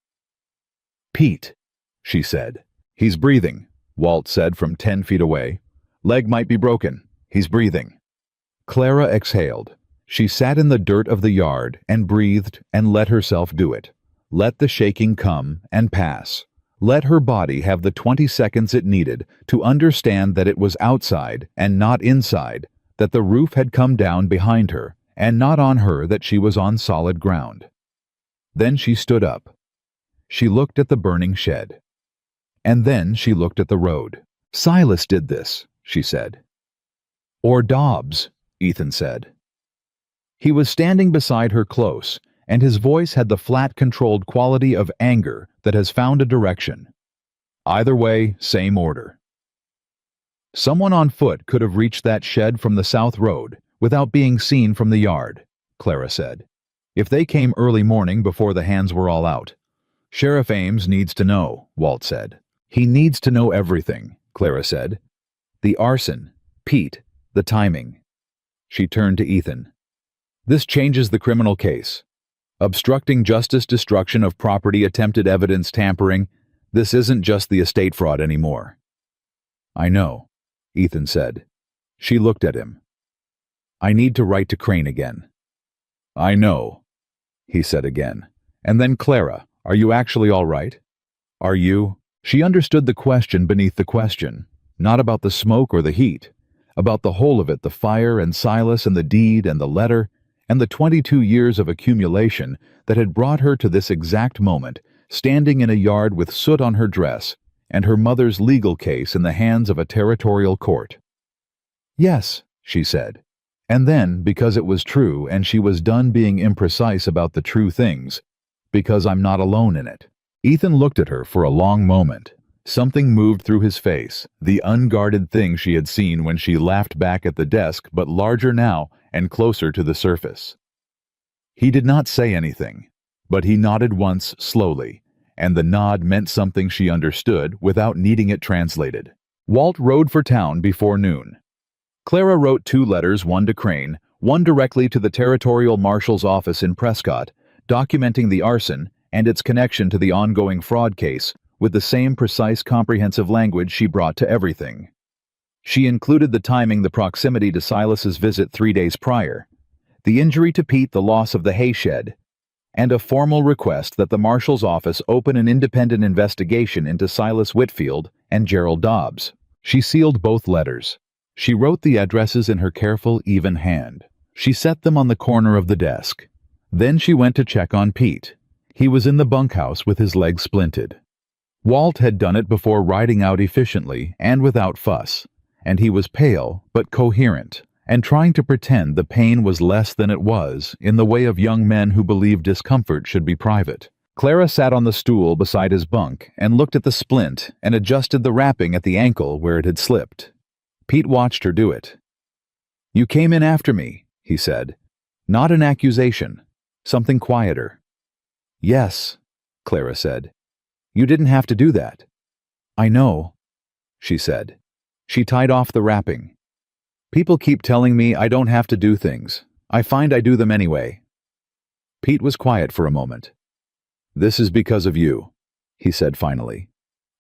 "Pete," she said. "He's breathing," Walt said from 10 feet away. "Leg might be broken. He's breathing." Clara exhaled. She sat in the dirt of the yard and breathed and let herself do it. Let the shaking come and pass. Let her body have the 20 seconds it needed to understand that it was outside and not inside, that the roof had come down behind her and not on her, that she was on solid ground. Then she stood up. She looked at the burning shed. And then she looked at the road. "Silas did this," she said. "Or Dobbs," Ethan said. He was standing beside her close, and his voice had the flat, controlled quality of anger that has found a direction. Either way, same order. "Someone on foot could have reached that shed from the south road without being seen from the yard," Clara said. "If they came early morning before the hands were all out. Sheriff Ames needs to know," Walt said. "He needs to know everything," Clara said. "The arson, Pete, the timing." She turned to Ethan. "This changes the criminal case. Obstructing justice, destruction of property, attempted evidence tampering. This isn't just the estate fraud anymore." "I know," Ethan said. She looked at him. "I need to write to Crane again." "I know," he said again. And then, "Clara, are you actually all right? Are you?" She understood the question beneath the question, not about the smoke or the heat, about the whole of it, the fire and Silas and the deed and the letter, and the 22 years of accumulation that had brought her to this exact moment, standing in a yard with soot on her dress, and her mother's legal case in the hands of a territorial court. "Yes," she said, And then, because it was true and she was done being imprecise about the true things, because I'm not alone in it. Ethan looked at her for a long moment. Something moved through his face, the unguarded thing she had seen when she laughed back at the desk, but larger now and closer to the surface. He did not say anything, but he nodded once slowly, and the nod meant something she understood without needing it translated. Walt rode for town before noon. Clara wrote 2 letters, one to Crane, one directly to the Territorial Marshal's office in Prescott, documenting the arson and its connection to the ongoing fraud case with the same precise, comprehensive language she brought to everything. She included the timing, the proximity to Silas's visit 3 days prior, the injury to Pete, the loss of the hay shed, and a formal request that the Marshal's office open an independent investigation into Silas Whitfield and Gerald Dobbs. She sealed both letters. She wrote the addresses in her careful, even hand. She set them on the corner of the desk. Then she went to check on Pete. He was in the bunkhouse with his leg splinted. Walt had done it before, riding out efficiently and without fuss, and he was pale but coherent, and trying to pretend the pain was less than it was, in the way of young men who believe discomfort should be private. Clara sat on the stool beside his bunk and looked at the splint and adjusted the wrapping at the ankle where it had slipped. Pete watched her do it. "You came in after me," he said. "Not an accusation. Something quieter." "Yes," Clara said. "You didn't have to do that." "I know," she said. She tied off the wrapping. "People keep telling me I don't have to do things. I find I do them anyway." Pete was quiet for a moment. "This is because of you," he said finally.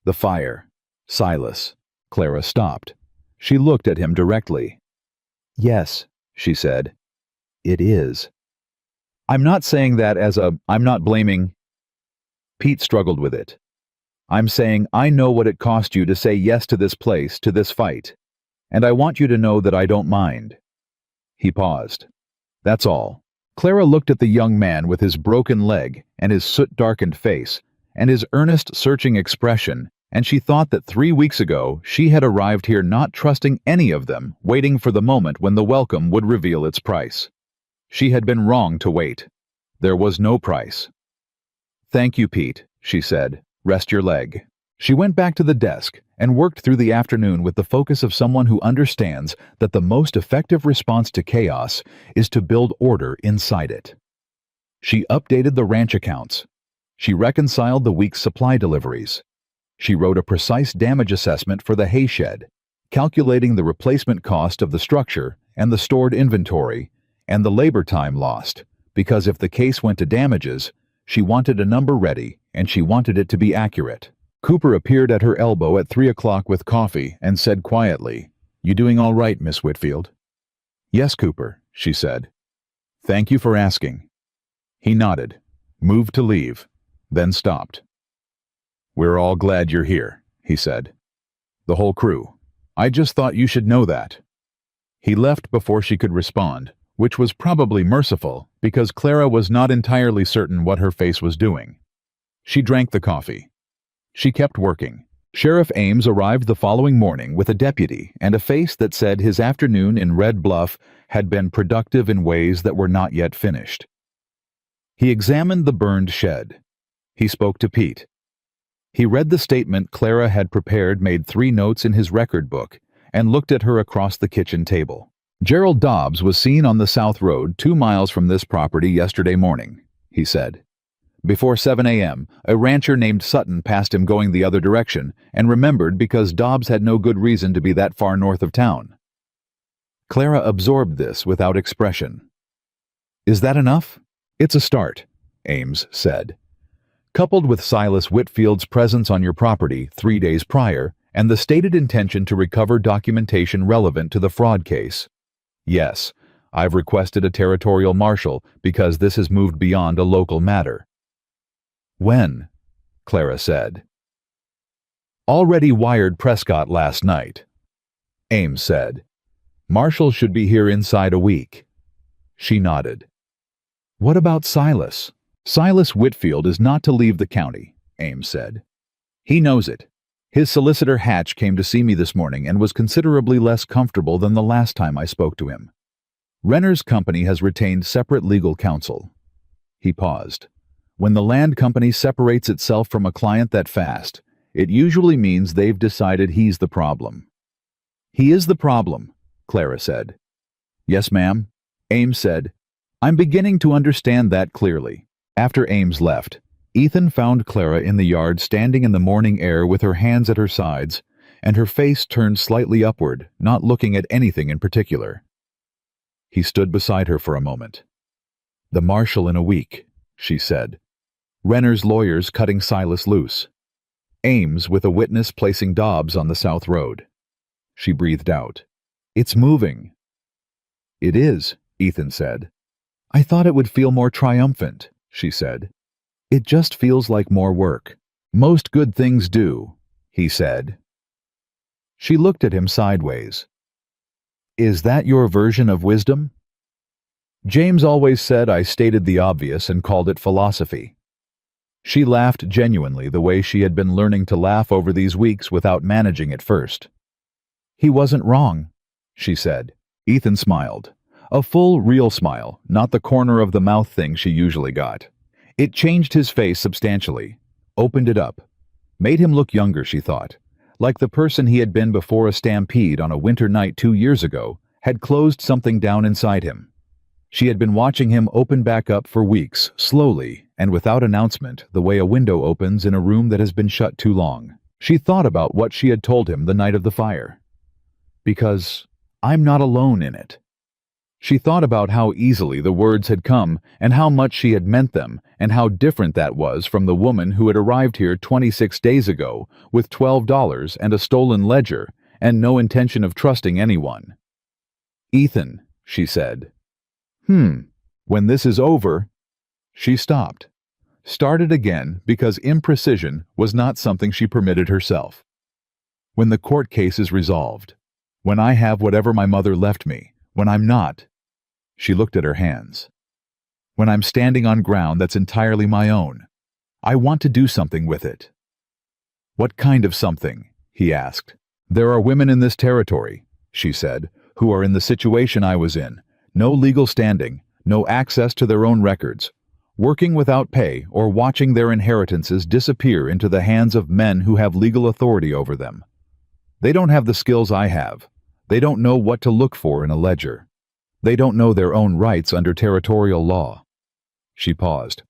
"The fire. Silas." Clara stopped. She looked at him directly. "Yes," she said. "It is." "I'm not saying that I'm not blaming." Pete struggled with it. "I'm saying I know what it cost you to say yes to this place, to this fight. And I want you to know that I don't mind." He paused. "That's all." Clara looked at the young man with his broken leg and his soot-darkened face and his earnest, searching expression, and she thought that 3 weeks ago she had arrived here not trusting any of them, waiting for the moment when the welcome would reveal its price. She had been wrong to wait. There was no price. "Thank you, Pete," she said. "Rest your leg." She went back to the desk and worked through the afternoon with the focus of someone who understands that the most effective response to chaos is to build order inside it. She updated the ranch accounts. She reconciled the week's supply deliveries. She wrote a precise damage assessment for the hay shed, calculating the replacement cost of the structure and the stored inventory and the labor time lost, because if the case went to damages, she wanted a number ready and she wanted it to be accurate. Cooper appeared at her elbow at 3 o'clock with coffee and said quietly, "You doing all right, Miss Whitfield?" "Yes, Cooper," she said. "Thank you for asking." He nodded, moved to leave, then stopped. "We're all glad you're here," he said. "The whole crew. I just thought you should know that." He left before she could respond, which was probably merciful because Clara was not entirely certain what her face was doing. She drank the coffee. She kept working. Sheriff Ames arrived the following morning with a deputy and a face that said his afternoon in Red Bluff had been productive in ways that were not yet finished. He examined the burned shed. He spoke to Pete. He read the statement Clara had prepared, made 3 notes in his record book, and looked at her across the kitchen table. "Gerald Dobbs was seen on the South Road 2 miles from this property yesterday morning," he said. "Before 7 a.m., a rancher named Sutton passed him going the other direction and remembered because Dobbs had no good reason to be that far north of town." Clara absorbed this without expression. "Is that enough?" "It's a start," Ames said. "Coupled with Silas Whitfield's presence on your property 3 days prior and the stated intention to recover documentation relevant to the fraud case. Yes, I've requested a territorial marshal because this has moved beyond a local matter." "When?" Clara said. "Already wired Prescott last night," Ames said. "Marshall should be here inside a week." She nodded. "What about Silas?" "Silas Whitfield is not to leave the county," Ames said. "He knows it. His solicitor Hatch came to see me this morning and was considerably less comfortable than the last time I spoke to him. Renner's company has retained separate legal counsel. He paused. When the land company separates itself from a client that fast, it usually means they've decided he's the problem. He is the problem, Clara said. Yes, ma'am, Ames said. I'm beginning to understand that clearly. After Ames left, Ethan found Clara in the yard standing in the morning air with her hands at her sides and her face turned slightly upward, not looking at anything in particular. He stood beside her for a moment. "The marshal in a week," she said. "Renner's lawyers cutting Silas loose. Ames with a witness placing Dobbs on the South Road." She breathed out. "It's moving." "It is," Ethan said. "I thought it would feel more triumphant," she said. "It just feels like more work." "Most good things do," he said. She looked at him sideways. "Is that your version of wisdom?" "James always said I stated the obvious and called it philosophy." She laughed genuinely, the way she had been learning to laugh over these weeks without managing it first. "He wasn't wrong," she said. Ethan smiled. A full, real smile, not the corner of the mouth thing she usually got. It changed his face substantially, opened it up, made him look younger, she thought, like the person he had been before a stampede on a winter night 2 years ago had closed something down inside him. She had been watching him open back up for weeks, slowly and without announcement, the way a window opens in a room that has been shut too long. She thought about what she had told him the night of the fire. "Because I'm not alone in it." She thought about how easily the words had come and how much she had meant them and how different that was from the woman who had arrived here 26 days ago with $12 and a stolen ledger and no intention of trusting anyone. "Ethan," she said. When this is over..." She stopped. Started again because imprecision was not something she permitted herself. "When the court case is resolved. When I have whatever my mother left me. When I'm not..." She looked at her hands. "When I'm standing on ground that's entirely my own. I want to do something with it." "What kind of something?" he asked. "There are women in this territory," she said, "who are in the situation I was in. No legal standing, no access to their own records, working without pay or watching their inheritances disappear into the hands of men who have legal authority over them. They don't have the skills I have. They don't know what to look for in a ledger. They don't know their own rights under territorial law." She paused.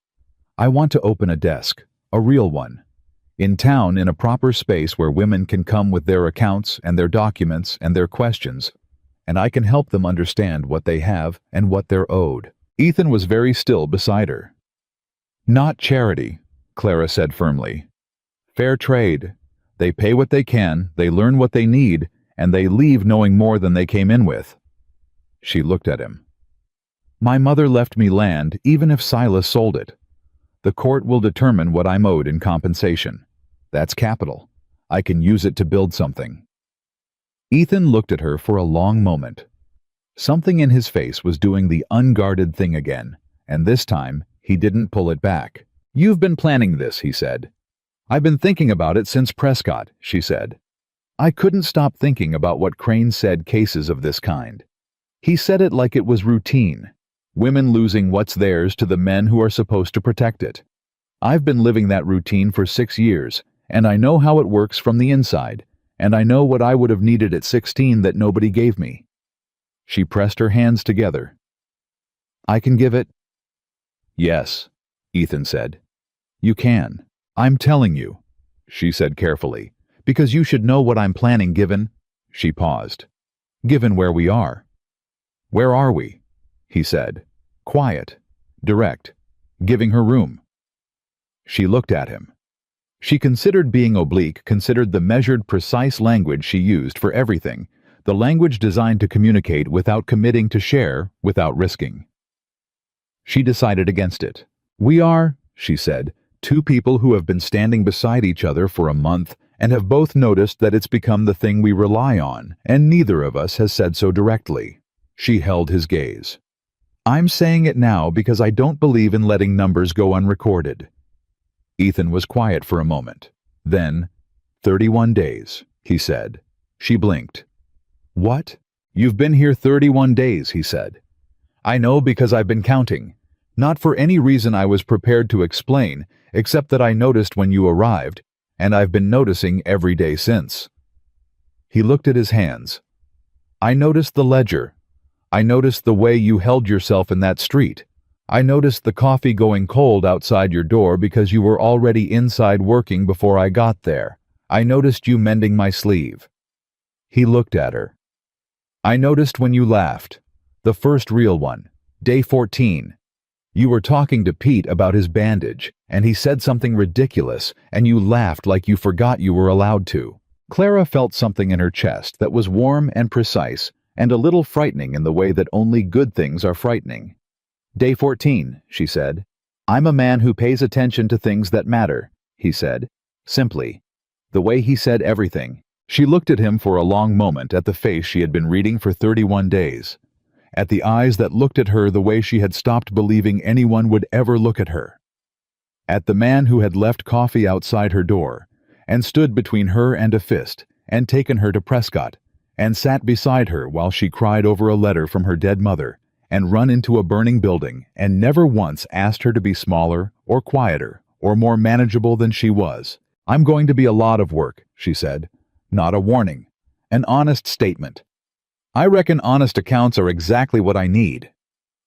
"I want to open a desk, a real one, in town, in a proper space where women can come with their accounts and their documents and their questions, and I can help them understand what they have and what they're owed." Ethan was very still beside her. "Not charity," Clara said firmly. "Fair trade. They pay what they can, they learn what they need, and they leave knowing more than they came in with." She looked at him. "My mother left me land even if Silas sold it. The court will determine what I'm owed in compensation. That's capital. I can use it to build something." Ethan looked at her for a long moment. Something in his face was doing the unguarded thing again, and this time he didn't pull it back. "You've been planning this," he said. "I've been thinking about it since Prescott," she said. "I couldn't stop thinking about what Crane said cases of this kind. He said it like it was routine, women losing what's theirs to the men who are supposed to protect it. I've been living that routine for 6 years, and I know how it works from the inside, and I know what I would have needed at 16 that nobody gave me." She pressed her hands together. "I can give it?" "Yes," Ethan said. "You can. I'm telling you," she said carefully, "because you should know what I'm planning given..." She paused. "Given where we are." "Where are we?" he said. Quiet, direct, giving her room. She looked at him. She considered being oblique, considered the measured, precise language she used for everything, the language designed to communicate without committing to share, without risking. She decided against it. "We are," she said, "two people who have been standing beside each other for a month and have both noticed that it's become the thing we rely on, and neither of us has said so directly." She held his gaze. "I'm saying it now because I don't believe in letting numbers go unrecorded." Ethan was quiet for a moment. Then, 31 days, he said. She blinked. "What? You've been here 31 days, he said. I know because I've been counting. Not for any reason I was prepared to explain, except that I noticed when you arrived, and I've been noticing every day since." He looked at his hands. "I noticed the ledger. I noticed the way you held yourself in that street. I noticed the coffee going cold outside your door because you were already inside working before I got there. I noticed you mending my sleeve." He looked at her. "I noticed when you laughed. The first real one. Day 14. You were talking to Pete about his bandage, and he said something ridiculous, and you laughed like you forgot you were allowed to." Clara felt something in her chest that was warm and precise, and a little frightening in the way that only good things are frightening. "Day 14, she said. "I'm a man who pays attention to things that matter," he said, simply. The way he said everything. She looked at him for a long moment, at the face she had been reading for 31 days. At the eyes that looked at her the way she had stopped believing anyone would ever look at her. At the man who had left coffee outside her door, and stood between her and a fist, and taken her to Prescott, and sat beside her while she cried over a letter from her dead mother, and run into a burning building, and never once asked her to be smaller, or quieter, or more manageable than she was. "I'm going to be a lot of work," she said. "Not a warning. An honest statement." "I reckon honest accounts are exactly what I need,"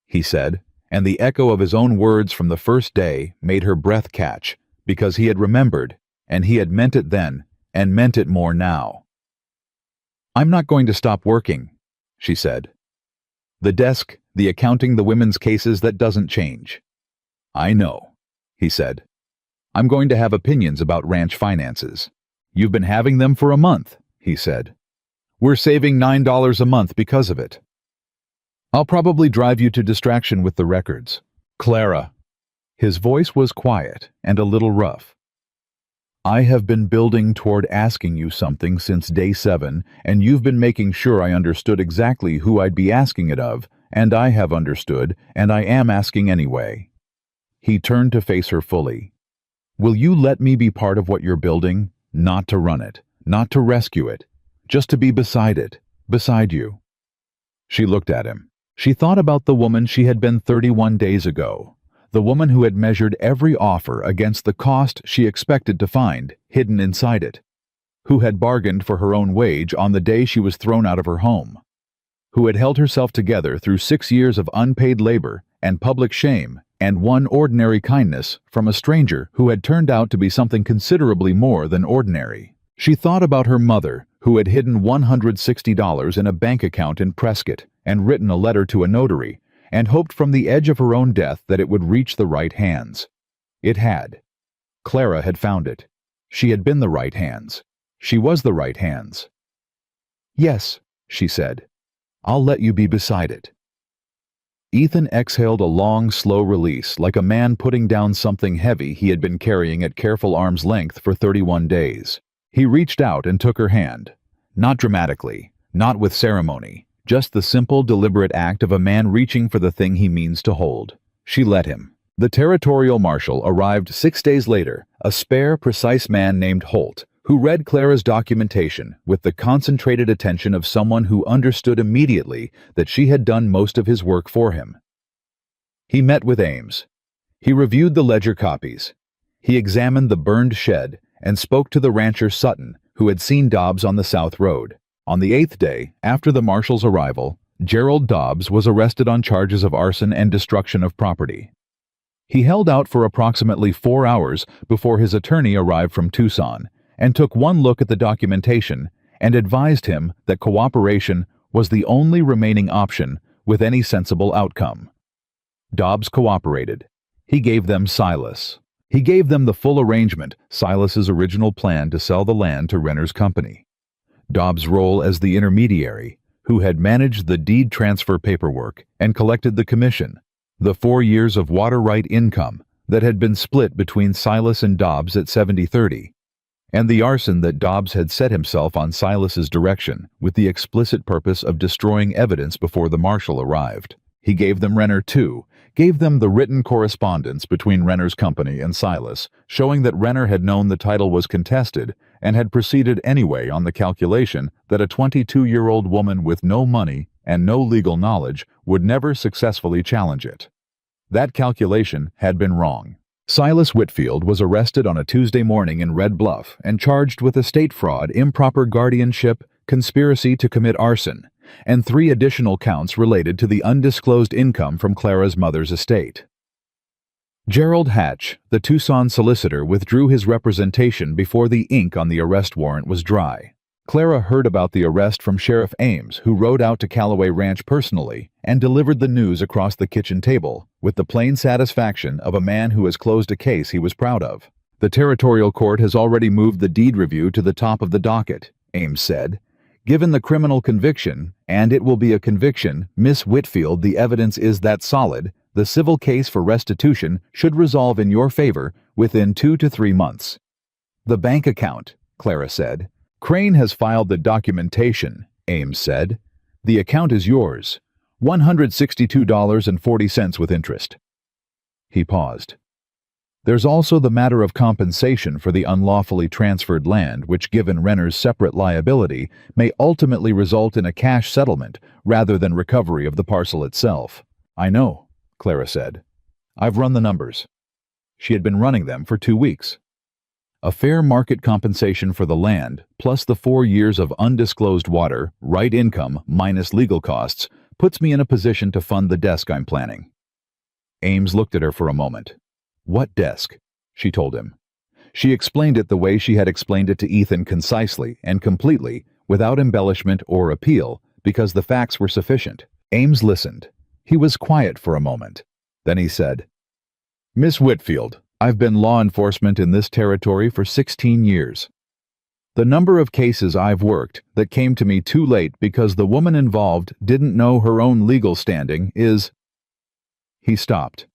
he said, and the echo of his own words from the first day made her breath catch, because he had remembered, and he had meant it then, and meant it more now. "I'm not going to stop working," she said. "The desk, the accounting, the women's cases, that doesn't change." "I know," he said. "I'm going to have opinions about ranch finances." "You've been having them for a month," he said. "We're saving $9 a month because of it. I'll probably drive you to distraction with the records." "Clara." His voice was quiet and a little rough. "I have been building toward asking you something since day 7, and you've been making sure I understood exactly who I'd be asking it of, and I have understood, and I am asking anyway." He turned to face her fully. "Will you let me be part of what you're building? Not to run it, not to rescue it, just to be beside it, beside you." She looked at him. She thought about the woman she had been 31 days ago, the woman who had measured every offer against the cost she expected to find hidden inside it, who had bargained for her own wage on the day she was thrown out of her home, who had held herself together through 6 years of unpaid labor and public shame and one ordinary kindness from a stranger who had turned out to be something considerably more than ordinary. She thought about her mother, who had hidden $160 in a bank account in Prescott and written a letter to a notary, and hoped from the edge of her own death that it would reach the right hands. It had. Clara had found it. She had been the right hands. She was the right hands. "Yes," she said. "I'll let you be beside it." Ethan exhaled a long, slow release, like a man putting down something heavy he had been carrying at careful arm's length for 31 days. He reached out and took her hand. Not dramatically, not with ceremony, just the simple, deliberate act of a man reaching for the thing he means to hold. She let him. The territorial marshal arrived 6 days later, a spare, precise man named Holt, who read Clara's documentation with the concentrated attention of someone who understood immediately that she had done most of his work for him. He met with Ames. He reviewed the ledger copies. He examined the burned shed and spoke to the rancher Sutton, who had seen Dobbs on the South Road. On the 8th day, after the marshal's arrival, Gerald Dobbs was arrested on charges of arson and destruction of property. He held out for approximately 4 hours before his attorney arrived from Tucson and took one look at the documentation and advised him that cooperation was the only remaining option with any sensible outcome. Dobbs cooperated. He gave them Silas. He gave them the full arrangement, Silas's original plan to sell the land to Renner's company. Dobbs' role as the intermediary, who had managed the deed transfer paperwork and collected the commission, the 4 years of water right income that had been split between Silas and Dobbs at 70-30, and the arson that Dobbs had set himself on Silas's direction with the explicit purpose of destroying evidence before the marshal arrived. He gave them Renner too, gave them the written correspondence between Renner's company and Silas, showing that Renner had known the title was contested and had proceeded anyway on the calculation that a 22-year-old woman with no money and no legal knowledge would never successfully challenge it. That calculation had been wrong. Silas Whitfield was arrested on a Tuesday morning in Red Bluff and charged with estate fraud, improper guardianship, conspiracy to commit arson, and 3 additional counts related to the undisclosed income from Clara's mother's estate. Gerald Hatch, the Tucson solicitor, withdrew his representation before the ink on the arrest warrant was dry. Clara heard about the arrest from Sheriff Ames, who rode out to Callaway Ranch personally and delivered the news across the kitchen table with the plain satisfaction of a man who has closed a case he was proud of. "The territorial court has already moved the deed review to the top of the docket," Ames said. "Given the criminal conviction, and it will be a conviction, Miss Whitfield, the evidence is that solid, the civil case for restitution should resolve in your favor within 2 to 3 months." "The bank account," Clara said. "Crane has filed the documentation," Ames said. "The account is yours. $162.40 with interest." He paused. "There's also the matter of compensation for the unlawfully transferred land, which, given Renner's separate liability, may ultimately result in a cash settlement rather than recovery of the parcel itself." "I know," Clara said. "I've run the numbers." She had been running them for 2 weeks. "A fair market compensation for the land, plus the 4 years of undisclosed water, right income minus legal costs, puts me in a position to fund the desk I'm planning." Ames looked at her for a moment. "What desk?" she told him. She explained it the way she had explained it to Ethan, concisely and completely, without embellishment or appeal, because the facts were sufficient. Ames listened. He was quiet for a moment. Then he said, "Miss Whitfield, I've been law enforcement in this territory for 16 years. The number of cases I've worked that came to me too late because the woman involved didn't know her own legal standing is—" He stopped.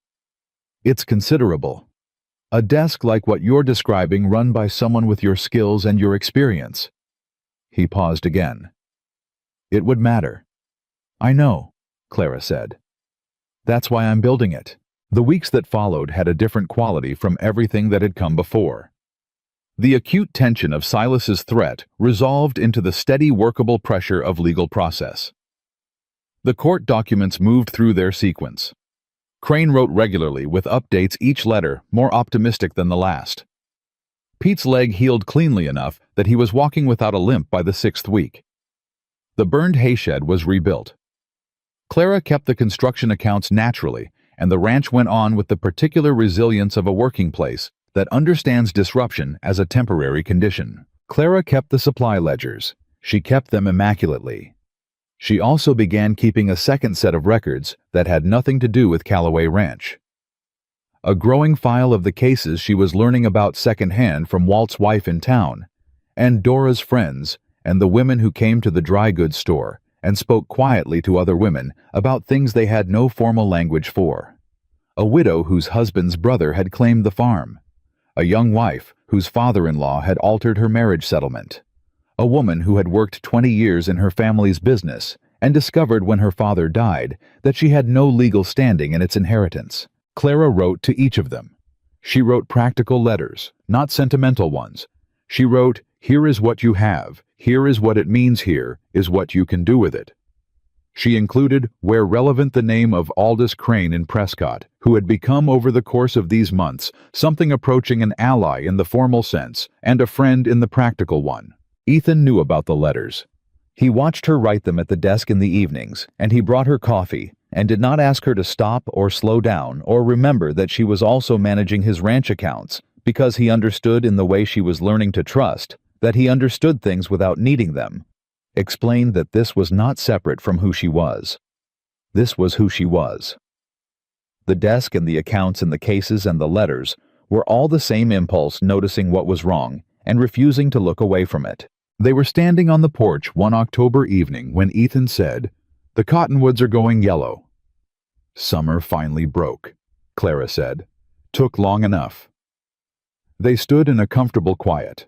"It's considerable. A desk like what you're describing, run by someone with your skills and your experience." He paused again. "It would matter." "I know," Clara said. "That's why I'm building it." The weeks that followed had a different quality from everything that had come before. The acute tension of Silas's threat resolved into the steady, workable pressure of legal process. The court documents moved through their sequence. Crane wrote regularly, with updates each letter more optimistic than the last. Pete's leg healed cleanly enough that he was walking without a limp by the 6th week. The burned hayshed was rebuilt. Clara kept the construction accounts naturally, and the ranch went on with the particular resilience of a working place that understands disruption as a temporary condition. Clara kept the supply ledgers. She kept them immaculately. She also began keeping a second set of records that had nothing to do with Callaway Ranch. A growing file of the cases she was learning about secondhand from Walt's wife in town, and Dora's friends, and the women who came to the dry goods store and spoke quietly to other women about things they had no formal language for. A widow whose husband's brother had claimed the farm. A young wife whose father-in-law had altered her marriage settlement. A woman who had worked 20 years in her family's business and discovered when her father died that she had no legal standing in its inheritance. Clara wrote to each of them. She wrote practical letters, not sentimental ones. She wrote, "Here is what you have. Here is what it means. Here is what you can do with it." She included, where relevant, the name of Aldous Crane in Prescott, who had become over the course of these months something approaching an ally in the formal sense and a friend in the practical one. Ethan knew about the letters. He watched her write them at the desk in the evenings, and he brought her coffee and did not ask her to stop or slow down or remember that she was also managing his ranch accounts, because he understood, in the way she was learning to trust, that he understood things without needing them. Explained that this was not separate from who she was. This was who she was. The desk and the accounts and the cases and the letters were all the same impulse, noticing what was wrong and refusing to look away from it. They were standing on the porch one October evening when Ethan said, "The cottonwoods are going yellow." "Summer finally broke," Clara said. "Took long enough." They stood in a comfortable quiet.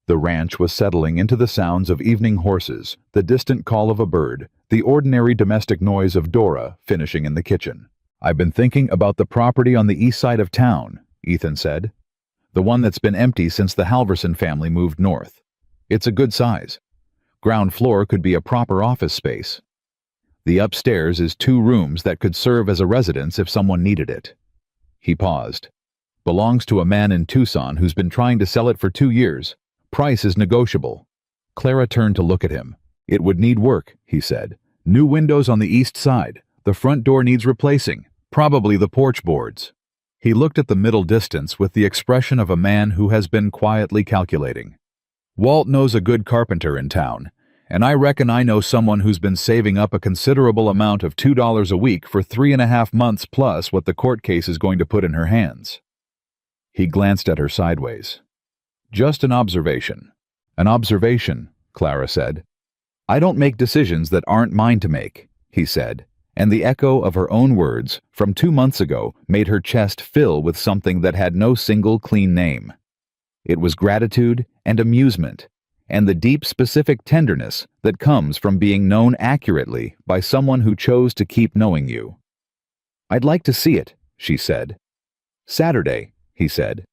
The ranch was settling into the sounds of evening horses, the distant call of a bird, the ordinary domestic noise of Dora finishing in the kitchen. "I've been thinking about the property on the east side of town," Ethan said. "The one that's been empty since the Halverson family moved north. It's a good size. Ground floor could be a proper office space. The upstairs is 2 rooms that could serve as a residence if someone needed it. He paused. Belongs to a man in Tucson who's been trying to sell it for 2 years. Price is negotiable. Clara turned to look at him. It would need work, he said. New windows on the east side. The front door needs replacing. Probably the porch boards. He looked at the middle distance with the expression of a man who has been quietly calculating. Walt knows a good carpenter in town, and I reckon I know someone who's been saving up a considerable amount of $2 a week for 3.5 months plus what the court case is going to put in her hands. He glanced at her sideways. Just an observation. An observation, Clara said. I don't make decisions that aren't mine to make, he said, and the echo of her own words from 2 months ago made her chest fill with something that had no single clean name. It was gratitude and amusement, and the deep specific tenderness that comes from being known accurately by someone who chose to keep knowing you. I'd like to see it, she said. Saturday, he said.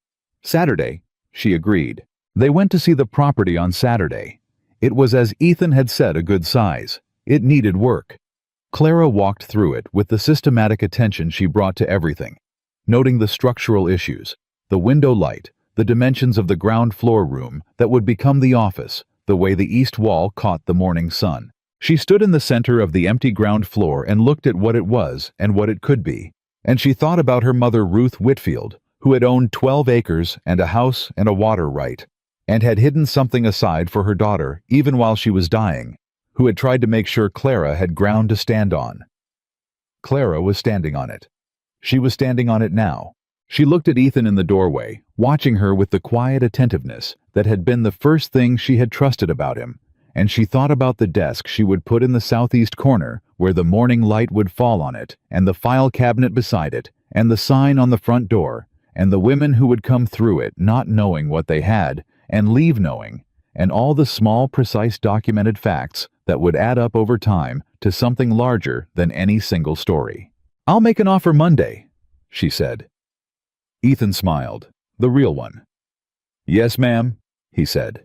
Saturday, she agreed. They went to see the property on Saturday. It was, as Ethan had said, a good size. It needed work. Clara walked through it with the systematic attention she brought to everything, noting the structural issues, the window light, the dimensions of the ground floor room that would become the office, the way the east wall caught the morning sun. She stood in the center of the empty ground floor and looked at what it was and what it could be, and she thought about her mother Ruth Whitfield, who had owned 12 acres and a house and a water right, and had hidden something aside for her daughter even while she was dying, who had tried to make sure Clara had ground to stand on. Clara was standing on it. She was standing on it now. She looked at Ethan in the doorway, watching her with the quiet attentiveness that had been the first thing she had trusted about him, and she thought about the desk she would put in the southeast corner where the morning light would fall on it, and the file cabinet beside it, and the sign on the front door, and the women who would come through it not knowing what they had, and leave knowing, and all the small, precise documented facts that would add up over time to something larger than any single story. I'll make an offer Monday, she said. Ethan smiled, the real one. Yes, ma'am, he said.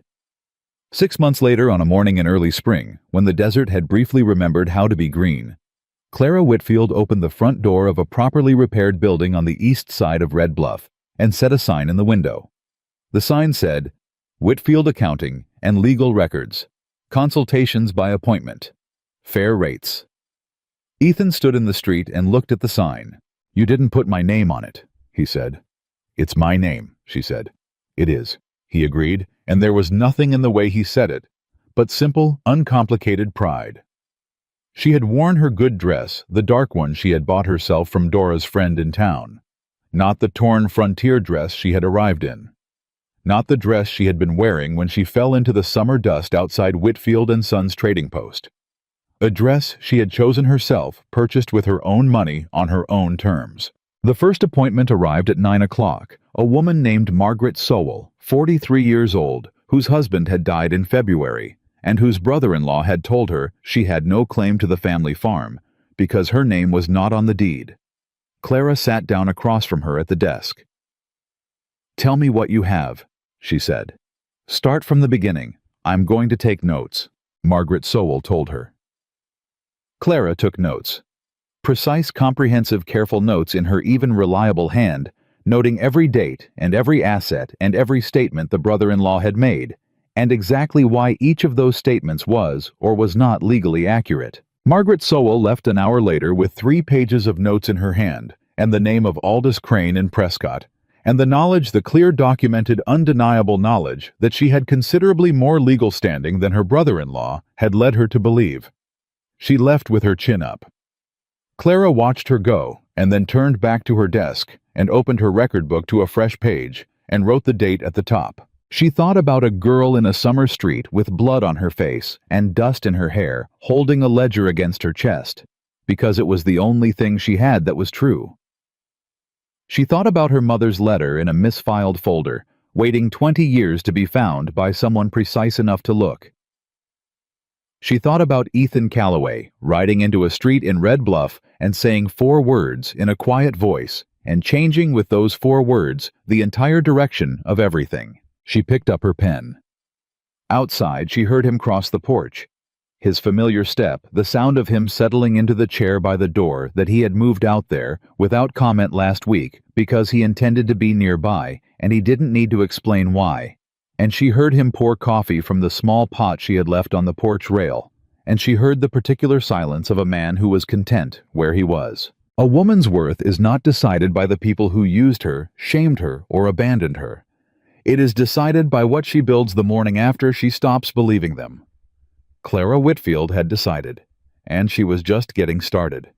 6 months later, on a morning in early spring, when the desert had briefly remembered how to be green, Clara Whitfield opened the front door of a properly repaired building on the east side of Red Bluff and set a sign in the window. The sign said, Whitfield Accounting and Legal Records. Consultations by appointment. Fair rates. Ethan stood in the street and looked at the sign. You didn't put my name on it, he said. It's my name, she said. It is, he agreed, and there was nothing in the way he said it, but simple, uncomplicated pride. She had worn her good dress, the dark one she had bought herself from Dora's friend in town. Not the torn frontier dress she had arrived in. Not the dress she had been wearing when she fell into the summer dust outside Whitfield and Sons trading post. A dress she had chosen herself, purchased with her own money on her own terms. The first appointment arrived at 9 o'clock, a woman named Margaret Sowell, 43 years old, whose husband had died in February, and whose brother-in-law had told her she had no claim to the family farm, because her name was not on the deed. Clara sat down across from her at the desk. Tell me what you have, she said. Start from the beginning. I'm going to take notes, Margaret Sowell told her. Clara took notes. Precise, comprehensive, careful notes in her even reliable hand, noting every date and every asset and every statement the brother-in-law had made, and exactly why each of those statements was or was not legally accurate. Margaret Sowell left an hour later with 3 pages of notes in her hand, and the name of Aldous Crane in Prescott, and the clear documented, undeniable knowledge that she had considerably more legal standing than her brother-in-law had led her to believe. She left with her chin up. Clara watched her go, and then turned back to her desk and opened her record book to a fresh page and wrote the date at the top. She thought about a girl in a summer street with blood on her face and dust in her hair, holding a ledger against her chest, because it was the only thing she had that was true. She thought about her mother's letter in a misfiled folder, waiting 20 years to be found by someone precise enough to look. She thought about Ethan Calloway riding into a street in Red Bluff and saying 4 words in a quiet voice and changing with those 4 words the entire direction of everything. She picked up her pen. Outside, she heard him cross the porch. His familiar step, the sound of him settling into the chair by the door that he had moved out there without comment last week because he intended to be nearby and he didn't need to explain why. And she heard him pour coffee from the small pot she had left on the porch rail. And she heard the particular silence of a man who was content where he was. A woman's worth is not decided by the people who used her, shamed her, or abandoned her. It is decided by what she builds the morning after she stops believing them. Clara Whitfield had decided, and she was just getting started.